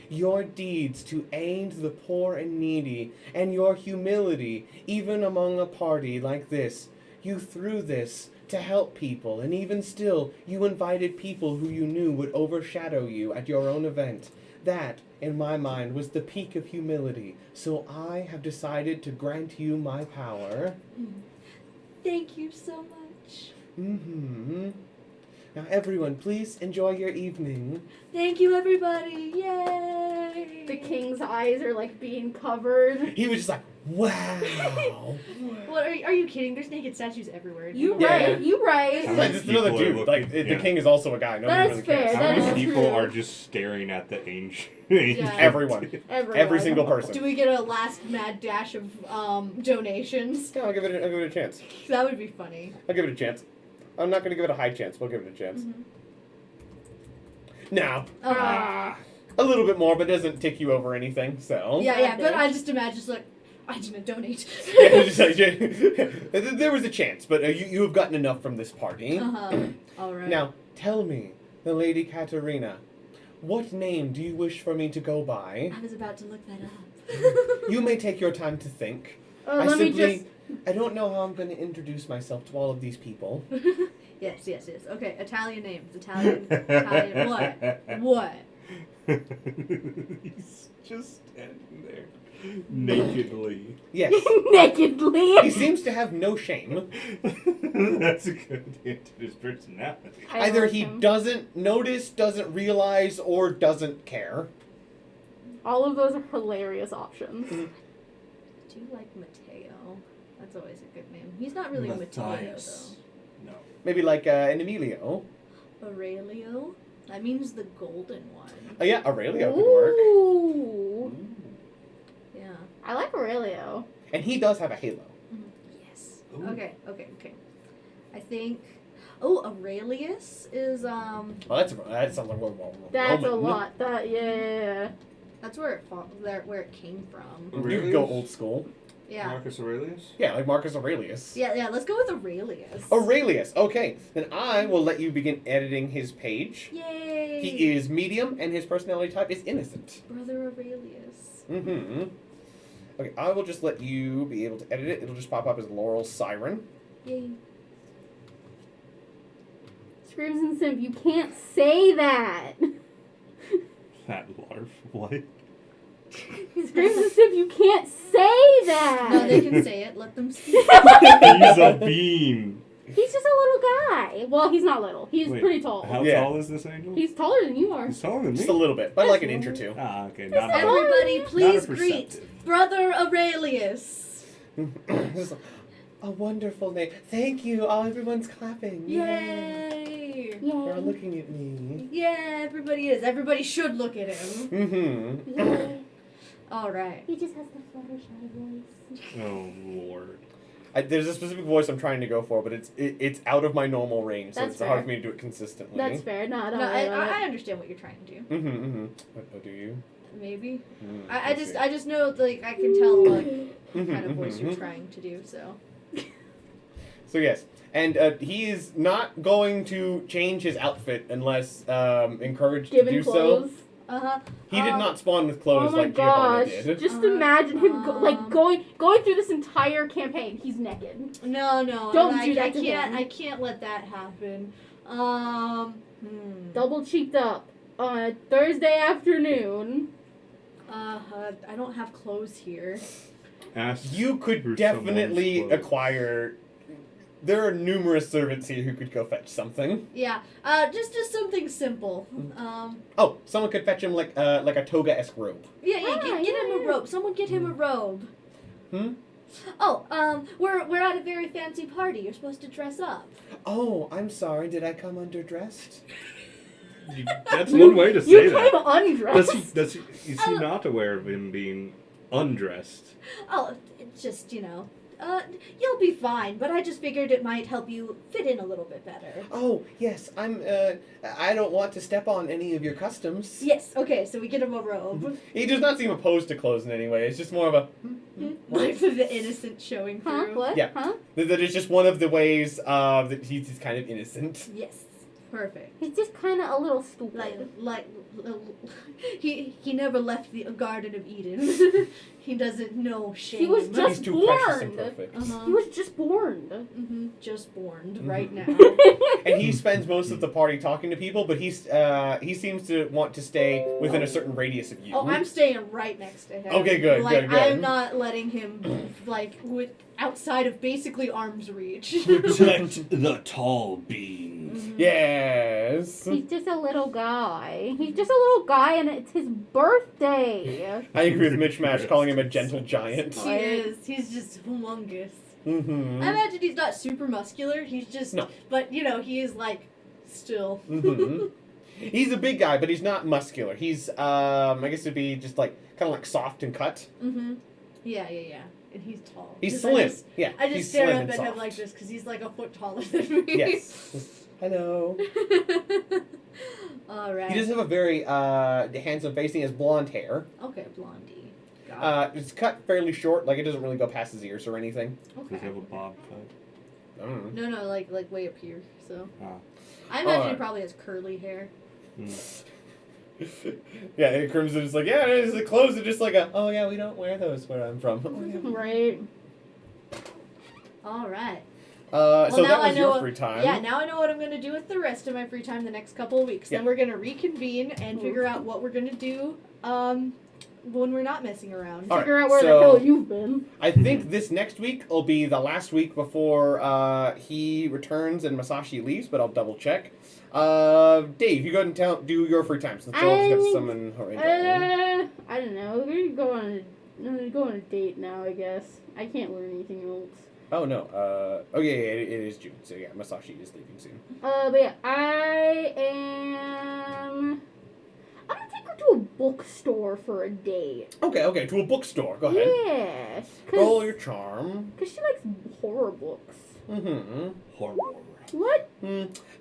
Your deeds to aid the poor and needy, and your humility, even among a party like this. You threw this to help people, and even still, you invited people who you knew would overshadow you at your own event. That, in my mind, was the peak of humility, so I have decided to grant you my power. Thank you so much. Now, everyone, please enjoy your evening. Thank you, everybody. Yay! The king's eyes are like being covered. He was just like, wow. What are you kidding? There's naked statues everywhere. You Yeah. right. You right. How It's many just another people are dude. looking- Like, the yeah. king is also a guy. Nobody That's really fair. cares. How That many is people true. are just staring at the angel? Yeah. Everyone. Everyone. Every single person. Do we get a last mad dash of donations? Yeah, I'll give it a chance. That would be funny. I'll give it a chance. I'm not going to give it a high chance. We'll give it a chance. Now, Ah. a little bit more, but it doesn't tick you over anything, so. Yeah, but I just imagine just like, I didn't donate. Yeah, just like, there was a chance, but you have gotten enough from this party. Alright. Now, tell me, the Lady Katerina, what name do you wish for me to go by? I was about to look that up. You may take your time to think. Let me just. I don't know how I'm going to introduce myself to all of these people. Yes. Okay, Italian names. Italian. What? He's just standing there, nakedly. Yes. Nakedly. He seems to have no shame. That's a good hint to his personality. I Either like he him. doesn't notice, doesn't realize, or doesn't care. All of those are hilarious options. Do you like Matteo? That's always a good name. He's not really a Matteo, Matthias. No. Maybe like an Emilio. though. Aurelio? That means the golden one. Oh yeah, Aurelio could work. Ooh. Yeah. I like Aurelio. And he does have a halo. Yes. Ooh. Okay. I think... Oh, Aurelius is, Well, that's something That's a lot. Yeah. That's where it came from. You could go old school. Yeah. Marcus Aurelius? Yeah, like Marcus Aurelius. Yeah, let's go with Aurelius. Aurelius. Okay, then I will let you begin editing his page. Yay! He is medium, and his personality type is innocent. Brother Aurelius. Okay, I will just let you be able to edit it. It'll just pop up as Laurel Siren. Yay. Screams and Simp, you can't say that. Fat larf. What? Screams and Simp, you can't say that. No, they can say it. Let them speak. He's a bean. He's just a little guy. Well, he's not little. He's Wait, pretty tall. How Yeah. tall is this angel? He's taller than you are. He's taller than me. Just a little bit, but like an inch or two. Ah, okay. Not a Everybody, not please a greet perceptive. Brother Aurelius. A wonderful name. Thank you. Oh, everyone's clapping. Yay! They're all Yay. looking at me. Yeah, everybody is. Everybody should look at him. Yay. All right. He just has the Fluttershy voice. Oh lord. There's a specific voice I'm trying to go for, but it's out of my normal range, so That's it's hard fair. for me to do it consistently. That's fair. No, No, I understand what you're trying to do. What do you? Maybe. Mm, I let's see. just know like I can tell what kind of voice you're trying to do. So. So yes, and he is not going to change his outfit unless encouraged to Given do clothes. Uh-huh. so. He did not spawn with clothes Oh my like Giovanna gosh! did. Just imagine him going through this entire campaign. He's naked. No, Don't I do that to can't. him. I can't let that happen. Double cheeked up on a Thursday afternoon. I don't have clothes here. Ask You could for definitely someone's clothes. acquire. There are numerous servants here who could go fetch something. Yeah. Just something simple. Oh, someone could fetch him like a toga-esque robe. Yeah. Get him yeah. a robe. Someone get him a robe. Hmm? Oh, we're at a very fancy party. You're supposed to dress up. Oh, I'm sorry. Did I come underdressed? That's one way to say You that. came undressed. Is he not aware of him being undressed? Oh, it's just You'll be fine, but I just figured it might help you fit in a little bit better. Oh, yes, I don't want to step on any of your customs. Yes, okay, so we get him a robe. He does not seem opposed to clothes in any way. It's just more of a... Like the innocent showing Huh? through. What? Yeah. Huh? That is just one of the ways that he's kind of innocent. Yes, perfect. He's just kind of a little stupid. Like, he never left the Garden of Eden. He doesn't know shame. He was He's just too precious and born. perfect. Uh-huh. He was just born. Just born Mhm. right now. And he spends most of the party talking to people, but he seems to want to stay within a certain radius of you. Oh, I'm staying right next to him. Okay, good, Like, good, good. I'm not letting him, like, outside of basically arm's reach. Protect the tall beings. Yes. He's just a little guy. He's just a little guy, and it's his birthday. I agree with Mitch Mash calling him a gentle giant. He is. He's just humongous. Mm-hmm. I imagine he's not super muscular. He's just, No. but you know, he is like, still. Mm-hmm. He's a big guy, but he's not muscular. He's, I guess it'd be just like, kind of like soft and cut. Mm-hmm. Yeah. And he's tall. He's 'Cause slim. I He's just stare slim up and at him soft. like this because he's like a foot taller than me. Yes. Hello. All right. He does have a very handsome face. He has blonde hair. Okay, blondie. Got It's cut fairly short. Like, it doesn't really go past his ears or anything. it. Does Okay. he have a bob cut? I don't know. No, like way up here. So Ah. I imagine he Alright. probably has curly hair. Yeah, and Crimson's like, yeah, the clothes are just like oh yeah, we don't wear those where I'm from. Oh, yeah. Right. All right. So now that I was know your free time. Yeah, now I know what I'm gonna do with the rest of my free time the next couple of weeks. Then Yeah. we're gonna reconvene and figure out what we're gonna do when we're not messing around. All right, Figure out where so- the hell you've been. I think this next week will be the last week before he returns and Masashi leaves, but I'll double check. Dave, you go ahead and do your free time since Joel's got to summon her angel. I don't know. We're gonna go on a date now, I guess. I can't learn anything else. Oh no. Oh yeah, it is June. So yeah, Masashi is leaving soon. But yeah, I'm gonna take her to a bookstore for a date. Okay, to a bookstore. Go ahead. Yes. Roll your charm. Cause she likes horror books. Mm-hmm. Horror. What?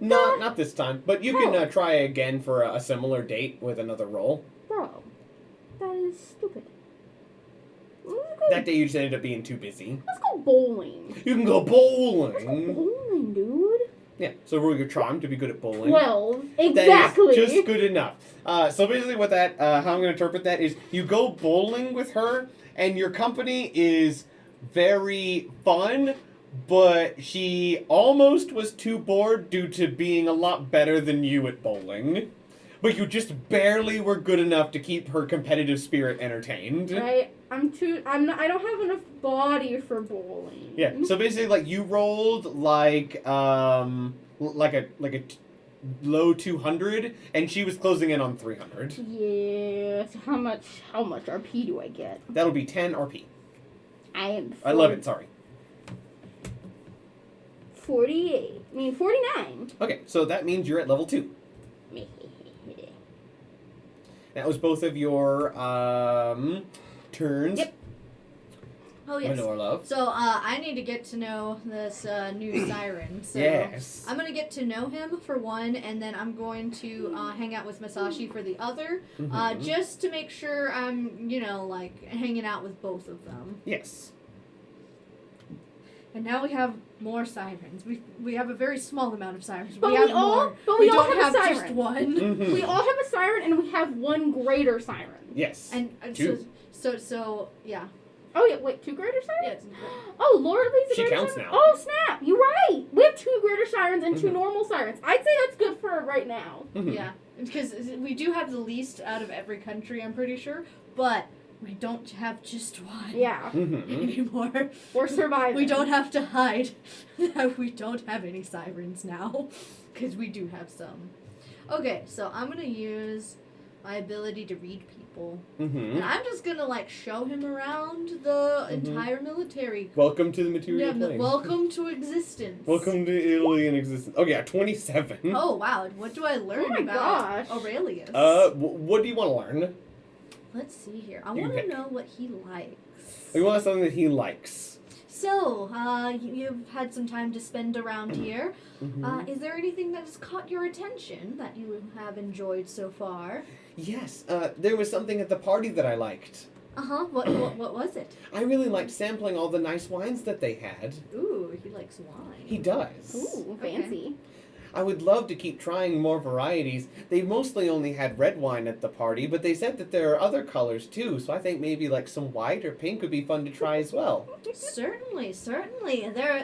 Not this time, but you can try again for a similar date with another roll. Bro, that is stupid. That day you just ended up being too busy. Let's go bowling. You can go Let's go bowling. bowling, dude. Yeah, so roll your charm to be good at bowling. 12. That Exactly. is just good enough. So basically what that, how I'm going to interpret that is you go bowling with her, and your company is very fun, but she almost was too bored due to being a lot better than you at bowling. But you just barely were good enough to keep her competitive spirit entertained. Right? I don't have enough body for bowling. Yeah. So basically, like you rolled like a low 200, and she was closing in on 300. Yeah. So how much RP do I get? That'll be 10 RP. I love it. Sorry. 48. I mean 49. Okay, so that means you're at level 2. That was both of your turns. Yep. Oh yes. Lenore, love. So I need to get to know this new siren. So Yes. I'm gonna get to know him for one, and then I'm going to hang out with Masashi for the other, Mhm. just to make sure I'm, like hanging out with both of them. Yes. And now we have more sirens. We have a very small amount of sirens. But we we have all- more. but we all don't have a just siren. one. Mhm. We all have a siren and we have one greater siren. Yes. And Two. so yeah. Oh yeah, wait, 2 greater sirens? Yeah. Oh, Lord Lee's a She greater counts siren? now. Oh snap, you're right. We have 2 greater sirens and 2 Mhm. normal sirens. I'd say that's good for right now. Mhm. Yeah, because we do have the least out of every country, I'm pretty sure, but we don't have just one Yeah, Mhm. anymore. we're surviving. We don't have to hide that we don't have any sirens now, because we do have some. Okay, so I'm gonna use my ability to read people, and Mhm. I'm just gonna show him around the Mhm. entire military. Welcome to the material Yeah, plane. welcome to existence. Welcome to alien existence. Okay, yeah, 27. Oh wow, what do I learn Oh my about gosh. Aurelius? What do you want to learn? Let's see here. I You want to pick. know what he likes. We want something that he likes. So, you've had some time to spend around here. Mhm. Is there anything that has caught your attention that you have enjoyed so far? Yes, there was something at the party that I liked. Uh-huh. What was it? I really liked sampling all the nice wines that they had. Ooh, he likes wine. He does. Ooh, Okay. fancy. I would love to keep trying more varieties. They mostly only had red wine at the party, but they said that there are other colors too, so I think maybe like some white or pink would be fun to try as well. Certainly.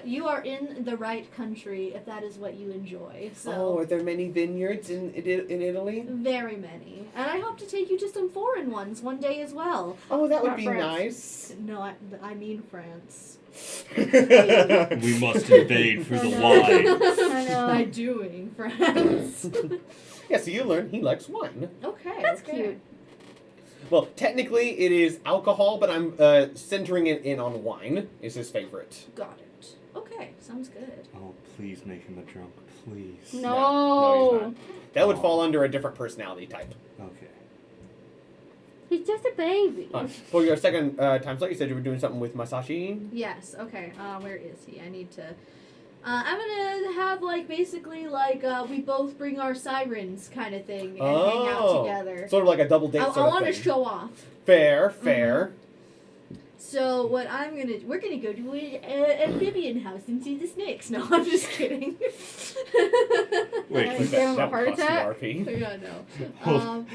You are in the right country if that is what you enjoy. So Oh, are there many vineyards in Italy? very many, and I hope to take you to some foreign ones one day as well. Oh, that would Not be France. nice. No, I mean France. We must invade for the wine. I know. I do mean France. Yeah, so you learn he likes wine. Okay, That's okay. cute. Well, technically it is alcohol, but I'm centering it in on wine is his favorite. Got it. Okay, sounds good. Oh, please make him a drunk, please. No, he's No. not. That would fall under a different personality type. Okay. He's just a baby. For your second time slot, you said you were doing something with Masashi. Yes. Okay. Where is he? I need to. I'm gonna have like basically like we both bring our sirens kind of thing and hang out together. Sort of like a double date I sort of want to thing. show off. Fair, fair. So what we're gonna go to an amphibian house and see the snakes. No, I'm just kidding. Wait, Like please. give him a That heart would cost you attack? RP. Yeah, no. Hold-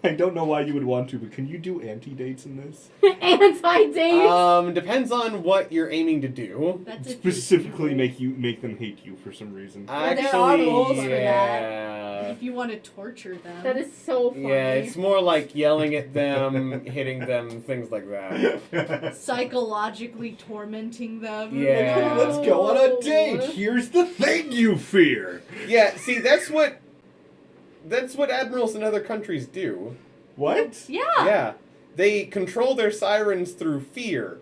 I don't know why you would want to, but can you do anti-dates in this? Anti-date. Depends on what you're aiming to do. That's a Specifically make them hate you for some reason. Well, there are rules for that. yeah. if you want to torture them. That is so funny. Yeah, it's more like yelling at them, hitting them, things like that. psychologically tormenting them. Yeah. Let's go on a Oh. date. Here's the thing you fear. Yeah, see, that's what admirals in other countries do. What? Yeah. Yeah. They control their sirens through fear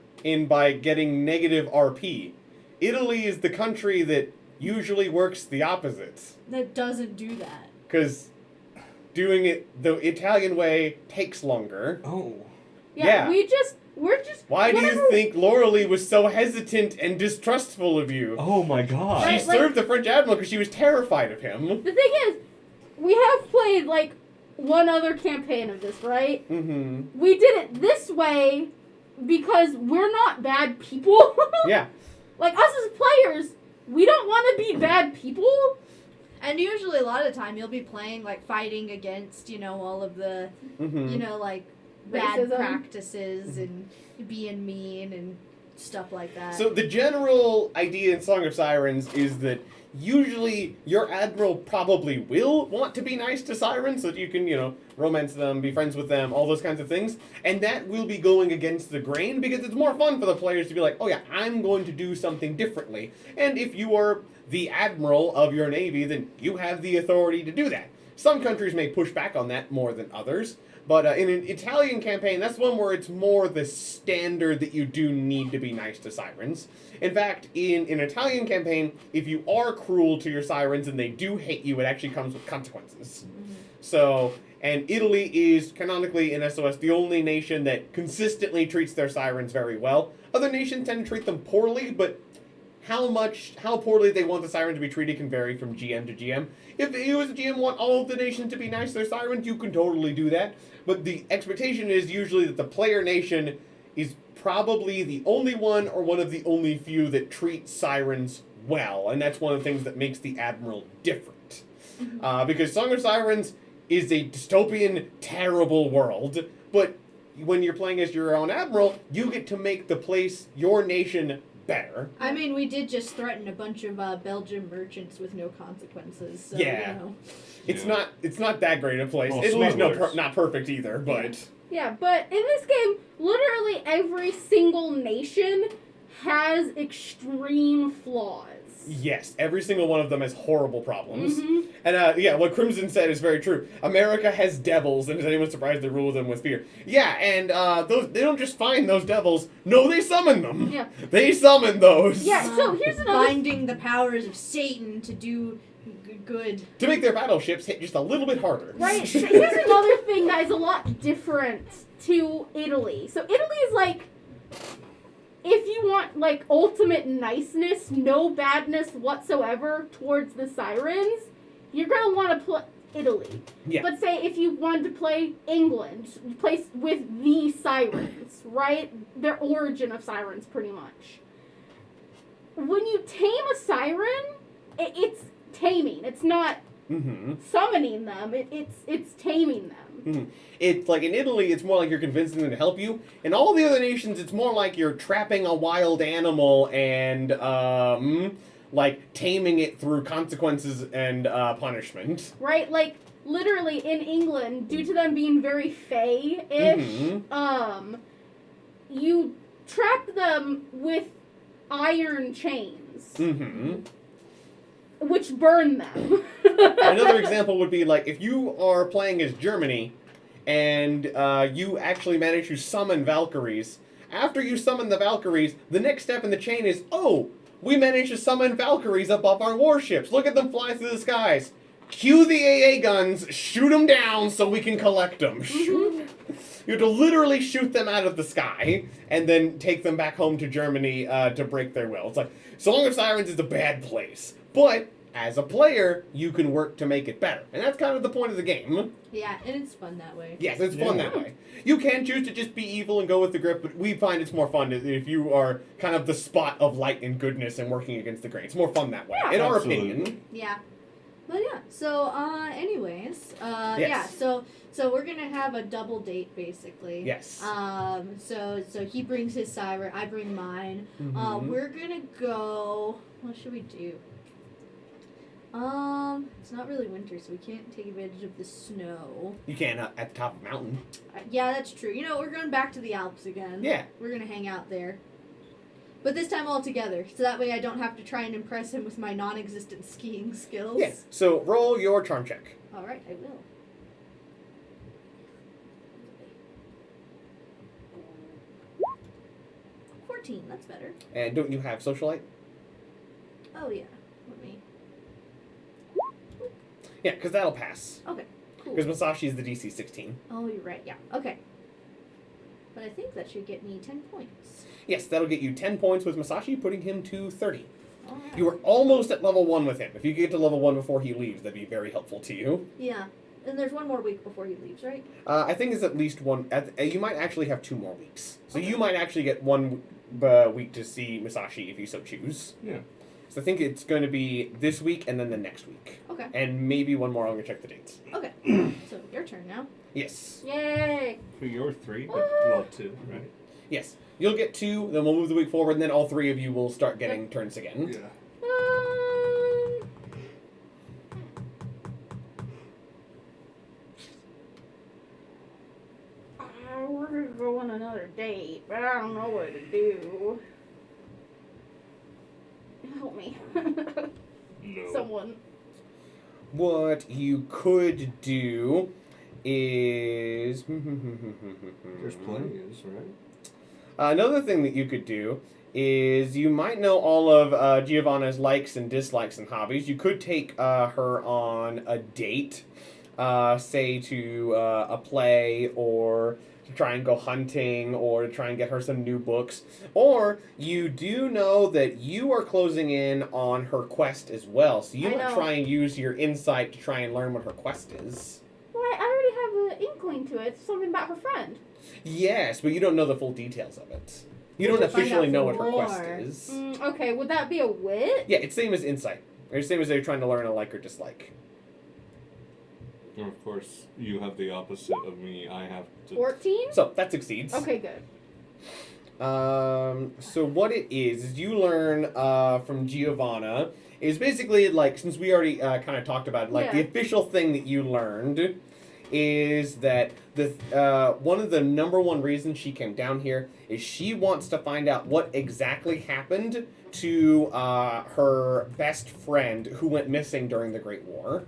by getting negative RP. Italy is the country that usually works the opposite. That doesn't do that. Because doing it the Italian way takes longer. Oh. Yeah. We're just. Why do whatever- you think Lauralee was so hesitant and distrustful of you? Oh my god. She Right, like- served the French admiral because she was terrified of him. The thing is, we have played like one other campaign of this, right? Mm-hmm. We did it this way because we're not bad people. Yeah. Like us as players, we don't want to be bad people. And usually a lot of the time you'll be playing like fighting against, all of the, Mm-hmm. like bad Racism. practices and being mean and stuff like that. So the general idea in Song of Sirens is that usually your admiral probably will want to be nice to sirens so that you can, romance them, be friends with them, all those kinds of things. And that will be going against the grain because it's more fun for the players to be like, oh yeah, I'm going to do something differently. And if you are the admiral of your navy, then you have the authority to do that. Some countries may push back on that more than others. But in an Italian campaign, that's one where it's more the standard that you do need to be nice to sirens. In fact, in an Italian campaign, if you are cruel to your sirens and they do hate you, it actually comes with consequences. So, and Italy is canonically in SOS the only nation that consistently treats their sirens very well. Other nations tend to treat them poorly, but how poorly they want the siren to be treated can vary from GM to GM. If you as a GM want all of the nations to be nice to their sirens, you can totally do that. But the expectation is usually that the player nation is probably the only one or one of the only few that treat sirens well. And that's one of the things that makes the Admiral different. Because Song of Sirens is a dystopian, terrible world. But when you're playing as your own Admiral, you get to make the place, your nation, better. I mean, we did just threaten a bunch of Belgian merchants with no consequences. So, Yeah. It's Yeah. not that great a place. Well, Italy's smugglers. not perfect either, but Yeah, but in this game, literally every single nation has extreme flaws. yes, every single one of them has horrible problems. Mhm. And what Crimson said is very true. America has devils, and is anyone surprised they rule them with fear? Yeah, and they don't just find those devils. No, they summon them. Yeah. They summon those. Yeah, so here's another. Binding the powers of Satan to do good. To make their battleships hit just a little bit harder. Right, so here's another thing that is a lot different to Italy. So Italy is like, if you want, like, ultimate niceness, no badness whatsoever towards the sirens, you're going to want to play Italy. Yeah. But say if you wanted to play England, you play with the sirens, right? Their origin of sirens, pretty much. When you tame a siren, it's taming. It's not summoning them. It's taming them. It's like in Italy, it's more like you're convincing them to help you. In all the other nations, it's more like you're trapping a wild animal and like taming it through consequences and punishment. Right? Like, literally in England, due to them being very fey-ish, you trap them with iron chains, which burn them. Another example would be like if you are playing as Germany and you actually manage to summon Valkyries. After you summon the Valkyries, the next step in the chain is, oh, we managed to summon Valkyries above our warships. Look at them fly through the skies. Cue the AA guns, shoot them down so we can collect them. You have to literally shoot them out of the sky and then take them back home to Germany to break their will. It's like, Song of Sirens is a bad place. But as a player, you can work to make it better. And that's kind of the point of the game. Yeah, and it's fun that way. Yes, it's fun that way. You can choose to just be evil and go with the grip, but we find it's more fun if you are kind of the spot of light and goodness and working against the grain. It's more fun that way, in our opinion. Yeah. But yeah, so anyways, Yes. yeah, so we're gonna have a double date basically. Yes. So he brings his siren, I bring mine. We're gonna go. What should we do? It's not really winter, so we can't take advantage of the snow. You can at the top of a mountain. Yeah, that's true. You know, we're going back to the Alps again. Yeah. We're gonna hang out there. But this time all together, so that way I don't have to try and impress him with my non-existent skiing skills. Yeah. So roll your charm check. Alright, I will. 14, that's better. And don't you have socialite? Oh yeah, let me. Yeah, because that'll pass. Okay, cool. Because Masashi is the DC 16. Oh, you're right, yeah. Okay. But I think that should get me 10 points. Yes, that'll get you 10 points with Masashi, putting him to 30. Alright. You were almost at level 1 with him. If you get to level 1 before he leaves, that'd be very helpful to you. Yeah. And there's one more week before he leaves, right? I think it's at least one. You might actually have 2 more weeks. So Okay. you might actually get 1 week to see Masashi if you so choose. Yeah. So I think it's going to be this week and then the next week. Okay. And maybe one more. I'm going to check the dates. Okay. So your turn now. Yes. Yay! So you're 3, but well 2, right? Yes. You'll get 2, then we'll move the week forward, and then all 3 of you will start getting turns again. Yeah. We're gonna go on another date, but I don't know what to do. Help me. No. Someone. What you could do is... There's plenty is, right? Another thing that you could do is you might know all of Giovanna's likes and dislikes and hobbies. You could take her on a date, say to a play or to try and go hunting or to try and get her some new books. Or you do know that you are closing in on her quest as well. So you I might know. try and use your insight to try and learn what her quest is. Well, I already have an inkling to it. It's something about her friend. Yes, but you don't know the full details of it. You don't We'll find officially out know what her more. quest is. Okay, would that be a wit? Yeah, it's same as insight. Or same as they're trying to learn a like or dislike. And of course, you have the opposite of me. I have to. 14? So that succeeds. Okay, good. So what it is you learn from Giovanna is basically like, since we already kind of talked about it, like the Yeah. official thing that you learned is that the one of the number one reasons she came down here is she wants to find out what exactly happened to her best friend who went missing during the Great War.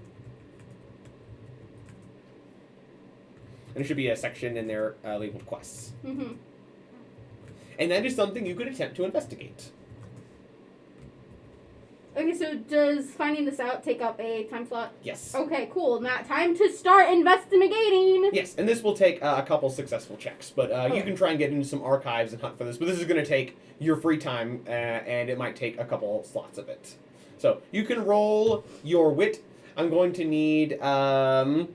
And there should be a section in there labeled quests. Mm-hmm. And that is something you could attempt to investigate. Okay, so does finding this out take up a time slot? Yes. Okay, cool. Now time to start investigating. Yes, and this will take a couple successful checks, but you can try and get into some archives and hunt for this. But this is going to take your free time, and it might take a couple slots of it. So you can roll your wit. I'm going to need 3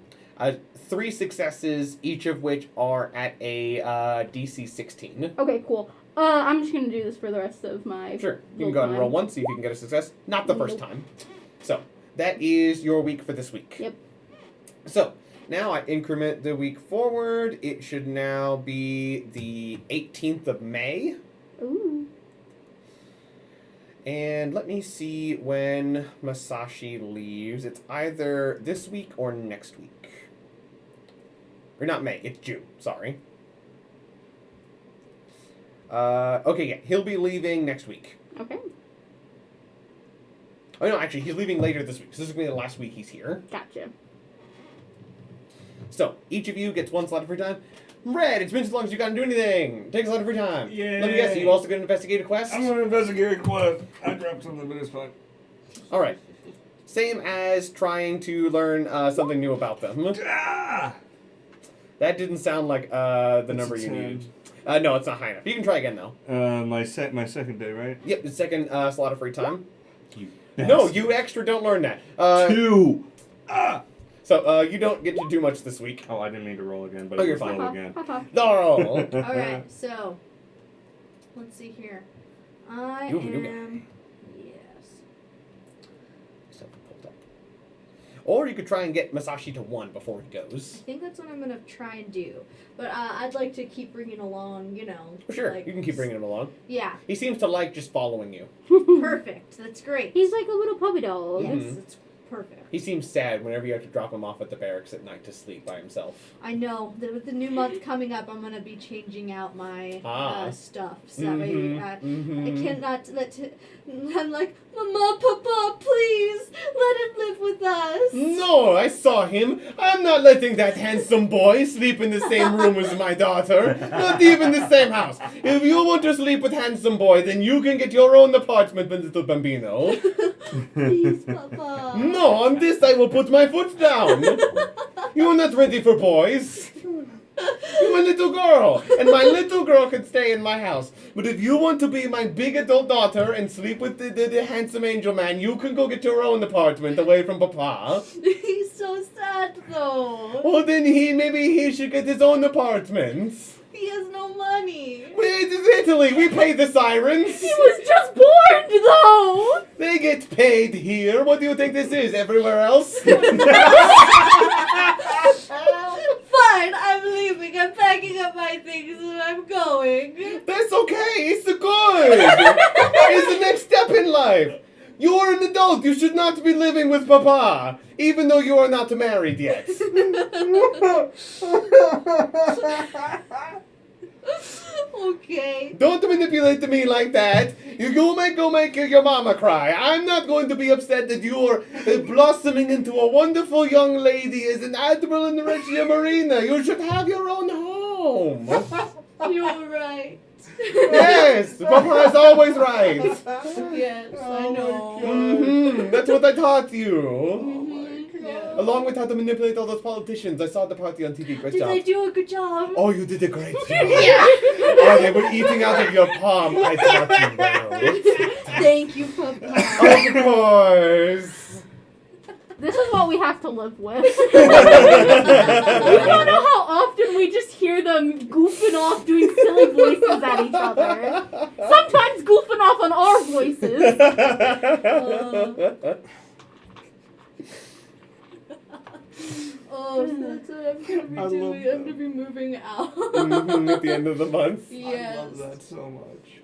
successes, each of which are at a DC 16. Okay, cool. I'm just gonna do this for the rest of my. Sure. You can go ahead and roll one, see if you can get a success. Not the first time. So that is your week for this week. Yep. So now I increment the week forward. It should now be the 18th of May. Ooh. And let me see when Masashi leaves. It's either this week or next week. Or not May, it's June. Sorry. Okay, yeah, he'll be leaving next week. Okay. Oh, no, actually, he's leaving later this week. So this is going to be the last week he's here. Gotcha. So, each of you gets 1 slot of free time. Red, it's been so long since you gotten to do anything. Takes a lot of free time. Yay. Let me guess, are you also going to investigate a quest? I'm going to investigate a quest. I dropped something, but it's fine. Alright. Same as trying to learn something new about them. Ah! That didn't sound like the It's number a you 10. needed. No, it's not high enough. You can try again, though. My second day, right? Yep, the second slot of free time. You No, bastard. you extra don't learn that. 2. Ah! So, you don't get to do much this week. Oh, I didn't mean to roll again, but Oh, I you're just fine. rolled again. No! All right, so let's see here. I You have a new am. Yes. So, pulled up. Or you could try and get Masashi to 1 before he goes. I think that's what I'm gonna try and do. But I'd like to keep bringing along, you know. Sure, like, you can keep bringing him along. Yeah, He seems to like just following you. perfect. That's great. He's like a little puppy dog. Yes, Mhm. it's perfect. He seems sad whenever you have to drop him off at the barracks at night to sleep by himself. I know that with the new month coming up, I'm gonna be changing out my stuff. So that way, I cannot let. I'm like, Mama, Papa, please let him live with us. No, I saw him. I'm not letting that handsome boy sleep in the same room as my daughter. Not even the same house. If you want to sleep with handsome boy, then you can get your own apartment, little bambino. Please, Papa. No, on this I will put my foot down. You're not ready for boys. You're a little girl, and my little girl can stay in my house. But if you want to be my big adult daughter and sleep with the handsome angel man, you can go get your own apartment away from Papa. He's so sad though. Well, then maybe he should get his own apartment. He has no money. Wait, it's Italy. We pay the sirens. He was just born, though. They get paid here. What do you think this is? Everywhere else? Fine, I'm leaving. I'm packing up my things and I'm going. That's okay. It's good. It's the next step in life. You are an adult. You should not be living with Papa, even though you are not married yet. Okay. Don't manipulate me like that. You go make your mama cry. I'm not going to be upset that you are blossoming into a wonderful young lady as an admiral in the Regia Marina. You should have your own home. You're right. Yes, Papa is always right. Yes, I know. That's what I taught you. Yeah. Along with how to manipulate all those politicians. I saw the party on TV. Great Did job. they do a good job? Oh, you did a great job. Yeah. Oh, they were eating out of your palm. I taught you well. Thank you, Papa. Of course. This is what we have to live with. You don't know how often we just hear them goofing off, doing silly voices at each other. Sometimes goofing off on our voices. Oh, so that's what I'm gonna be I love doing. I'm that. gonna be moving out. At the end of the month. Yes. I love that so much.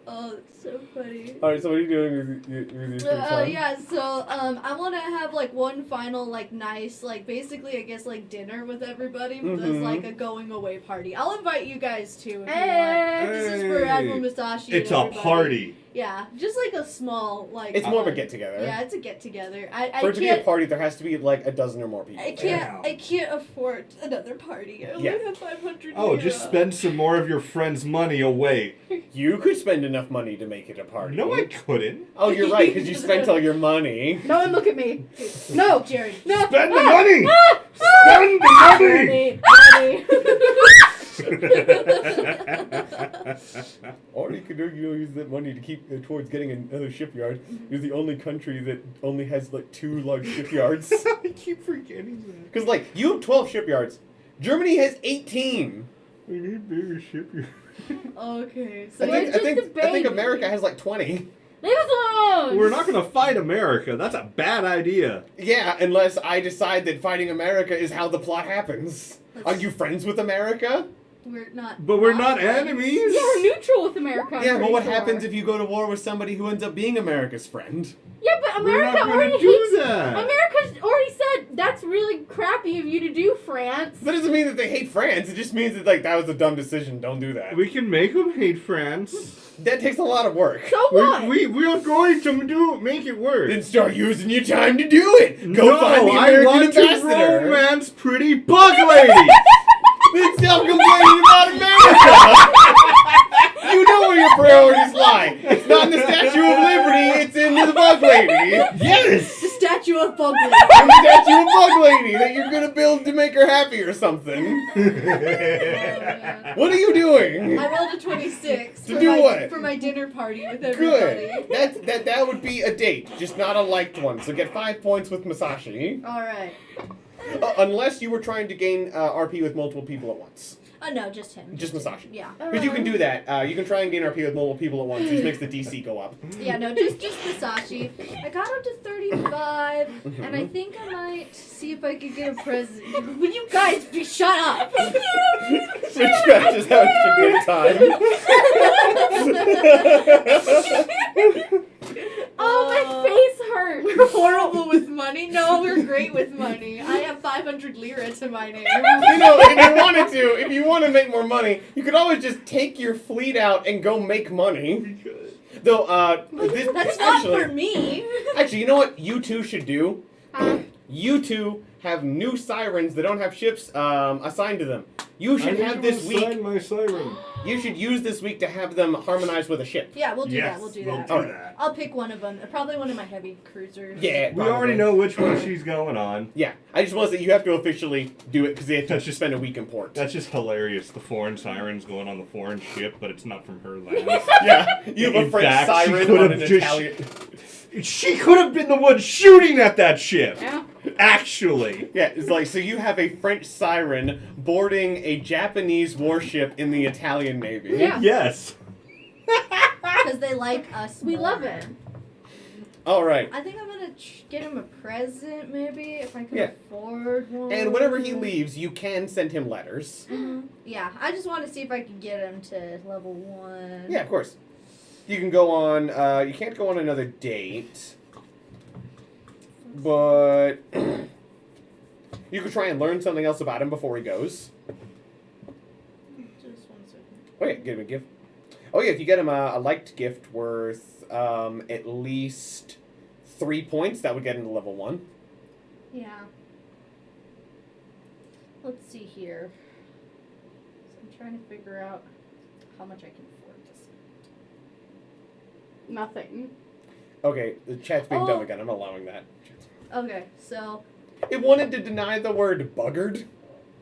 Oh, that's so funny. Alright, so what are you doing with your free time? Yeah, so I want to have like one final like nice like basically I guess like dinner with everybody as like a going away party. I'll invite you guys too if you want. This is for Admiral Musashi. It's and a everybody. party. Yeah, just like a small like. It's more of a get together. Yeah, it's a get together. For I it to be a can't. party, there has to be like a dozen or more people. I can't afford another party. I only Yeah. have 500. Oh, just spend some more of your friends' money away. You could spend enough money to make it a party. No, I couldn't. Oh, you're right, because you spent all your money. No one look at me. No, Jared. no. Spend the money! Spend the money! Or you could use that money to keep towards getting another shipyard. You're the only country that only has like 2 large shipyards. I keep forgetting that. Because like you have 12 shipyards, Germany has 18. We need bigger shipyards. Okay, so We're just a I think baby. America has like 20. Leave us alone. We're not gonna fight America. That's a bad idea. Yeah, unless I decide that fighting America is how the plot happens. Are you friends with America? we're not. But we're not friends. enemies. Yeah, we're neutral with America. I'm Yeah, but pretty what sure. happens if you go to war with somebody who ends up being America's friend? Yeah, but We're America not gonna already do hates. that. America's already said that's really crappy of you to do, France. That doesn't mean that they hate France. It just means that like that was a dumb decision. Don't do that. We can make them hate France. That takes a lot of work. So what? We are going to make it work. Then start using your time to do it. Go no, find the I American want to ambassador. romance pretty bug lady. Then stop complaining about America. You know where your priorities lie. It's not in the Statue of Liberty. It's in the Bug Lady. Yes. The statue of Bugly. And the Statue of Bug Lady that you're gonna build to make her happy or something. What are you doing? I rolled a 26 To for do my, what? for my dinner party with everybody. Good. That would be a date, just not a liked one. So get 5 points with Masashi. All right. Unless you were trying to gain RP with multiple people at once. Oh no, just him. Just Masashi. Yeah. Because you can do that. You can try and gain RP with multiple people at once. It just makes the DC go up. Yeah, no, just Masashi. I got up to 35, and I think I might see if I could get a present. Would you guys shut up? So Stretch is having a great time. Oh, my face hurts. We're horrible with money. No, we're great with money. I have 500 lira to my name. You know, if you want to make more money, you could always just take your fleet out and go make money. Though, That's not for me. Actually, you know what you two should do? You two have new sirens that don't have ships assigned to them. You should have this week. My siren. You should use this week to have them harmonized with a ship. Yeah, we'll do Yes, that. We'll do we'll that. do that. I'll pick one of them. Probably one of my heavy cruisers. Yeah, We already know which one she's going on. Yeah, I just want to say you have to officially do it because they have to That's just spend a week in port. That's just hilarious. The foreign siren's going on the foreign ship, but it's not from her land. Yeah, you have a In French fact, she siren could on have an just- Italian. She could have been the one shooting at that ship. Yeah. Actually. Yeah, it's like, so you have a French siren boarding a Japanese warship in the Italian Navy. Yeah. Yes. Because they like us. We more. love it. All right. I think I'm gonna get him a present, maybe if I can Yeah. afford one. And whenever he leaves, you can send him letters. Mhm. Yeah, I just want to see if I can get him to level 1. Yeah, of course. You can go on, you can't go on another date. But you could try and learn something else about him before he goes. Just 1 second. Oh yeah, give him a gift. Oh yeah, if you get him a liked gift worth at least 3 points, that would get him to level 1. Yeah. Let's see here. So I'm trying to figure out how much I can afford to spend. Nothing. Okay, the chat's being Oh. dumb again. I'm allowing that. Okay, so It wanted to deny the word buggered.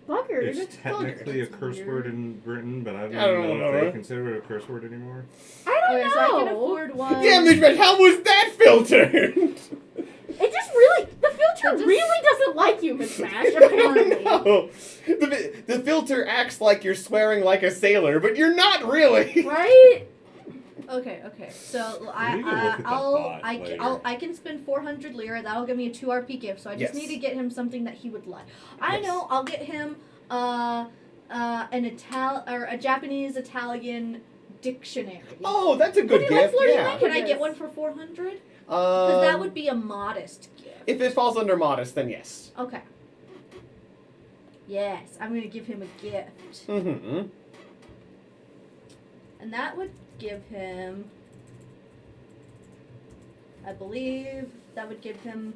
Buggered. It's technically a That's curse weird. word in Britain, but I don't, I don't know know. if they consider it a curse word anymore. I don't okay, know. so I can afford one. Yeah, Mitch, how was that filtered? It just really, the filter just- really doesn't like you, Miss Mash, apparently. No. The filter acts like you're swearing like a sailor, but you're not really. Right? Okay. So We can look at the bot later. I can spend 400 lira. That'll give me a 2 RP gift. So I just Yes. need to get him something that he would like. I Yes. know. I'll get him a Japanese Italian dictionary. Oh, that's a good Would you like gift. learning Yeah. language? Can I get one for 400? Because that would be a modest gift. If it falls under modest, then yes. Okay. Yes, I'm gonna give him a gift, Mm-hmm. and that would give him I believe that would give him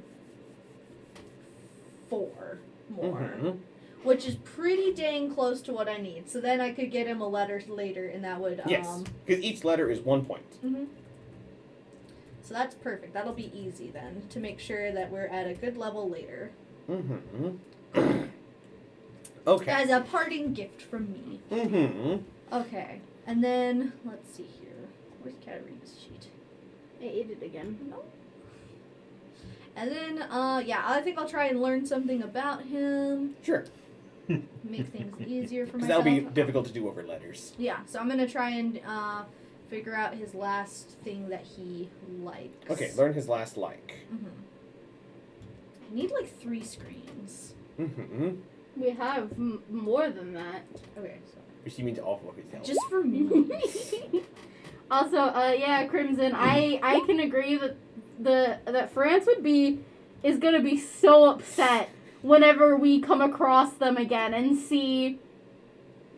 4 more. Mhm. Which is pretty dang close to what I need. So then I could get him a letter later, and that would Yes, because each letter is 1 point. Mhm. So that's perfect. That'll be easy then to make sure that we're at a good level later. Mm-hmm. Okay. As a parting gift from me. Mm-hmm. Okay, and then let's see here. Where's Katarina's sheet? I ate it again. No. And then, yeah, I think I'll try and learn something about him. Sure. Make things easier for Because myself. that'll be difficult to do over letters. Yeah, so I'm gonna try and figure out his last thing that he likes. Okay, learn his last like. Mm-hmm. I need like 3 screens. Mm-hmm. We have more than that. Okay, so Which you mean to offer his help. just for me. Also, yeah, Crimson, I can agree that that France is gonna be so upset whenever we come across them again and see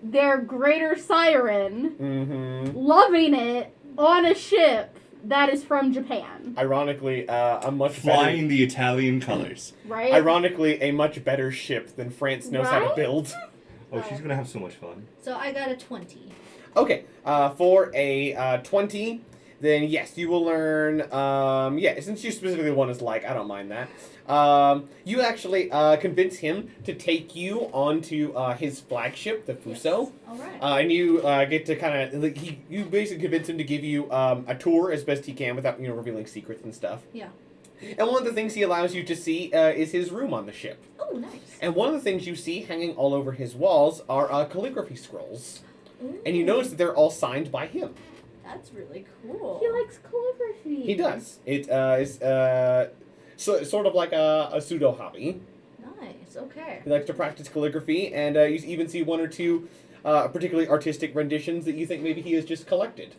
their greater siren Mm-hmm. loving it on a ship that is from Japan, Ironically, a much Flying the Italian colors. right? Ironically, a much better ship than France knows how to Right? build. Oh, she's gonna have so much fun. So I got a 20. Okay, for a 20, then yes, you will learn, yeah, since you specifically want his like, I don't mind that. You actually convince him to take you onto his flagship, the Fuso. All right. And you get to kind of, like, you basically convince him to give you a tour as best he can without, revealing secrets and stuff. Yeah. And one of the things he allows you to see is his room on the ship. Oh, nice. And one of the things you see hanging all over his walls are calligraphy scrolls. Ooh, And you notice that they're all signed by him. that's really cool. He likes calligraphy. He does. It is sort of like a pseudo hobby. Nice. Okay. He likes to practice calligraphy, and you even see 1 or 2 particularly artistic renditions that you think maybe he has just collected.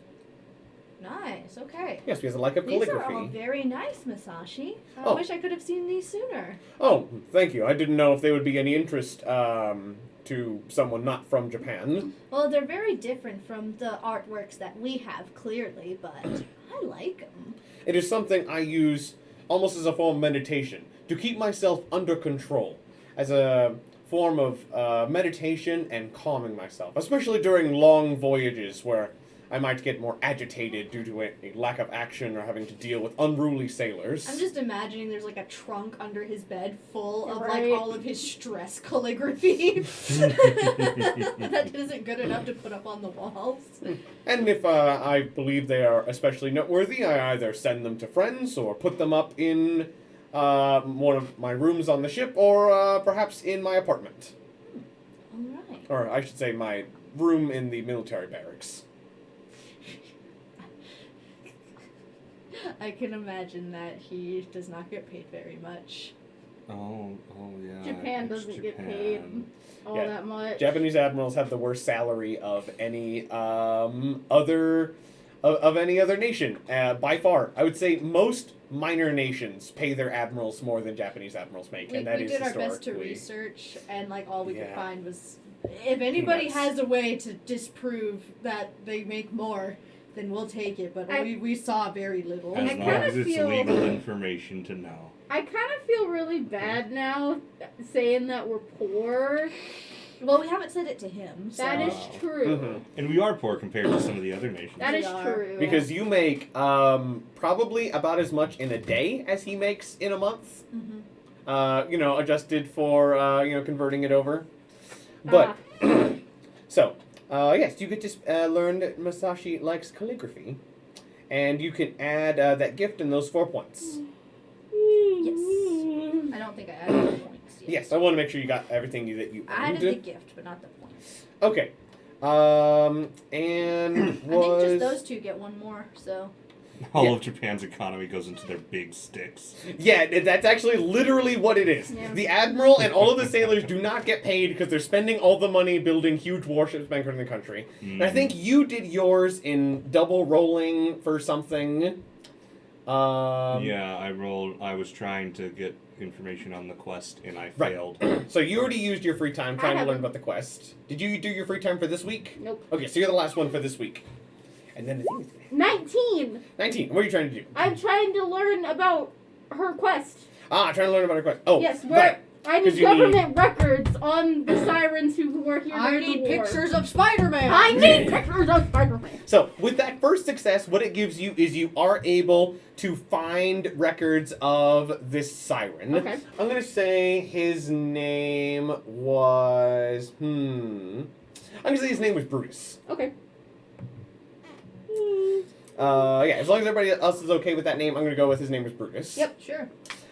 Nice. Okay. Yes, he has a like of These calligraphy. are all very nice, Masashi. I Oh. wish I could have seen these sooner. Oh, thank you. I didn't know if they would be any interest to someone not from Japan. Well, they're very different from the artworks that we have, clearly, but I like them. It is something I use almost as a form of meditation, to keep myself under control, as a form of meditation and calming myself, especially during long voyages where I might get more agitated due to a lack of action or having to deal with unruly sailors. I'm just imagining there's like a trunk under his bed full of Right. like all of his stress calligraphy that isn't good enough to put up on the walls. And if I believe they are especially noteworthy, I either send them to friends or put them up in one of my rooms on the ship or perhaps in my apartment. All right. Or I should say my room in the military barracks. I can imagine that he does not get paid very much. Oh yeah. Japan it's doesn't get Japan. paid all Yeah. that much. Japanese admirals have the worst salary of any other of any other nation by far. I would say most minor nations pay their admirals more than Japanese admirals make, We and that is did our best to historically. research, and like all we could Yeah. find was, if anybody Peanuts. has a way to disprove that they make more, then we'll take it. But we saw very little. As I long kinda as it's feel- legal information to know. I kind of feel really bad now saying that we're poor. Well, we haven't said it to him. So. That is true. Mhm. And we are poor compared to some of the other nations. That We is are. true. Because you make probably about as much in a day as he makes in a month. Mhm. Adjusted for converting it over. But so yes, you get to learn that Masashi likes calligraphy, and you can add that gift in those 4 points. Yes. I don't think I added the points yet. Yes, I want to make sure you got everything that you I earned. added the gift, but not the points. Okay. And I think just those two get one more. So. All Yeah. of Japan's economy goes into their big sticks. Yeah, that's actually literally what it is. Yeah. The admiral and all of the sailors do not get paid because they're spending all the money building huge warships bankrupting the country. And I think you did yours in double rolling for something. Yeah, I was trying to get information on the quest and I Right. failed. So you already used your free time trying to learn haven't. about the quest. Did you do your free time for this week? Nope. Okay, so you're the last one for this week. And then the thing is 19. 19. What are you trying to do? I'm trying to learn about her quest. Trying to learn about her quest. Oh, Yes, right. I 'Cause need you government records on the sirens who were here I during need the war. pictures of Spider-Man. I need pictures of Spider-Man. So, with that first success, what it gives you is you are able to find records of this siren. Okay. I'm going to say his name was... I'm going to say his name was Brutus. Okay. Yeah, as long as everybody else is okay with that name, I'm going to go with his name was Brutus. Yep. Sure.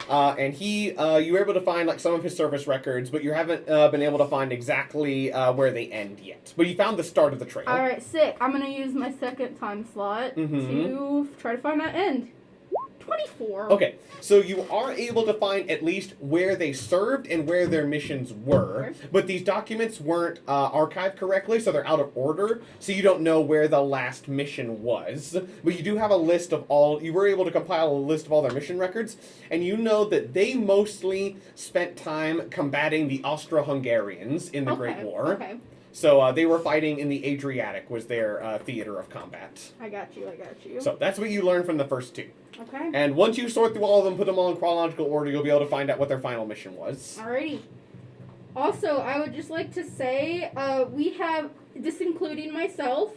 And you were able to find like some of his service records, but you haven't been able to find exactly where they end yet. But you found the start of the trail. All right, sick. I'm gonna use my second time slot to try to find that end. 24. Okay, so you are able to find at least where they served and where their missions were, Okay. but these documents weren't archived correctly, so they're out of order, so you don't know where the last mission was. But you do have a list of you were able to compile a list of all their mission records, and you know that they mostly spent time combating the Austro-Hungarians in the Great War. Okay. So they were fighting in the Adriatic was their theater of combat. I got you. So that's what you learned from the first two. Okay. And once you sort through all of them, put them all in chronological order, you'll be able to find out what their final mission was. Alrighty. Also, I would just like to say, we have, this including myself,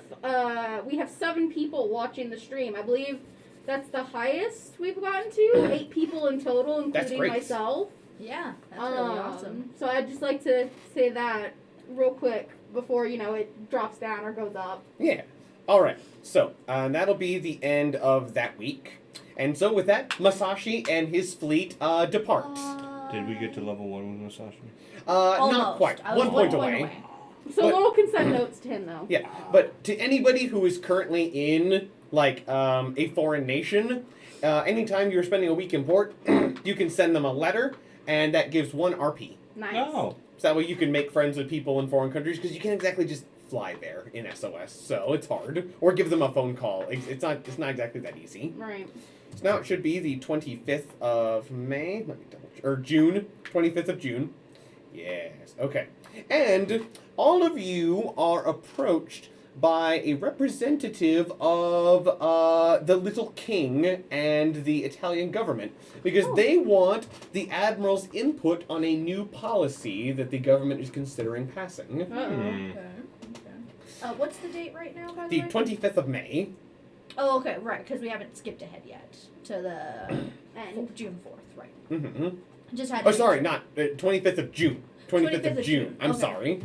we have 7 people watching the stream. I believe that's the highest we've gotten to. 8 people in total, including great. myself. Yeah, that's really awesome. So I'd just like to say that real quick before, it drops down or goes up. Yeah. All right. So that'll be the end of that week. And so with that, Masashi and his fleet depart. Did we get to level 1 with Masashi? Not Almost. quite. I was 1 point away. So But- Lowell can send notes to him, though. Yeah. But to anybody who is currently in like a foreign nation, anytime you're spending a week in port, you can send them a letter, and that gives 1 RP. Nice. No. So that way you can make friends with people in foreign countries, because you can't exactly just fly there in SOS, so it's hard. Or give them a phone call. It's not exactly that easy. Right. So now it should be the 25th of May. Let me double check. Or June. 25th of June. Yes. Okay. And all of you are approached by a representative of the Little King and the Italian government, because they want the Admirals' input on a new policy that the government is considering passing. Okay. What's the date right now, by the The way? 25th of May. Oh, okay, right, because we haven't skipped ahead yet to the And June 4th, right. Mm-hmm. Just had Oh, sorry, not 25th of June. 25th of June. I'm okay. sorry.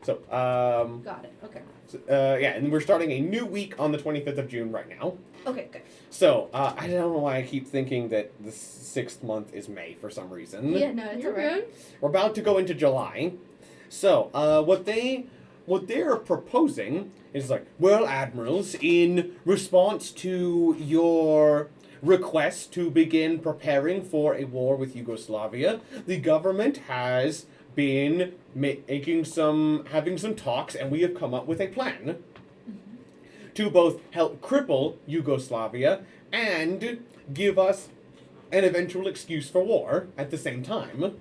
So, Got it, okay. yeah, and we're starting a new week on the 25th of June right now. Okay, good. So, I don't know why I keep thinking that the 6th month is May for some reason. Yeah, no, it's you're okay. good. We're about to go into July. So, what they're proposing is like, well, Admirals, in response to your request to begin preparing for a war with Yugoslavia, the government has been having some talks, and we have come up with a plan to both help cripple Yugoslavia and give us an eventual excuse for war at the same time.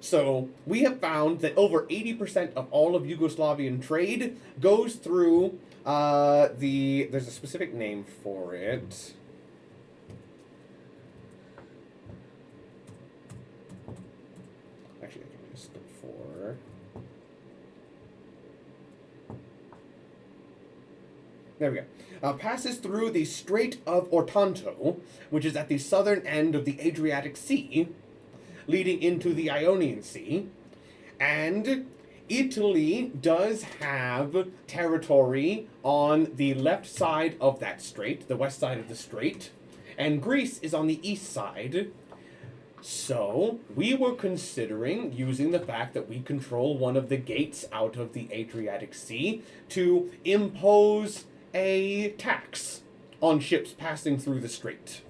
So we have found that over 80% of all of Yugoslavian trade goes through there's a specific name for it. Actually, I can just look for. There we go. Passes through the Strait of Otranto, which is at the southern end of the Adriatic Sea, leading into the Ionian Sea, and Italy does have territory on the left side of that strait, the west side of the strait, and Greece is on the east side. So, we were considering using the fact that we control one of the gates out of the Adriatic Sea to impose a tax on ships passing through the strait.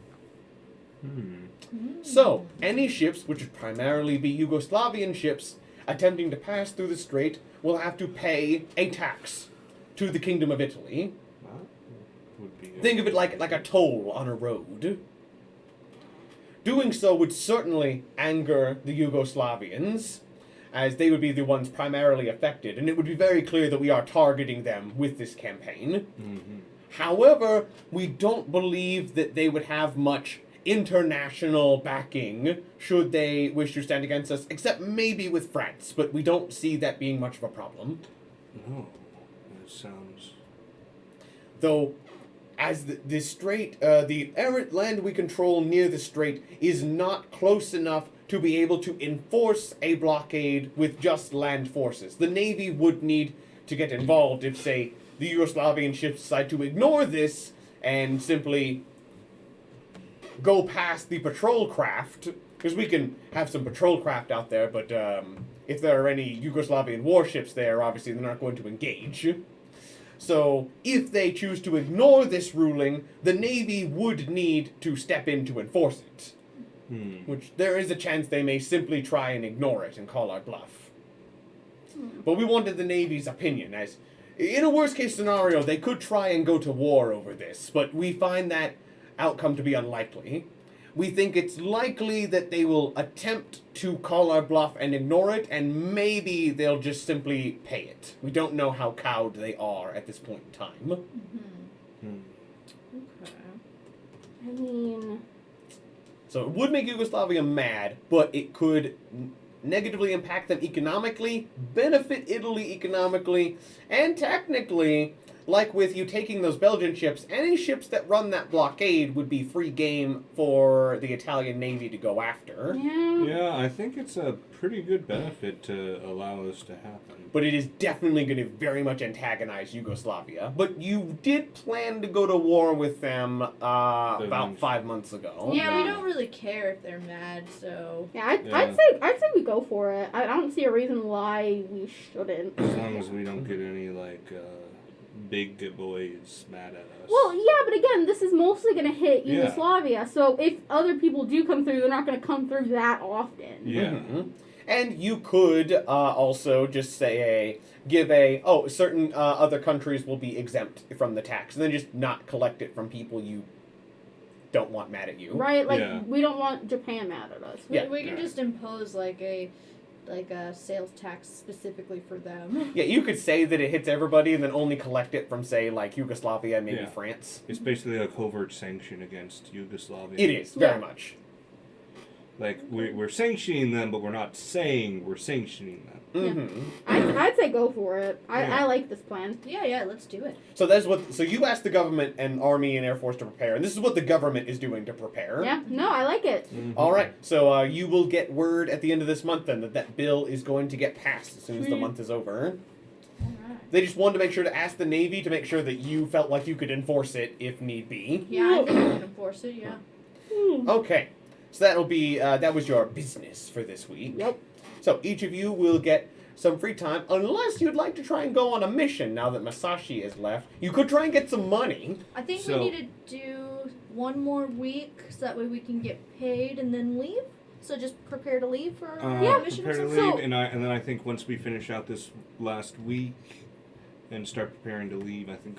So, any ships, which would primarily be Yugoslavian ships, attempting to pass through the strait will have to pay a tax to the Kingdom of Italy. Would be good. Think of it like a toll on a road. Doing so would certainly anger the Yugoslavians, as they would be the ones primarily affected, and it would be very clear that we are targeting them with this campaign. Mm-hmm. However, we don't believe that they would have much international backing should they wish to stand against us, except maybe with France, but we don't see that being much of a problem. No, that sounds. Though, as the strait, the land we control near the strait is not close enough to be able to enforce a blockade with just land forces. The Navy would need to get involved if, say, the Yugoslavian ships decide to ignore this and simply go past the patrol craft, because we can have some patrol craft out there, but if there are any Yugoslavian warships there, obviously they're not going to engage. So, if they choose to ignore this ruling, the Navy would need to step in to enforce it. Which there is a chance they may simply try and ignore it and call our bluff. But we wanted the Navy's opinion, as in a worst case scenario, they could try and go to war over this, but we find that outcome to be unlikely. We think it's likely that they will attempt to call our bluff and ignore it, and maybe they'll just simply pay it. We don't know how cowed they are at this point in time. Okay. I mean, So it would make Yugoslavia mad, but it could negatively impact them economically, benefit Italy economically, and technically, like with you taking those Belgian ships, any ships that run that blockade would be free game for the Italian Navy to go after. yeah. Yeah, I think it's a pretty good benefit to allow this to happen. But it is definitely going to very much antagonize Yugoslavia. But you did plan to go to war with them about 5 months ago. Yeah, we don't really care if they're mad, so. Yeah, I'd say we go for it. I don't see a reason why we shouldn't. As long as we don't get any, big boys mad at us. Well, yeah, but again, this is mostly going to hit Yeah. Yugoslavia, so if other people do come through, they're not going to come through that often. Yeah. Mhm. And you could also just say certain other countries will be exempt from the tax, and then just not collect it from people you don't want mad at you. Right? Like, Yeah. we don't want Japan mad at us. Yeah. We can just impose like a sales tax specifically for them. Yeah, you could say that it hits everybody and then only collect it from, say, like Yugoslavia and maybe Yeah. France. It's basically a covert sanction against Yugoslavia. It is, very Yeah. much. Like, we're sanctioning them, but we're not saying we're sanctioning them. Mm-hmm. I'd say go for it. Yeah. I like this plan. Yeah, let's do it. So you asked the government and Army and Air Force to prepare, and this is what the government is doing to prepare. Yeah? No, I like it. Mhm. All right, so you will get word at the end of this month then that bill is going to get passed as soon as the Sweet. month is over. Alright. They just wanted to make sure to ask the Navy to make sure that you felt like you could enforce it if need be. Yeah, I think we can enforce it, yeah. Okay, so that'll be that was your business for this week. Yep. So each of you will get some free time, unless you'd like to try and go on a mission now that Masashi is left. You could try and get some money. I think So- we need to do one more week so that way we can get paid and then leave. So just prepare to leave for a mission or Prepare to something. leave, and then I think once we finish out this last week and start preparing to leave, I think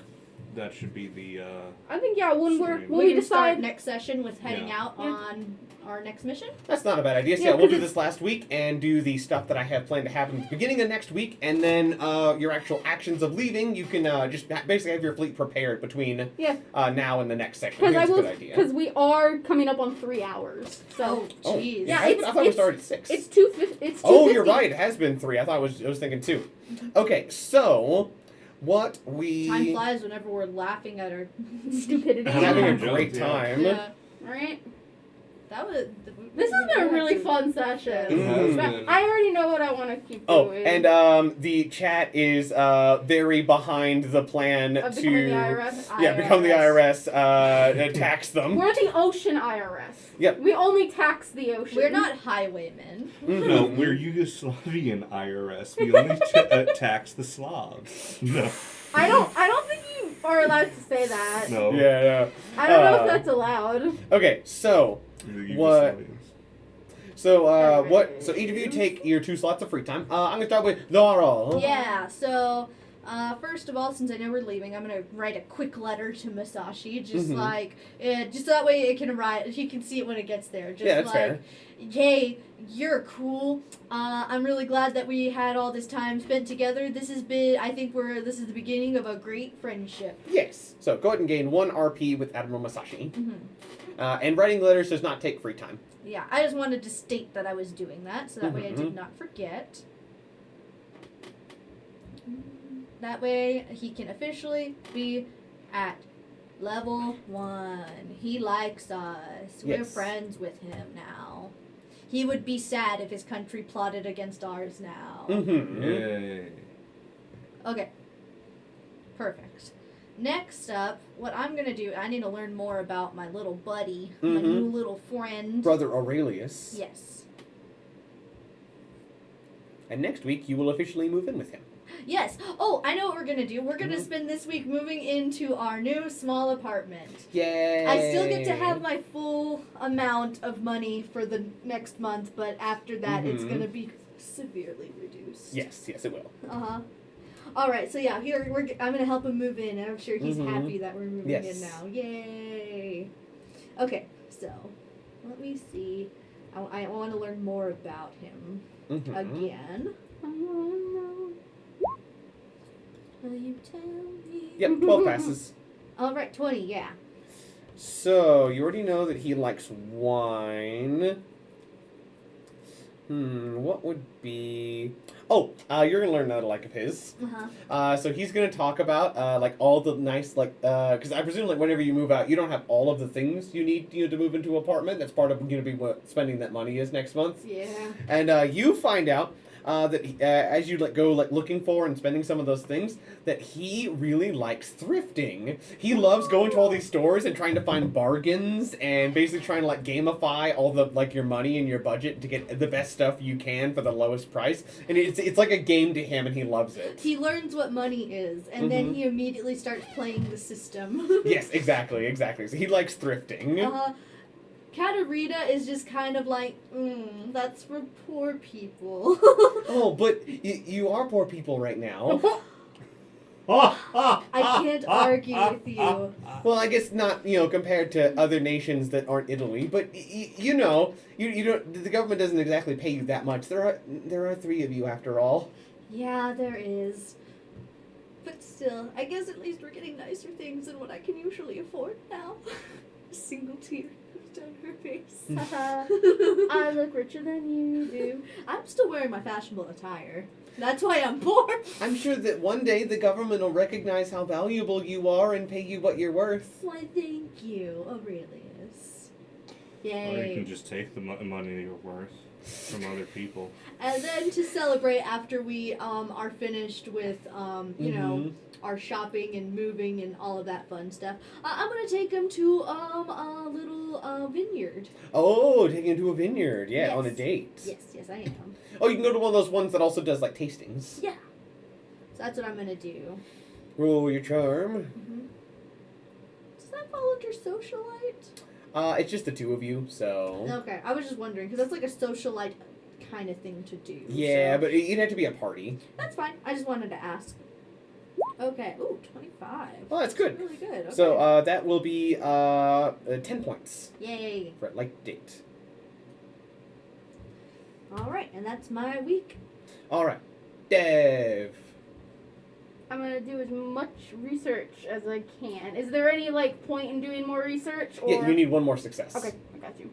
that should be the. I think, yeah, when Sweet. we can start decide. next session with heading Yeah. out Yeah. on our next mission. That's not a bad idea. So Yeah, yeah, we'll 'cause do this last week and do the stuff that I have planned to happen at the beginning of next week, and then your actual actions of leaving. You can just basically have your fleet prepared between Yeah. now and the next section. I Because think that's a good idea. because we are coming up on 3 hours. So Oh, Jeez. Yeah, I thought we started at 6. it's 250. It's 250. Oh, you're right. It has been 3. I was thinking 2. Okay, so what we Time flies whenever we're laughing at our Stupidity. having a Yeah. great Yeah. time. Yeah, Right? that was. This has been a really fun session. It has been. I already know what I want to keep Oh, doing. and the chat is very behind the plan Of to becoming the IRS. yeah become the IRS, tax them. We're the ocean IRS. Yep. We only tax the ocean. We're not highwaymen. No, we're Yugoslavian IRS. We only tax the Slavs. No. I don't think you are allowed to say that. No. Yeah. I don't know if that's allowed. Okay, so The What? Yugoslavians. so each of you take your 2 slots of free time. I'm gonna start with Laurel. Yeah, so First of all, since I know we're leaving, I'm gonna write a quick letter to Masashi, just Mhm. just so that way it can arrive. He can see it when it gets there. Just Yeah, that's fair. Hey, you're cool. I'm really glad that we had all this time spent together. This is the beginning of a great friendship. Yes. So go ahead and gain 1 RP with Admiral Masashi. Mm-hmm. And writing letters does not take free time. Yeah, I just wanted to state that I was doing that, so that way I Mhm. did not forget. That way he can officially be at level 1. He likes us. We're Yes. friends with him now. He would be sad if his country plotted against ours now. Mm-hmm. Yay. Okay. Perfect. Next up, what I'm going to do, I need to learn more about my little buddy, my Mhm. new little friend. Brother Aurelius. Yes. And next week, you will officially move in with him. Yes. Oh, I know what we're going to do. We're going to Mhm. spend this week moving into our new small apartment. Yay! I still get to have my full amount of money for the next month, but after that, it's Mhm. going to be severely reduced. Yes, it will. Uh-huh. All right, so yeah, I'm gonna help him move in, and I'm sure he's Mhm. happy that we're moving Yes. in now. Yay! Okay, so let me see. I want to learn more about him Mhm. again. I wanna know. Will you tell me? Yep, 12 passes. All right, 20. Yeah. So, you already know that he likes wine. What would be... Oh, you're going to learn another like of his. Uh-huh. So he's going to talk about, like, all the nice, like, because I presume, like, whenever you move out, you don't have all of the things you need, to move into an apartment. That's part of going to be what spending that money is next month. Yeah. And you find out that as you go looking for and spending some of those things, that he really likes thrifting. He loves going to all these stores and trying to find bargains and basically trying to like gamify all the like your money and your budget to get the best stuff you can for the lowest price. And it's like a game to him, and he loves it. He learns what money is, and then he immediately starts playing the system. Yes, exactly. So he likes thrifting. Katarina is just kind of like, that's for poor people. Oh, but you are poor people right now. I can't argue with you. Well, I guess not, compared to other nations that aren't Italy, but you don't. The government doesn't exactly pay you that much. There are 3 of you after all. Yeah, there is. But still, I guess at least we're getting nicer things than what I can usually afford now. A single tear goes down her face. I look richer than you do. I'm still wearing my fashionable attire. That's why I'm poor. I'm sure that one day the government will recognize how valuable you are and pay you what you're worth. Why, thank you, Aurelius. Yay. Or you can just take the money you're worth from other people. And then to celebrate after we are finished with our shopping and moving and all of that fun stuff, I'm gonna take him to a little vineyard. Oh, taking him to a vineyard, yeah, Yes. on a date. Yes, I am. Oh, you can go to one of those ones that also does like tastings. Yeah. So that's what I'm gonna do. Roll your charm. Does that fall under socialite? It's just the 2 of you, so. Okay, I was just wondering because that's like a socialite kind of thing to do. Yeah, so. but you'd have to be a party. That's fine. I just wanted to ask. Okay. Ooh, 25. Oh, that's good. Really good. Okay. So that will be 10 points Yay. for like date. All right, and that's my week. All right, Dev. I'm gonna do as much research as I can. Is there any point in doing more research? Or... Yeah, you need 1 more success. Okay, I got you.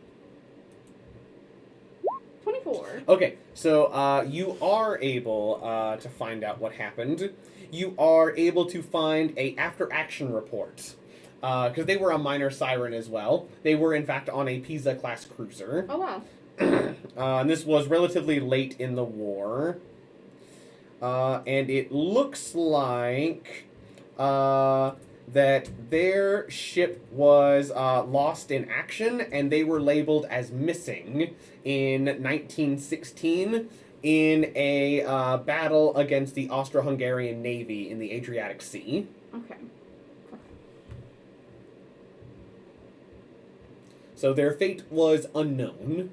24. Okay, so you are able to find out what happened. You are able to find a after-action report. Because they were a minor siren as well. They were, in fact, on a Pisa-class cruiser. Oh wow. And this was relatively late in the war. And it looks like that their ship was lost in action, and they were labeled as missing in 1916 in a battle against the Austro-Hungarian Navy in the Adriatic Sea. Okay. So their fate was unknown.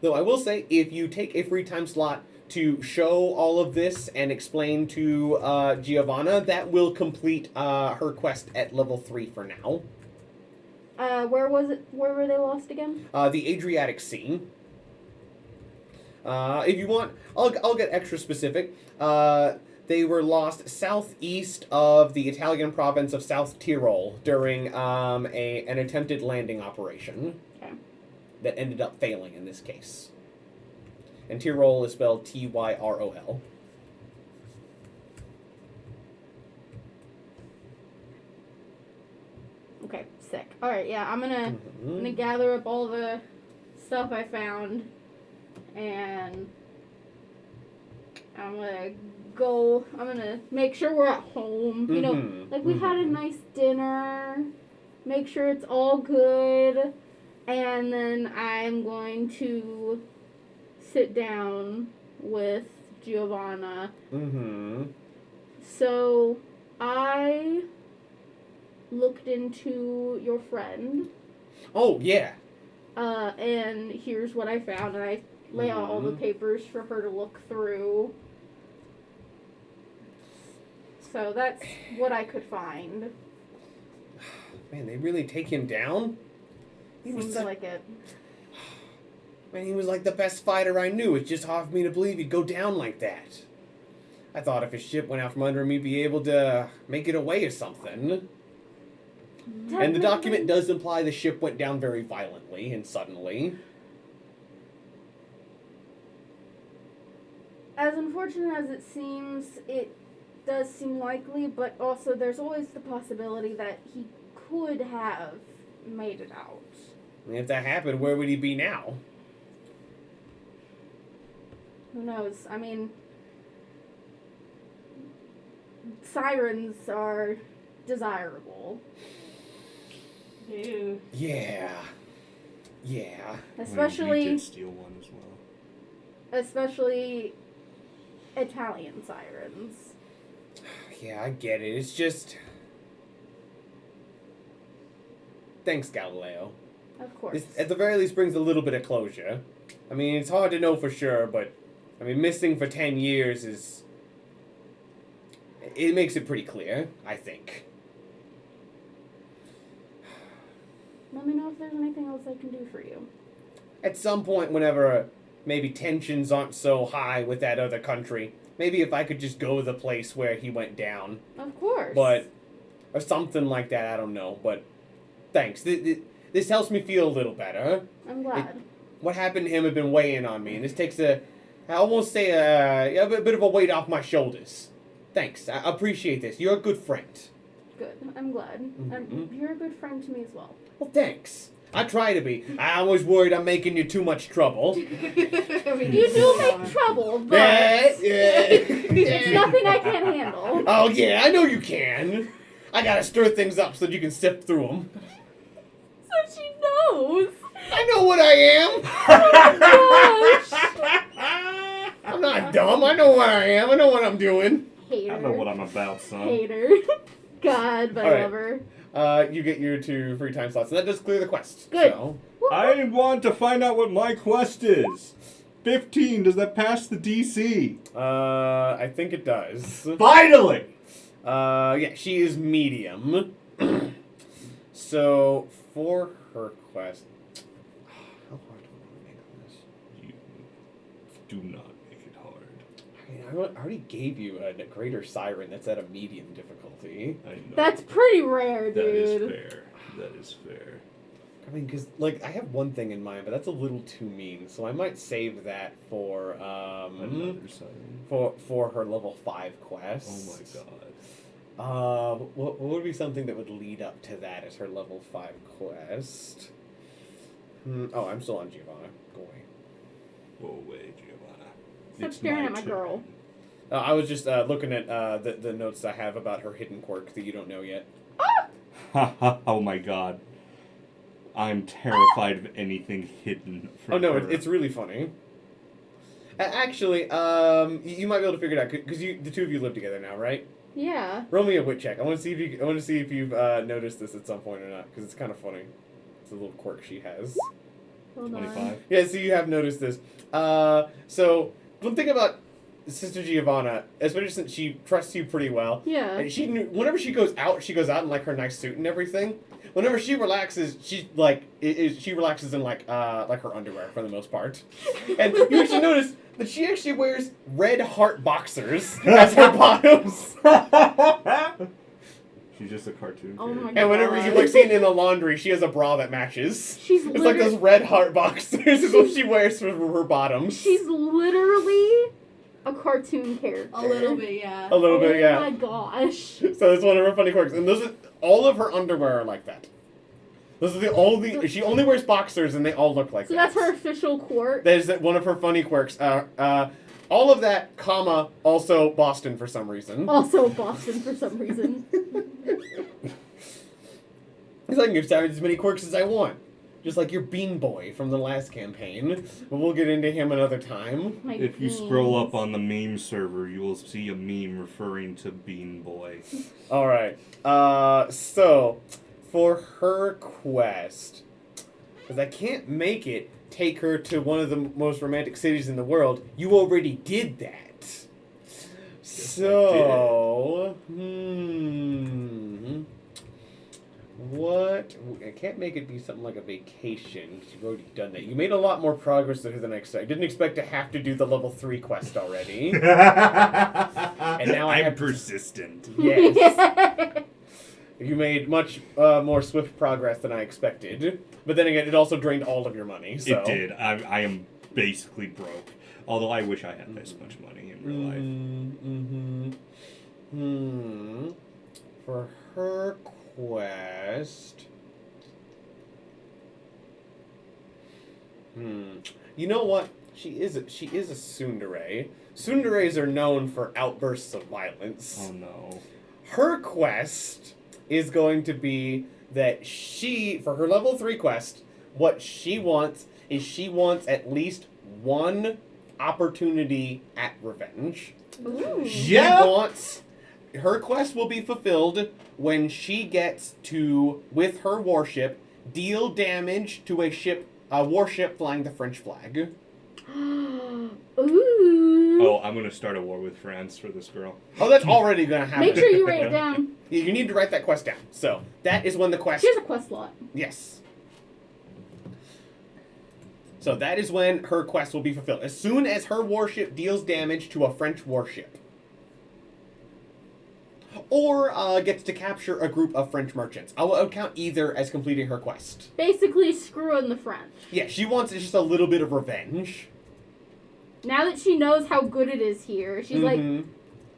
Though I will say, if you take a free time slot to show all of this and explain to Giovanna, that will complete her quest at level 3 for now. Where was it? Where were they lost again? The Adriatic Sea. If you want, I'll get extra specific. They were lost southeast of the Italian province of South Tyrol during an attempted landing operation. Okay. That ended up failing in this case. And Tyrol is spelled Tyrol. Okay, sick. All right, yeah, I'm gonna gather up all the stuff I found, and I'm gonna make sure we're at home. You know, like we've had a nice dinner. Make sure it's all good, and then I'm going to sit down with Giovanna. So I looked into your friend. Oh, yeah. And here's what I found, and I lay out all the papers for her to look through. So that's what I could find. Man, they really take him down? Seems like it. Man, he was like the best fighter I knew. It's just hard for me to believe he'd go down like that. I thought if his ship went out from under me, he'd be able to make it away or something. And the document does imply the ship went down very violently and suddenly. As unfortunate as it seems, it does seem likely, but also there's always the possibility that he could have made it out. And if that happened, where would he be now? Who knows? I mean, sirens are desirable. Ew. Yeah. Yeah. Especially, You did steal one as well. especially Italian sirens. Yeah, I get it. It's just... Thanks, Galileo. Of course. This, at the very least, brings a little bit of closure. I mean, it's hard to know for sure, but... I mean, missing for 10 years is... It makes it pretty clear, I think. Let me know if there's anything else I can do for you. At some point, whenever maybe tensions aren't so high with that other country, maybe if I could just go to the place where he went down. Of course. But... Or something like that, I don't know, but... Thanks. This helps me feel a little better. I'm glad. What happened to him had been weighing on me, and this takes I almost say a bit of a weight off my shoulders. Thanks. I appreciate this. You're a good friend. Good. I'm glad. And you're a good friend to me as well. Well, thanks. I try to be. I'm always worried I'm making you too much trouble. You do make trouble, but it's nothing I can't handle. Oh, yeah, I know you can. I gotta stir things up so that you can sift through them. So she knows. I know what I am. Oh gosh. I'm not dumb. I know what I am. I know what I'm doing. Hater. I know what I'm about, son. Hater. God, but All right. I love her. You get your 2 free time slots, and that does clear the quest. Good. So. I want to find out what my quest is. 15, does that pass the DC? I think it does. Finally! Yeah, she is medium. So, for her quest... How hard do I want to make this? You do not make it hard. I mean, I already gave you a greater siren that's at a medium difficulty. I know. That's pretty rare, dude. That is fair. That is fair. I mean, because, like, I have one thing in mind, but that's a little too mean, so I might save that for, Another siren. for her level 5 quest. Oh my god. What would be something that would lead up to that as her level 5 quest? Oh, I'm still on Giovanna. Go away. Go away, Giovanna. Stop staring at my girl. I was just looking at the notes I have about her hidden quirk that you don't know yet. Ha ha, oh my god. I'm terrified of anything hidden from Oh no, her. it's really funny. Actually, you might be able to figure it out because the two of you live together now, right? Yeah. Roll me a wit check. I want to see if you've noticed this at some point or not because it's kind of funny. It's a little quirk she has. Hold on. 25. Yeah, so you have noticed this. So one thing about Sister Giovanna, especially since she trusts you pretty well. Yeah. And whenever she goes out in like her nice suit and everything. Whenever she relaxes, she relaxes in like her underwear for the most part. And you actually notice that she actually wears red heart boxers as her bottoms. She's just a cartoon. Oh my god. And whenever you like see it in the laundry, she has a bra that matches. She's It's like those red heart boxers is what she wears for her bottoms. She's literally a cartoon character. A little bit, yeah. A little bit, yeah. Oh my gosh. So that's one of her funny quirks. And all of her underwear are like that. Those are the only. She only wears boxers, and they all look like So that. that's her official quirk. That is one of her funny quirks. All of that, comma, also Boston for some reason. Also Boston for some reason. Because I can give Savage as many quirks as I want. Just like your Bean Boy from the last campaign. But we'll get into him another time. My If you beans. scroll up on the meme server, you will see a meme referring to Bean Boy. Alright. So, for her quest, because I can't make it take her to one of the most romantic cities in the world, you already did that. So, what? I can't make it be something like a vacation, because you've already done that. You made a lot more progress there than I expected. I didn't expect to have to do the level 3 quest already. And now I I'm have to- persistent. Yes. You made much more swift progress than I expected. But then again, it also drained all of your money, so... It did. I am basically broke. Although I wish I had this much money in real life. For her quest... You know what? She is a tsundere. Tsunderes are known for outbursts of violence. Oh no. Her quest is going to be that for her level 3 quest, what she wants is at least one opportunity at revenge. Ooh. Her quest will be fulfilled when she gets to, with her warship, deal damage to a warship flying the French flag. Ooh. Oh, I'm gonna start a war with France for this girl. Oh, that's already gonna happen. Make sure you write it down. You need to write that quest down. So, that is when the quest... She has a quest lot. Yes. So that is when her quest will be fulfilled. As soon as her warship deals damage to a French warship. Or gets to capture a group of French merchants. I will count either as completing her quest. Basically screwing the French. Yeah, she wants just a little bit of revenge. Now that she knows how good it is here, she's like, Mhm.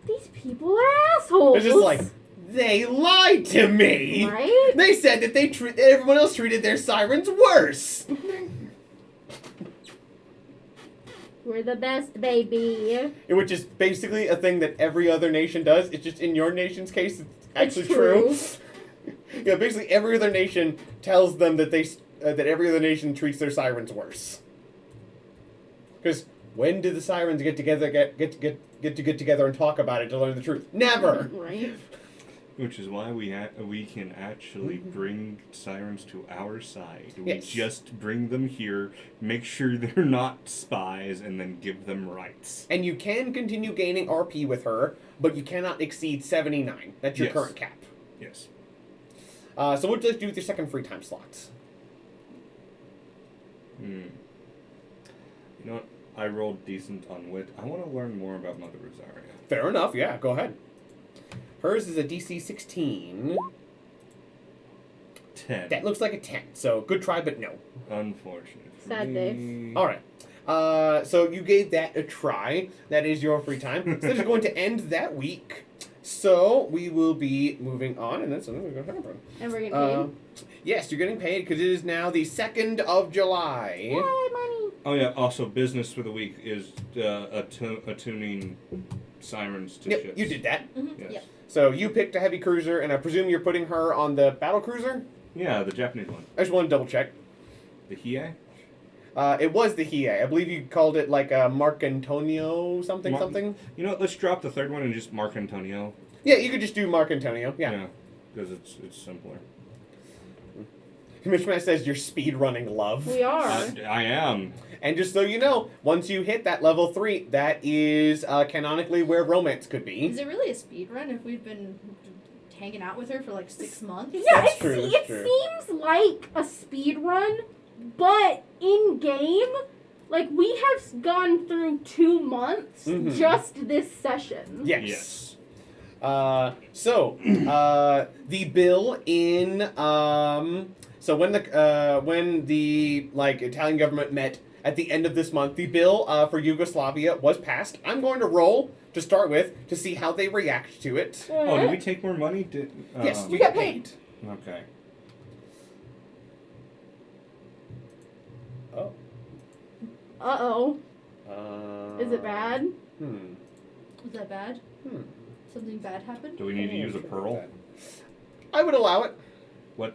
these people are assholes. It's just like, they lied to me! Right? They said that everyone else treated their sirens worse! We're the best, baby. Which is basically a thing that every other nation does. It's just in your nation's case, it's actually true. Yeah, basically every other nation tells them that that every other nation treats their sirens worse. Because when do the sirens get together and talk about it to learn the truth? Never. Right? Which is why we can actually bring sirens to our side. We Yes. just bring them here, make sure they're not spies, and then give them rights. And you can continue gaining RP with her, but you cannot exceed 79. That's your Yes. current cap. Yes. So what would you like to do with your second free time slots? You know what? I rolled decent on wit. I want to learn more about Mother Rosaria. Fair enough, yeah, go ahead. Hers is a DC 16. 10. That looks like a 10, so good try, but no. Unfortunate. Sad day. Alright. So you gave that a try. That is your free time. So that is going to end that week. So we will be moving on, and that's something we're going to happen. And we're getting paid. Yes, you're getting paid because it is now the 2nd of July. Yay, money. Oh yeah. Also, business for the week is attuning sirens to Yep, ships. you did that. Yes. Yep. So you picked a heavy cruiser, and I presume you're putting her on the battle cruiser? Yeah, the Japanese one. I just want to double check. The Hiei? It was the Hiei. I believe you called it like a Marc Antonio something. You know what? Let's drop the third one and just Marc Antonio. Yeah, you could just do Marc Antonio. Yeah. Because it's simpler. Mishmash says you're speed running love. We are. I am. And just so you know, once you hit that level 3, that is canonically where romance could be. Is it really a speed run if we've been hanging out with her for like 6 months? Yeah, That's true, that's it true. seems like a speed run, but in game, like we have gone through 2 months Mhm. just this session. Yes. The bill in so when the like Italian government met at the end of this month, the bill for Yugoslavia was passed. I'm going to roll to start with to see how they react to it. Oh, did we take more money? Yes, You you got get paid. Okay. Oh. Uh-oh. Is it Uh, bad? Was that bad? Something bad happened? Do we need to use a pearl? I would allow it. What?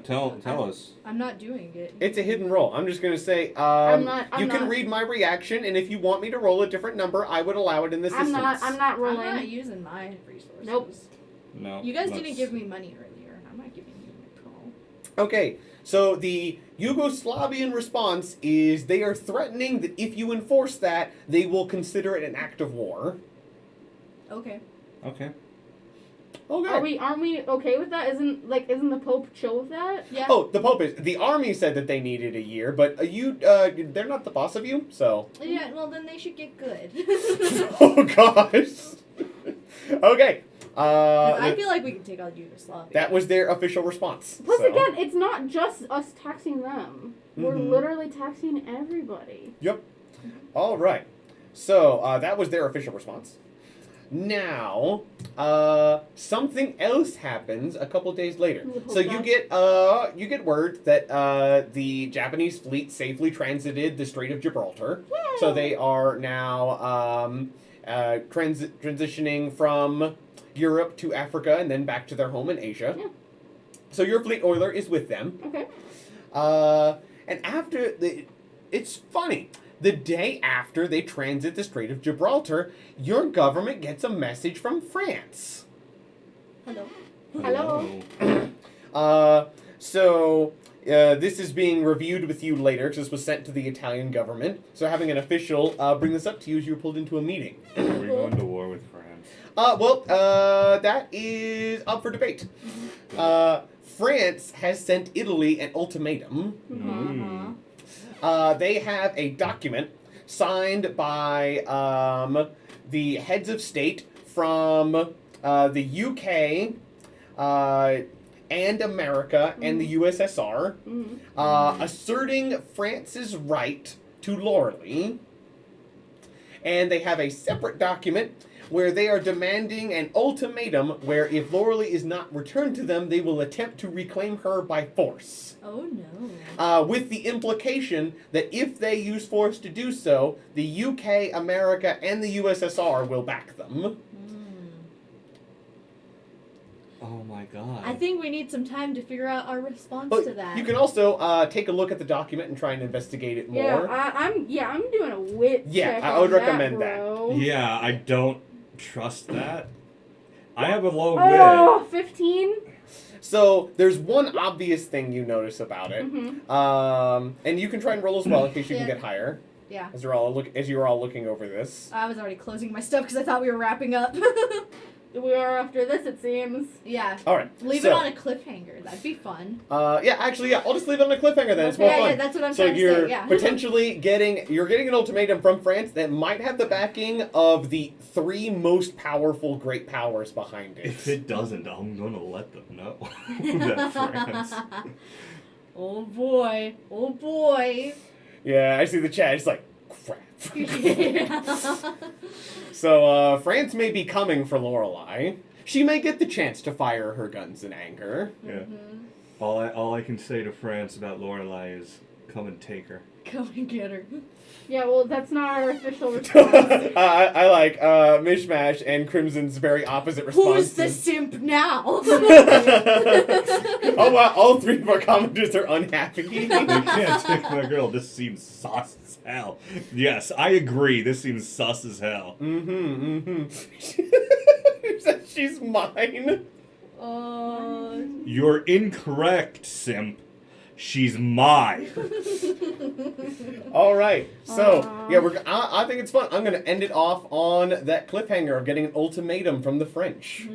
Tell us. I'm not doing it. It's a hidden roll. I'm just going to say I'm you can not- read my reaction, and if you want me to roll a different number, I would allow it in this instance. I'm not I'm rolling. not using my resources. Nope. No. You guys let's- didn't give me money earlier, and I'm not giving you my pearl. Okay, so the Yugoslavian response is they are threatening that if you enforce that, they will consider it an act of war. Okay. Okay. Okay. Aren't we okay with that? Isn't the Pope chill with that? Yeah. Oh, the Pope is. The army said that they needed a year, but they're not the boss of you, so. Yeah, well, then they should get good. Oh, gosh. Okay. I feel like we can take on Yugoslavia. That was their official response. Plus, so. again, it's not just us taxing them. We're Mhm. literally taxing everybody. Yep. All right. So that was their official response. Now, something else happens a couple days later. So you get word that the Japanese fleet safely transited the Strait of Gibraltar. So they are now transitioning from Europe to Africa and then back to their home in Asia. Yeah. So your fleet oiler is with them. Okay. And it's funny. The day after they transit the Strait of Gibraltar, your government gets a message from France. Hello. Hello. This is being reviewed with you later because this was sent to the Italian government. So having an official bring this up to you as you were pulled into a meeting. Are we going to war with France? That is up for debate. France has sent Italy an ultimatum. Mm. They have a document signed by the heads of state from the UK and America and the USSR, asserting France's right to Loreley. And they have a separate document where they are demanding an ultimatum where if Loreley is not returned to them, they will attempt to reclaim her by force. Oh no. With the implication that if they use force to do so, the UK, America, and the USSR will back them. Oh my god. I think we need some time to figure out our response But to that. you can also take a look at the document and try and investigate it more. I'm doing a wit Yeah, check I would on recommend that. Bro. Yeah, I don't trust that. I have a low Oh, 15? So there's one obvious thing you notice about it, and you can try and roll as well in case you can Yeah. get higher. Yeah. As you're all looking over this. I was already closing my stuff because I thought we were wrapping up. We are after this, it seems. Yeah. All right. Leave so, it on a cliffhanger. That'd be fun. I'll just leave it on a cliffhanger then. It's more Yeah, fun. yeah, that's what I'm So trying to you're say. Yeah. potentially getting an ultimatum from France that might have the backing of the 3 most powerful great powers behind it. If it doesn't, I'm gonna let them know that France. Oh boy. Oh boy. Yeah, I see the chat. It's like crap. Yeah. So France may be coming for Lorelei. She may get the chance to fire her guns in anger. Yeah. All I can say to France about Lorelei is come and take her. Come and get her. Yeah, well, that's not our official response. I like Mishmash and Crimson's very opposite responses. Who's the simp now? Oh wow, all 3 of our commenters are unhappy. You can't take my girl. This seems sus as hell. Yes, I agree. This seems sus as hell. She's mine. You're incorrect, simp. She's mine. All right. So, yeah, I think it's fun. I'm going to end it off on that cliffhanger of getting an ultimatum from the French.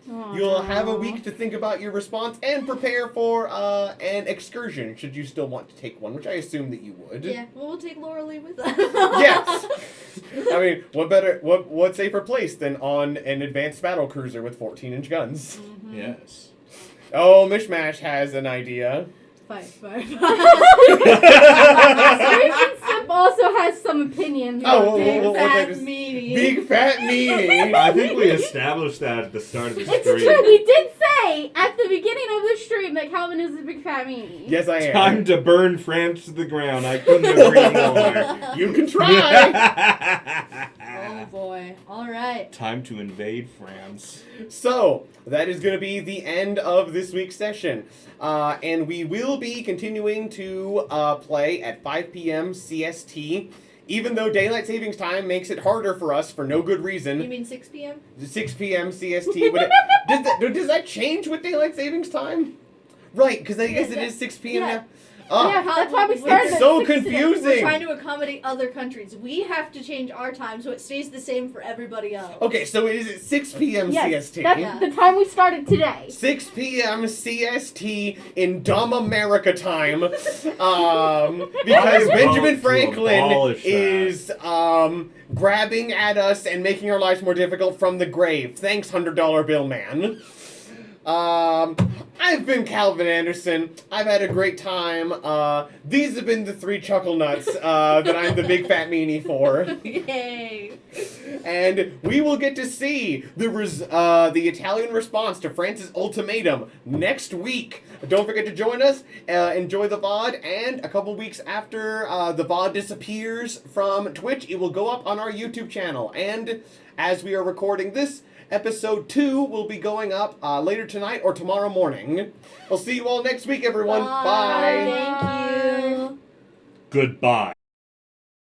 You'll have a week to think about your response and prepare for an excursion, should you still want to take one, which I assume that you would. Yeah, well, we'll take Laura Lee with us. Yes. I mean, what safer place than on an advanced battle cruiser with 14-inch guns? Yes. Oh, Mishmash has an idea. Screech and Sip also has some opinions. Oh, Big what fat that is- meaty. Big fat meanie. I think we established that at the start of the It's stream. true. We did say at the beginning of the stream that Calvin is a big fat meanie. Yes, I am. Time to burn France to the ground. I couldn't agree more. You can try. Oh boy. All right. Time to invade France. So, that is going to be the end of this week's session. And we will be continuing to play at 5 p.m. CST, even though Daylight Savings Time makes it harder for us for no good You reason. mean 6 p.m.? 6 p.m. CST. Does that change with Daylight Savings Time? Right, because I guess it is 6 p.m. Yeah. now. Oh, Yeah, that's why we started. it's at so 6 today. confusing. We're trying to accommodate other countries. We have to change our time so it stays the same for everybody else. Okay, so it is at 6 p.m. Yes, CST. that's Yeah. the time we started today. 6 p.m. CST in dumb America time, because I Benjamin vote to Franklin abolish that. is grabbing at us and making our lives more difficult from the grave. Thanks, $100 bill man. I've been Calvin Anderson. I've had a great time. These have been the 3 chuckle nuts that I'm the big fat meanie for. Yay. And we will get to see the Italian response to France's ultimatum next week. Don't forget to join us. Enjoy the VOD, and a couple weeks after the VOD disappears from Twitch, it will go up on our YouTube channel. And as we are recording this, Episode 2 will be going up later tonight or tomorrow morning. We'll see you all next week, everyone. Bye. Thank you. Goodbye.